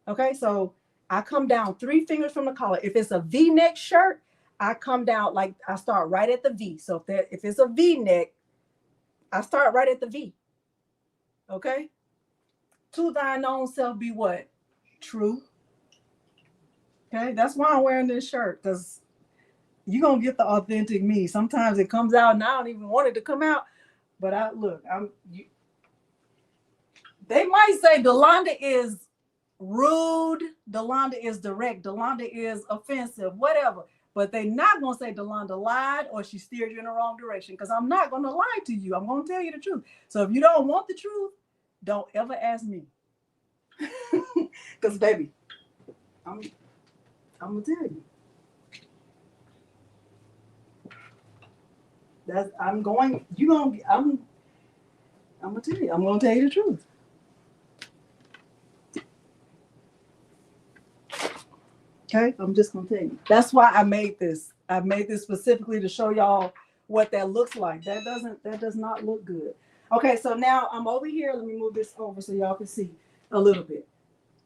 Okay, so I come down 3 fingers from the collar. If it's a V-neck shirt, I come down like I start right at the V. So if it's a V-neck, I start right at the V. Okay. To thine own self be what? True. Okay, that's why I'm wearing this shirt, because you're gonna get the authentic me. Sometimes it comes out and I don't even want it to come out. But they might say Delonda is rude, Delonda is direct, Delonda is offensive, whatever. But they're not gonna say Delonda lied or she steered you in the wrong direction, because I'm not gonna lie to you. I'm gonna tell you the truth. So if you don't want the truth, don't ever ask me. Because baby, I'm gonna tell you. I'm gonna tell you. I'm gonna tell you the truth. Okay, I'm just gonna tell you. That's why I made this. I made this specifically to show y'all what that looks like. That does not look good. Okay, so now I'm over here. Let me move this over so y'all can see a little bit.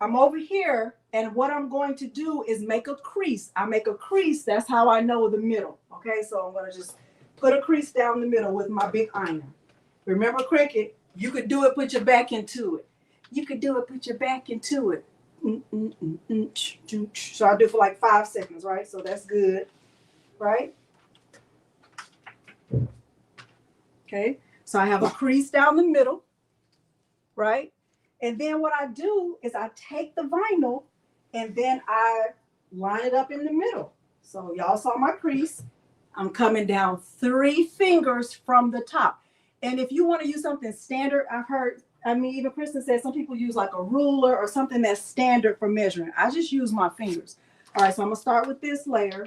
I'm over here, and what I'm going to do is make a crease. I make a crease. That's how I know the middle. Okay, so I'm gonna just put a crease down the middle with my big iron. Remember Cricut? You could do it, put your back into it. You could do it, put your back into it. So I'll do it for like 5 seconds, right? So that's good, right? Okay, so I have a crease down the middle, right? And then what I do is I take the vinyl and then I line it up in the middle. So y'all saw my crease. I'm coming down 3 fingers from the top. And if you want to use something standard, even Kristen said some people use like a ruler or something that's standard for measuring. I just use my fingers. All right, so I'm gonna start with this layer.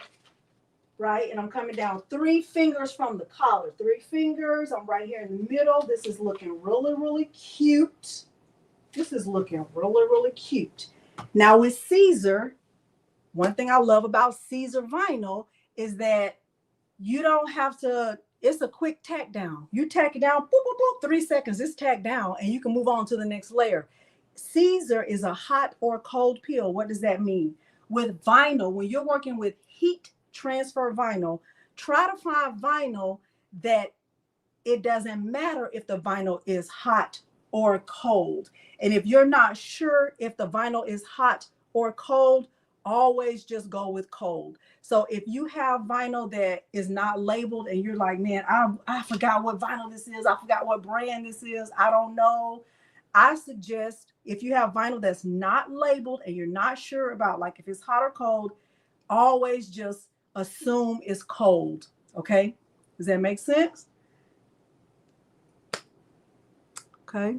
right? And I'm coming down 3 fingers from the collar. 3 fingers. I'm right here in the middle. This is looking really, really cute. This is looking really, really cute. Now with Caesar, one thing I love about Caesar vinyl is that you don't have to, it's a quick tack down. You tack it down, boop, boop, boop, 3 seconds, it's tacked down, and you can move on to the next layer. Caesar is a hot or cold peel. What does that mean? With vinyl, when you're working with heat transfer vinyl, try to find vinyl that it doesn't matter if the vinyl is hot or cold. And if you're not sure if the vinyl is hot or cold, always just go with cold. So if you have vinyl that is not labeled and you're like, man, I forgot what vinyl this is, I forgot what brand this is, I don't know, I suggest if you have vinyl that's not labeled and you're not sure about like if it's hot or cold, always just assume it's cold. Okay, does that make sense? Okay.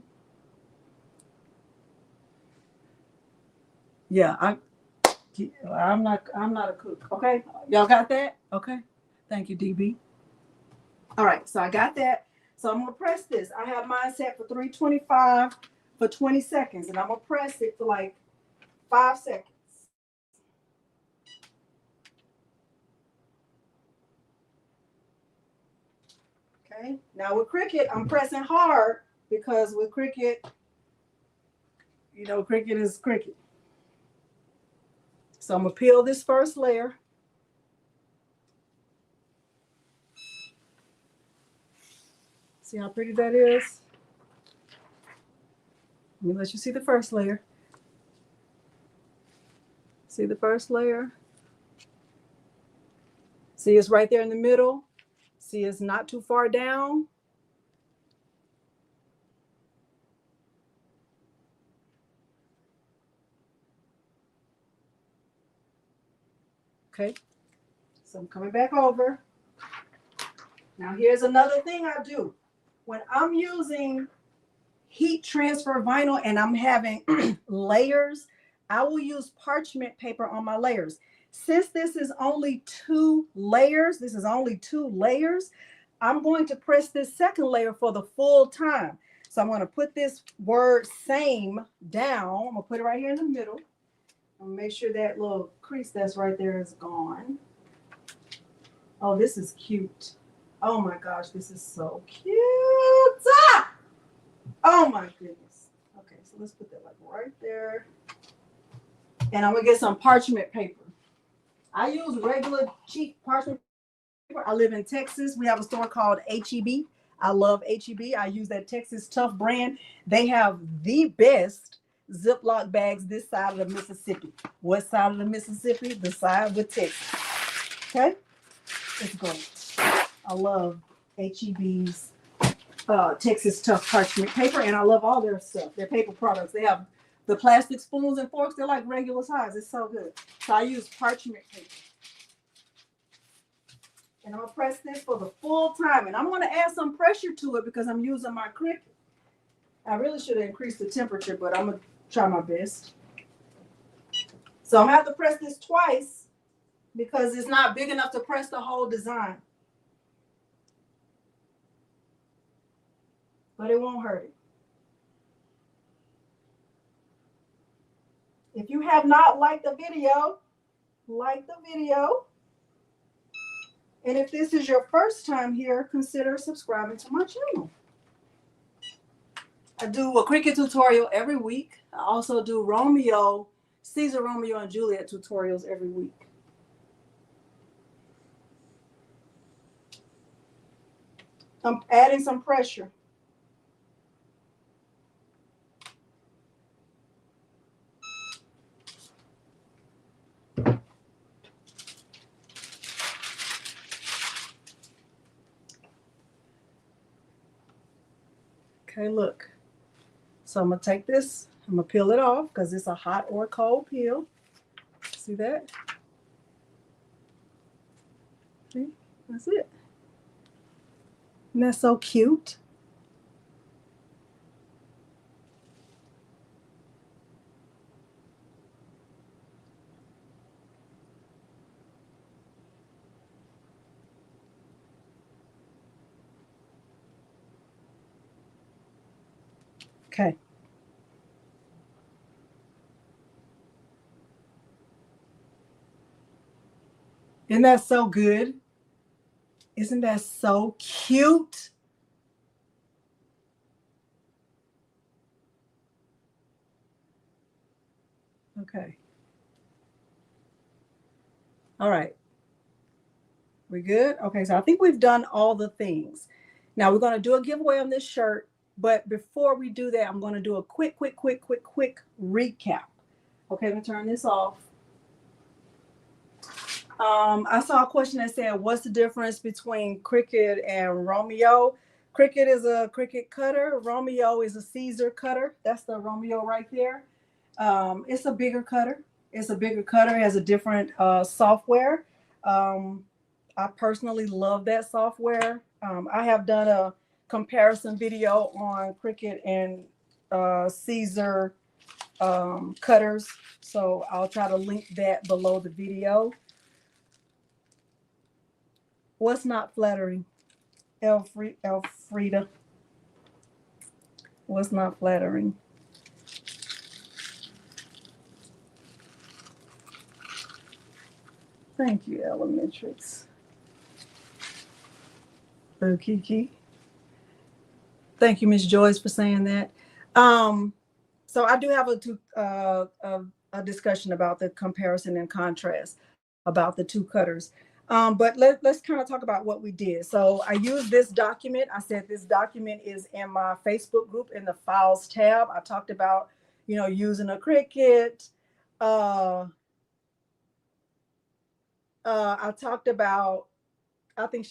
Yeah, I'm not a cook. Okay. Y'all got that? Okay. Thank you, DB. All right, so I got that. So I'm gonna press this. I have mine set for 325 for 20 seconds, and I'm gonna press it for like 5 seconds. Okay. Now with Cricut, I'm pressing hard because with Cricut, you know, Cricut is Cricut. So I'm gonna peel this first layer. See how pretty that is? Let me let you see the first layer. See the first layer? See, it's right there in the middle. See, it's not too far down. Okay, so I'm coming back over. Now here's another thing I do. When I'm using heat transfer vinyl and I'm having layers, I will use parchment paper on my layers. Since this is only 2 layers, I'm going to press this second layer for the full time. So I'm going to put this word same down. I'm going to put it right here in the middle. I'm going to make sure that little crease that's right there is gone. Oh, this is cute. Oh my gosh, this is so cute. Ah! Oh my goodness. Okay, so let's put that like right there. And I'm gonna get some parchment paper. I use regular cheap parchment paper. I live in Texas. We have a store called HEB. I love HEB. I use that Texas Tough brand. They have the best Ziploc bags this side of the Mississippi. What side of the Mississippi? The side with Texas. Okay? It's great. I love HEB's Texas Tough parchment paper, and I love all their stuff, their paper products. They have the plastic spoons and forks. They're like regular size. It's so good. So I use parchment paper. And I'm going to press this for the full time. And I'm going to add some pressure to it because I'm using my Cricut. I really should have increased the temperature, but I'm going to try my best. So I'm going to have to press this twice because it's not big enough to press the whole design. But it won't hurt it. If you have not liked the video, like the video. And if this is your first time here, consider subscribing to my channel. I do a Cricut tutorial every week. I also do Caesar, Romeo, and Juliet tutorials every week. I'm adding some pressure. Okay, look. So I'm going to take this, I'm going to peel it off because it's a hot or cold peel. See that? See? That's it. Isn't that so cute? Okay. Isn't that so good? Isn't that so cute? Okay. All right. We good? Okay, so I think we've done all the things. Now we're going to do a giveaway on this shirt, but before we do that, I'm going to do a quick recap. Okay, let me turn this off. I saw a question that said, what's the difference between Cricut and Romeo? Cricut is a Cricut cutter. Romeo is a Caesar cutter. That's the Romeo right there. It's a bigger cutter. It's a bigger cutter. It has a different software. I personally love that software. I have done a comparison video on Cricut and Caesar cutters. So I'll try to link that below the video. What's not flattering? Elfrida. What's not flattering? Thank you, Elementrix. Kiki. Thank you, Miss Joyce, for saying that. So I do have a discussion about the comparison and contrast about the two cutters. But let's kind of talk about what we did. So I used this document. I said this document is in my Facebook group in the files tab. I talked about, using a Cricut. I talked about, I think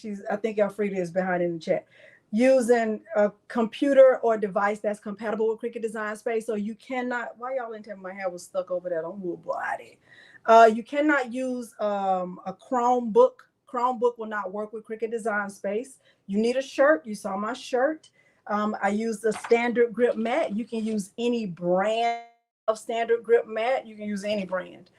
Elfrida is behind in the chat. Using a computer or device that's compatible with Cricut Design Space. So you cannot, why y'all didn't tell me my hair was stuck over there on wood body. You cannot use a Chromebook. Chromebook will not work with Cricut Design Space. You need a shirt. You saw my shirt. I used the standard grip mat. You can use any brand of standard grip mat. You can use any brand.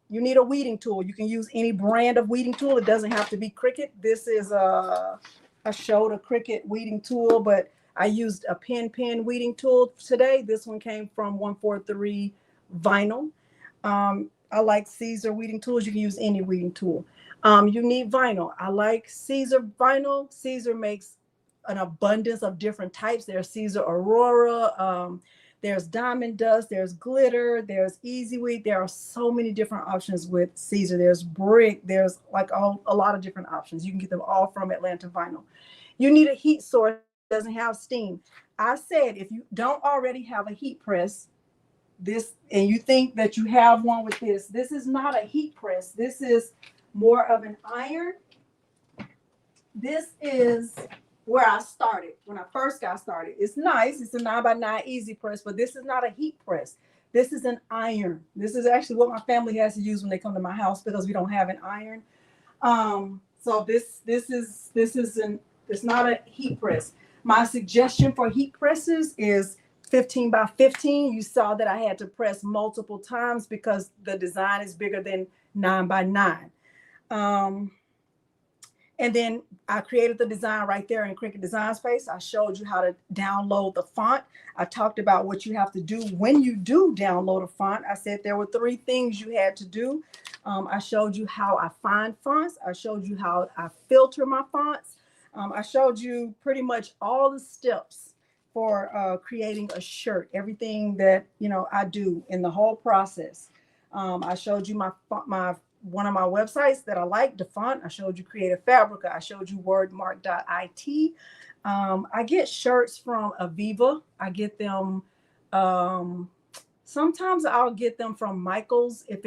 You need a weeding tool. You can use any brand of weeding tool. It doesn't have to be Cricut. This is I showed a Cricut weeding tool, but I used a pen weeding tool today. This one came from 143 Vinyl. I like Caesar weeding tools. You can use any weeding tool. You need vinyl. I like Caesar vinyl. Caesar makes an abundance of different types. There's Caesar Aurora. There's diamond dust. There's glitter. There's easy weed. There are so many different options with Caesar. There's brick. There's like a lot of different options. You can get them all from Atlanta Vinyl. You need a heat source that doesn't have steam. I said if you don't already have a heat press, and you think that you have one with this is not a heat press. This is more of an iron. This is where I started when I first got started. It's nice. It's a 9x9 EasyPress, but this is not a heat press. This is an iron. This is actually what my family has to use when they come to my house because we don't have an iron. So it's not a heat press. My suggestion for heat presses is 15 by 15. You saw that I had to press multiple times because the design is bigger than 9x9. And then I created the design right there in Cricut Design Space. I showed you how to download the font. I talked about what you have to do when you do download a font. I said there were 3 things you had to do. I showed you how I find fonts. I showed you how I filter my fonts. I showed you pretty much all the steps for creating a shirt, everything that I do in the whole process. I showed you one of my websites that I like, the font. I showed you Creative Fabrica. I showed you Wordmark.it. I get shirts from Aviva. I get them. Sometimes I'll get them from Michael's if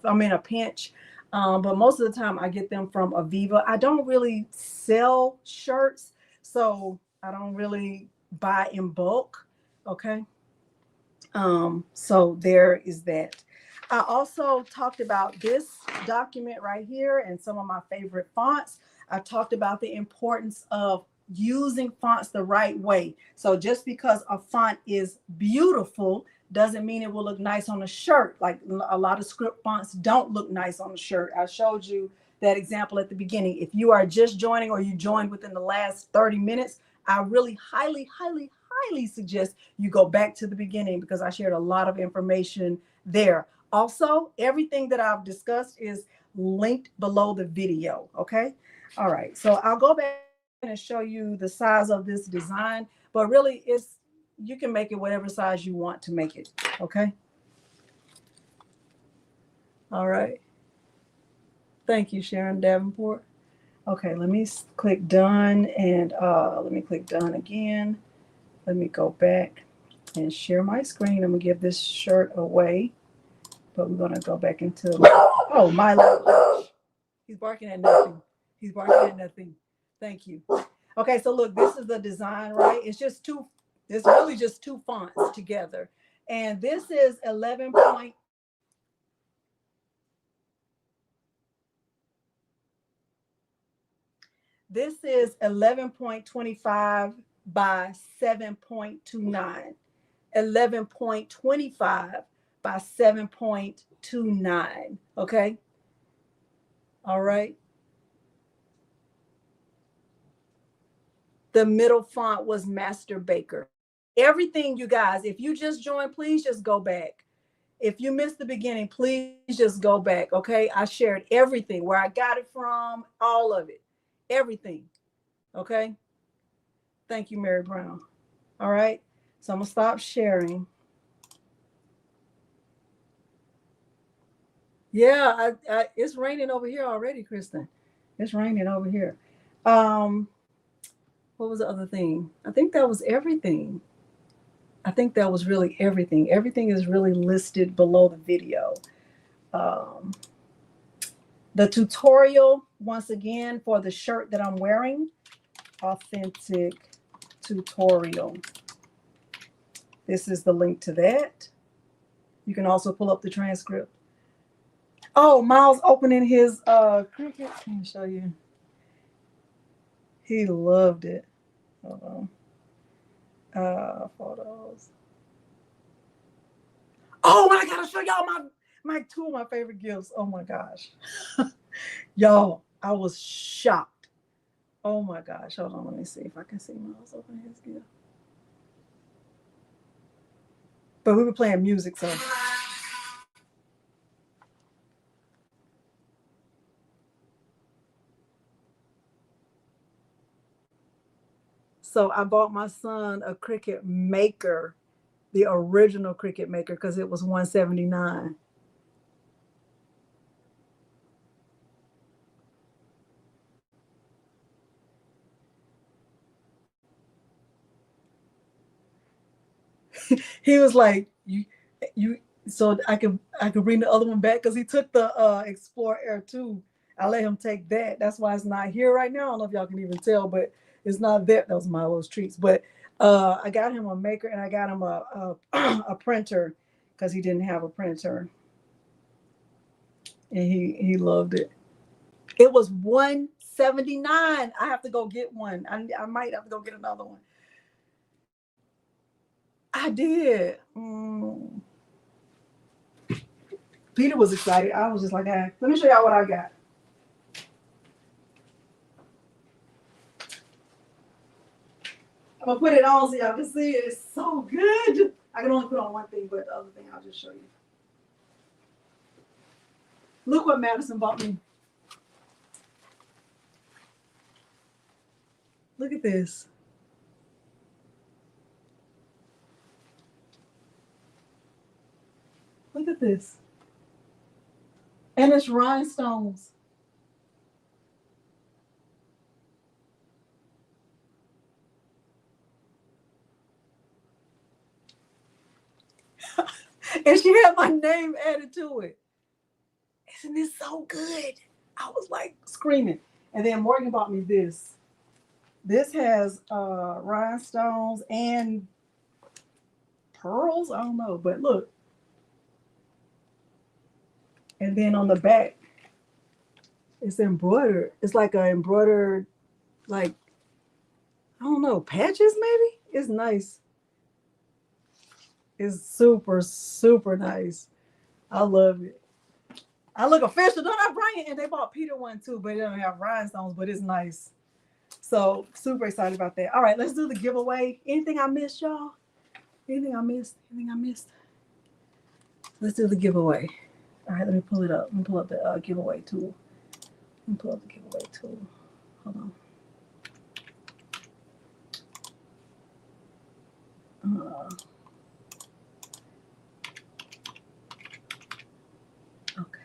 I'm in a pinch. But most of the time I get them from Aviva. I don't really sell shirts, so I don't really buy in bulk. Okay. So there is that. I also talked about this document right here and some of my favorite fonts. I talked about the importance of using fonts the right way. So just because a font is beautiful doesn't mean it will look nice on a shirt. Like a lot of script fonts don't look nice on a shirt. I showed you that example at the beginning. If you are just joining or you joined within the last 30 minutes, I really highly suggest you go back to the beginning because I shared a lot of information there. Also, everything that I've discussed is linked below the video. Okay. All right. So I'll go back and show you the size of this design, but really you can make it whatever size you want to make it. Okay. All right. Thank you, Sharon Davenport. Okay, let me click done and let me click done again. Let me go back and share my screen. I'm gonna give this shirt away, but we're gonna go back into, oh, Milo. He's barking at nothing. He's barking at nothing. Thank you. Okay, so look, this is the design, right? It's really just two fonts together. And this is 11 point. This is 11.25 by 7.29. 11.25 by 7.29. Okay. All right. The middle font was Master Baker. Everything, you guys, if you just joined, please just go back. If you missed the beginning, please just go back. Okay. I shared everything, where I got it from, all of it, everything. Okay. Thank you, Mary Brown. All right. So I'm going to stop sharing. Yeah, it's raining over here already, Kristen. It's raining over here. What was the other thing? I think that was everything. I think that was really everything. Everything is really listed below the video. The tutorial, once again, for the shirt that I'm wearing, authentic tutorial. This is the link to that. You can also pull up the transcript. Oh, Miles opening his Cricut. Let me show you. He loved it. Hold on. Photos. Oh, I gotta show y'all my two of my favorite gifts. Oh my gosh. Y'all, I was shocked. Oh my gosh. Hold on, let me see if I can see Miles open his gift. But we were playing music, so. So I bought my son a Cricut Maker, the original Cricut Maker, because it was $179. He was like, you so I could bring the other one back because he took the Explorer Air 2. I let him take that. That's why it's not here right now. I don't know if y'all can even tell, but it's not there. That was Milo's treats. But I got him a maker and I got him a printer because he didn't have a printer. And he loved it. It was $179. I have to go get one. I might have to go get another one. I did. Peter was excited. I was just like, let me show y'all what I got. I'm going to put it on so y'all can see it. It's so good. I can only put on one thing, but the other thing I'll just show you. Look what Madison bought me. Look at this. Look at this. And it's rhinestones. And she had my name added to it. Isn't this so good? I was like screaming. And then Morgan bought me this. This has rhinestones and pearls. I don't know, but look. And then on the back, it's embroidered. It's like an embroidered, like, I don't know, patches maybe? It's nice. It's super, super nice. I love it. I look official, don't I, Brian? And they bought Peter one too, but it don't have rhinestones, but it's nice. So super excited about that. All right, let's do the giveaway. Anything I missed, y'all? Anything I missed? Anything I missed? Let's do the giveaway. All right, let me pull it up. Let me pull up the giveaway tool. Let me pull up the giveaway tool. Hold on. Okay.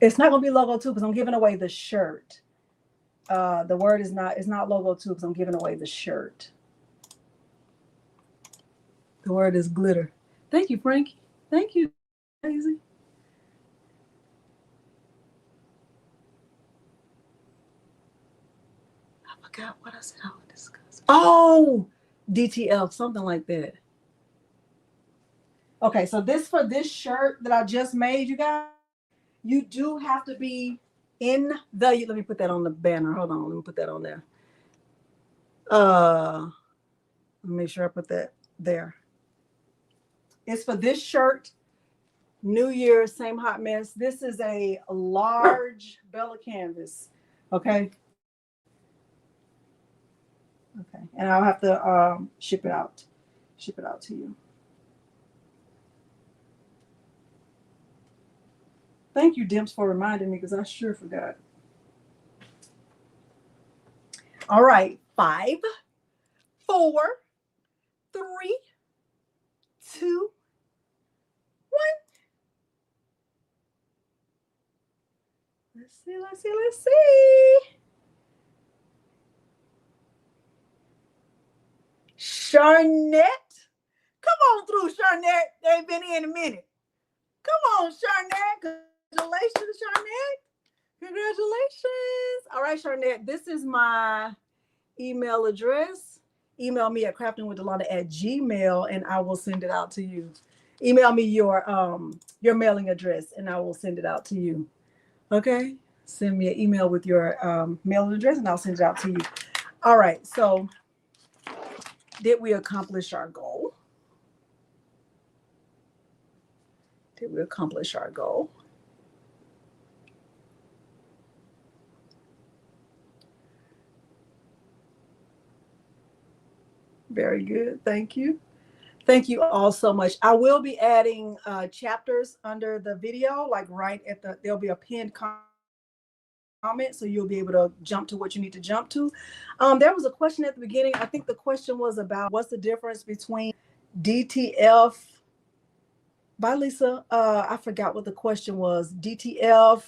It's not gonna be logo two because I'm giving away the shirt. The word is not logo two because I'm giving away the shirt. The word is glitter. Thank you, Frankie. Thank you, Daisy. I forgot what I said I would discuss. Oh, DTF, something like that. Okay, so for this shirt that I just made, you guys, you do have to be in let me put that on the banner. Hold on, let me put that on there. Let me make sure I put that there. It's for this shirt, New Year's, same hot mess. This is a large Bella canvas. Okay. Okay. And I'll have to ship it out to you. Thank you, Dimps, for reminding me because I sure forgot. All right. 5, 4, 3, 2, 1. Let's see. Charnette. Come on through, Charnette. They ain't been here in a minute. Come on, Charnette. Congratulations, Charnette. Congratulations. All right, Charnette, this is my email address. Email me at craftingwithdelonda@gmail.com and I will send it out to you. Email me your mailing address and I will send it out to you. Okay? Send me an email with your mailing address and I'll send it out to you. All right, so did we accomplish our goal? Did we accomplish our goal? Very good. Thank you. Thank you all so much. I will be adding chapters under the video, like right at there'll be a pinned comment, so you'll be able to jump to what you need to jump to. There was a question at the beginning. I think the question was about what's the difference between DTF. Bye, Lisa. I forgot what the question was. DTF.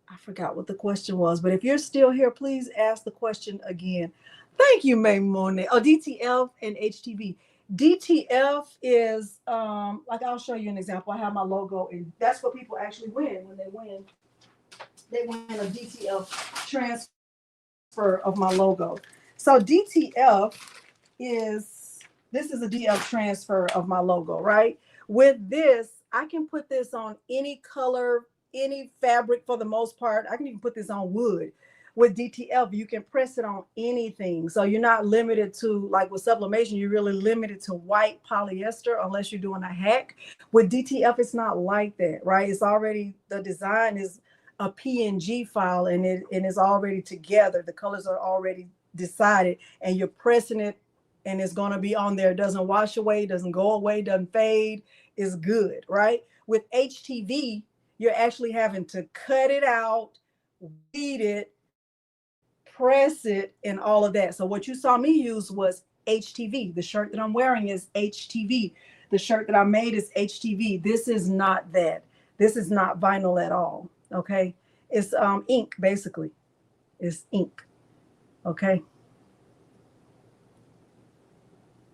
I forgot what the question was, but if you're still here, please ask the question again. Thank you, May Monet. Oh, DTF and HTV. DTF is like I'll show you an example. I have my logo, and that's what people actually win when they win. They win a DTF transfer of my logo. So DTF is this is a DTF transfer of my logo, right? With this, I can put this on any color, any fabric for the most part. I can even put this on wood. With DTF, you can press it on anything. So you're not limited to, like with sublimation, you're really limited to white polyester unless you're doing a hack. With DTF, it's not like that, right? It's already, the design is a PNG file and it is already together. The colors are already decided and you're pressing it and it's going to be on there. It doesn't wash away, doesn't go away, doesn't fade. It's good, right? With HTV, you're actually having to cut it out, weed it, press it, and all of that. So what you saw me use was HTV. The shirt that I'm wearing is HTV. The shirt that I made is HTV. This is not that. This is not vinyl at all. Okay. It's ink, basically. It's ink. Okay.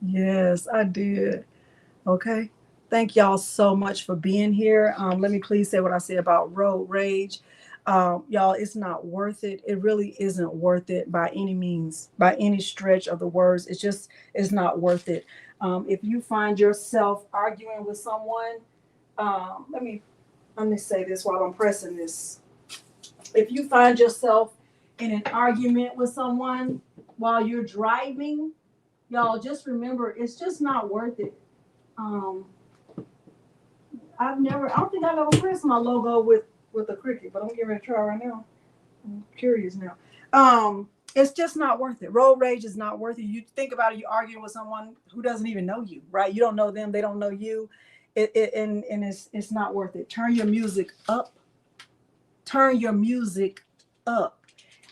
Yes, I did. Okay. Thank y'all so much for being here. Let me please say what I said about road rage. Y'all, it's not worth it. It really isn't worth it by any means, by any stretch of the words. It's not worth it. If you find yourself arguing with someone, let me say this while I'm pressing this. If you find yourself in an argument with someone while you're driving, y'all just remember, it's just not worth it. I don't think I've ever pressed my logo with a Cricut, but I'm getting ready to try right now. I'm curious now. It's just not worth it. Road rage is not worth it. You think about it, you're arguing with someone who doesn't even know you, right? You don't know them, they don't know you. And it's not worth it. Turn your music up. Turn your music up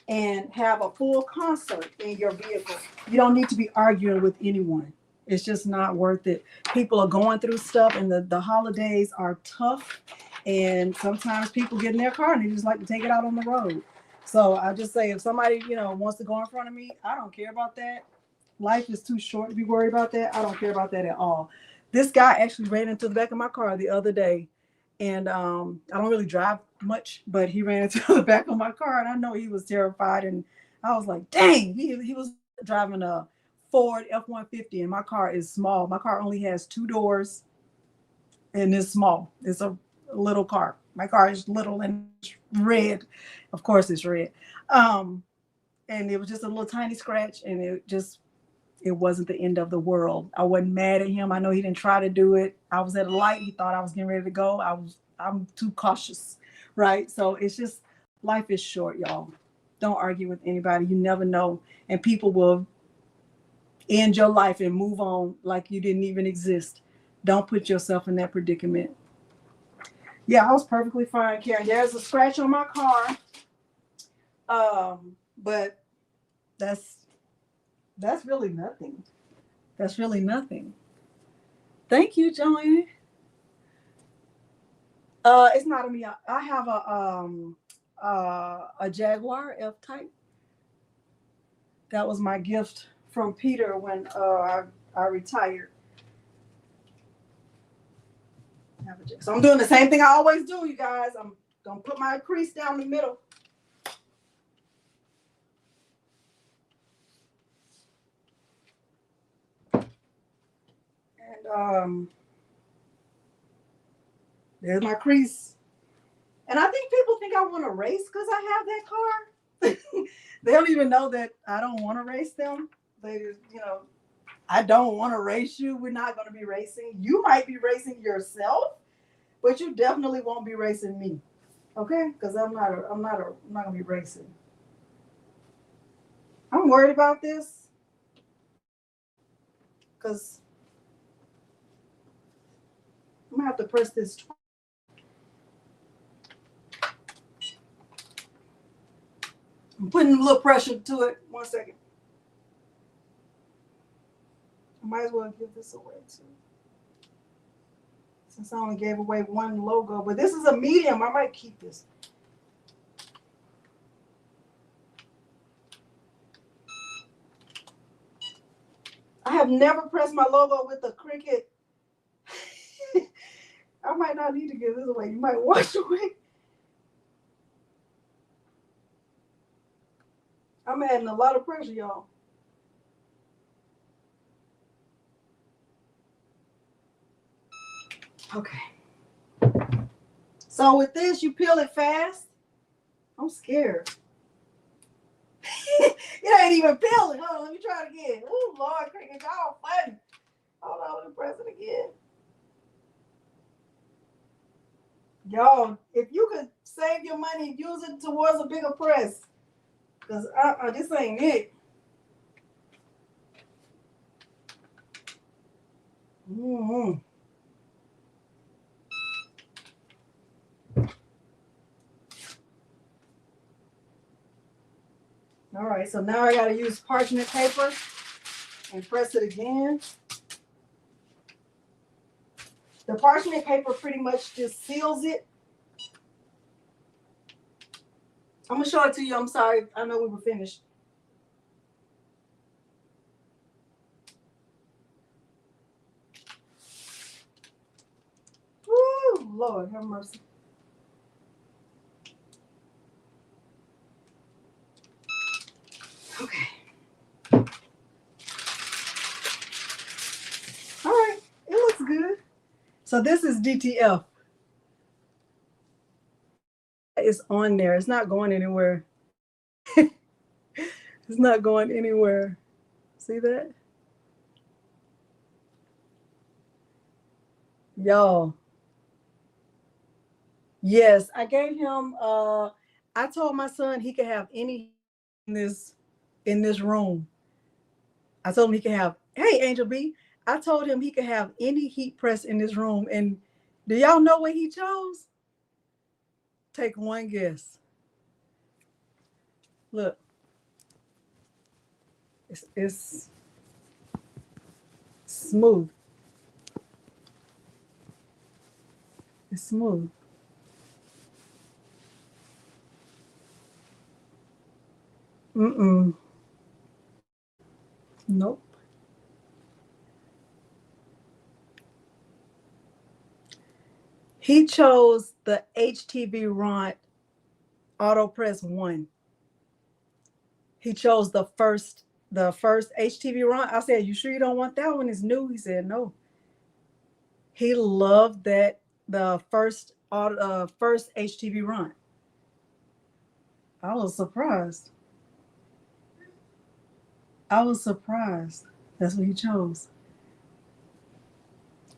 and have a full concert in your vehicle. You don't need to be arguing with anyone. It's just not worth it. People are going through stuff, and the holidays are tough. And sometimes people get in their car and they just like to take it out on the road. So I just say, if somebody, wants to go in front of me, I don't care about that. Life is too short to be worried about that. I don't care about that at all. This guy actually ran into the back of my car the other day. And I don't really drive much, but he ran into the back of my car, and I know he was terrified. And I was like, dang, he was driving a Ford F-150, and my car is small. My car only has 2 doors, and it's small. It's a little car. My car is little and it's red. Of course, it's red. And it was just a little tiny scratch, and it wasn't the end of the world. I wasn't mad at him. I know he didn't try to do it. I was at a light. He thought I was getting ready to go. I'm too cautious, right? So it's just, life is short, y'all. Don't argue with anybody. You never know. And people will end your life and move on like you didn't even exist. Don't put yourself in that predicament. Yeah, I was perfectly fine, Karen. There's a scratch on my car. But that's really nothing. That's really nothing. Thank you, Joanne. It's not a me. I have a Jaguar F-Type. That was my gift from Peter when I retired. So I'm doing the same thing I always do, you guys. I'm gonna put my crease down the middle. And there's my crease. And I think people think I want to race because I have that car. They don't even know that I don't want to race them. They, I don't want to race you. We're not going to be racing. You might be racing yourself, but you definitely won't be racing me. Okay? Because I'm not going to be racing. I'm worried about this because I'm going to have to press this. I'm putting a little pressure to it. 1 second. I might as well give this away too. Since I only gave away one logo, but this is a medium. I might keep this. I have never pressed my logo with a Cricut. I might not need to give this away. You might wash away. I'm adding a lot of pressure, y'all. Okay. So with this, you peel it fast. I'm scared. It ain't even peeling. Hold on, let me try it again. Oh, Lord, Cricut, y'all funny. Hold on, let me press it again. Y'all, if you could save your money and use it towards a bigger press, because this ain't it. Mm-hmm. All right, so now I got to use parchment paper and press it again. The parchment paper pretty much just seals it. I'm going to show it to you. I'm sorry. I know we were finished. Woo, Lord, have mercy. Okay. All right. It looks good. So this is DTF. It's on there. It's not going anywhere. It's not going anywhere. See that? Y'all. Yes, I gave him I told my son he could have any in this room. I told him he could have, hey, Angel B. I told him he could have any heat press in this room. And do y'all know what he chose? Take one guess. Look. It's smooth. It's smooth. Mm-mm. Nope. He chose the HTV Ront Auto Press 1. He chose the first HTV Ront. I said, you sure you don't want that one? It's new. He said, no. He loved that, the first HTV Ront. I was surprised. That's what he chose.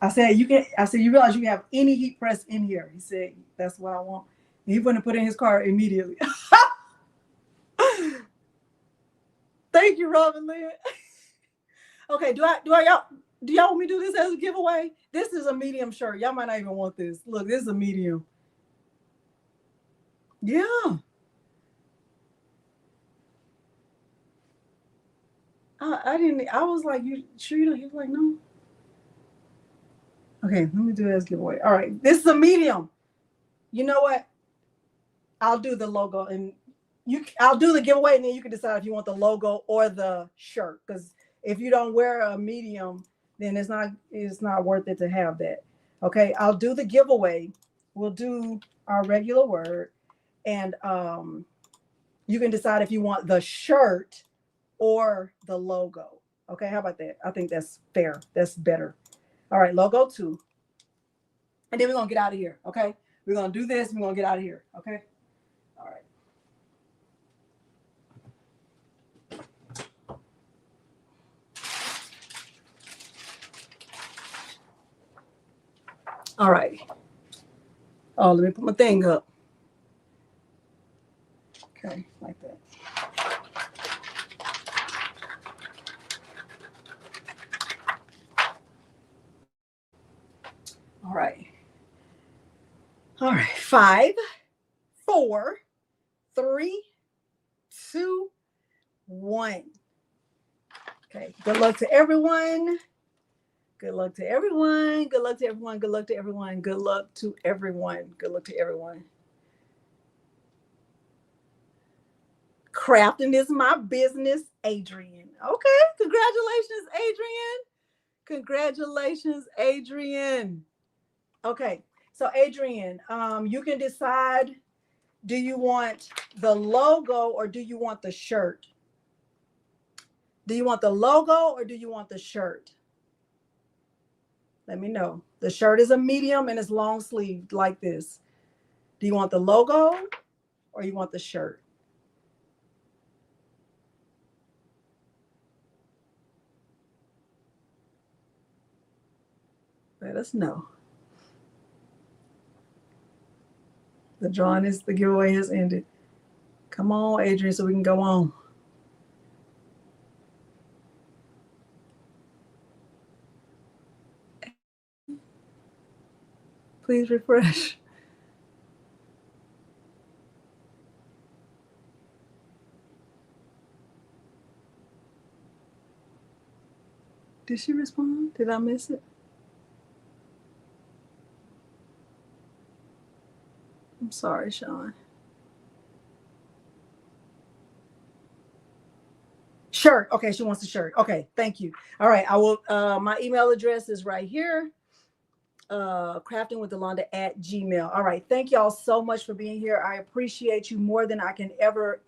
I said, you realize you can have any heat press in here. He said, that's what I want. And he went and put in his car immediately. Thank you, Robin Lynn. Okay, do y'all want me to do this as a giveaway? This is a medium shirt. Y'all might not even want this. Look, this is a medium. Yeah. I was like, you sure you don't? He was like, no. Okay, let me do it as a giveaway. All right, this is a medium. You know what? I'll do the logo and I'll do the giveaway, and then you can decide if you want the logo or the shirt. Because if you don't wear a medium, then it's not worth it to have that. Okay, I'll do the giveaway. We'll do our regular word, and you can decide if you want the shirt or the logo. Okay, how about that? I think that's fair. That's better. All right, logo 2. And then we're gonna get out of here. Okay, we're gonna do this. We're gonna get out of here. Okay. All right. All right. Oh, let me put my thing up. Okay, like that. All right. All right. 5, 4, 3, 2, 1. Okay. Good luck to everyone. Good luck to everyone. Good luck to everyone. Good luck to everyone. Good luck to everyone. Good luck to everyone. Crafting is my business, Adrian. Okay. Congratulations, Adrian. Congratulations, Adrian. Okay. So, Adrian, you can decide, do you want the logo or do you want the shirt? Do you want the logo or do you want the shirt? Let me know. The shirt is a medium and it's long sleeved like this. Do you want the logo or you want the shirt? Let us know. The giveaway has ended. Come on, Adrian, so we can go on. Please refresh. Did she respond? Did I miss it? I'm sorry, Sean. Shirt. Okay, she wants the shirt. Okay, thank you. All right, I will. My email address is right here. craftingwithdelonda@gmail. All right, thank y'all so much for being here. I appreciate you more than I can ever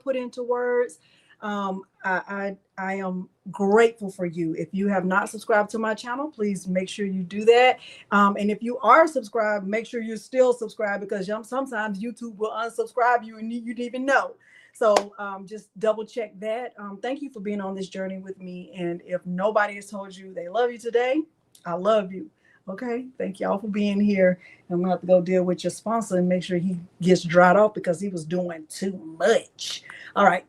put into words. I am grateful for you. If you have not subscribed to my channel, please make sure you do that. And if you are subscribed, make sure you're still subscribed, because sometimes YouTube will unsubscribe you and you didn't even know. So just double check that. Thank you for being on this journey with me. And if nobody has told you they love you today, I love you. Okay. Thank y'all for being here. I'm gonna have to go deal with your sponsor and make sure he gets dried off because he was doing too much. All right.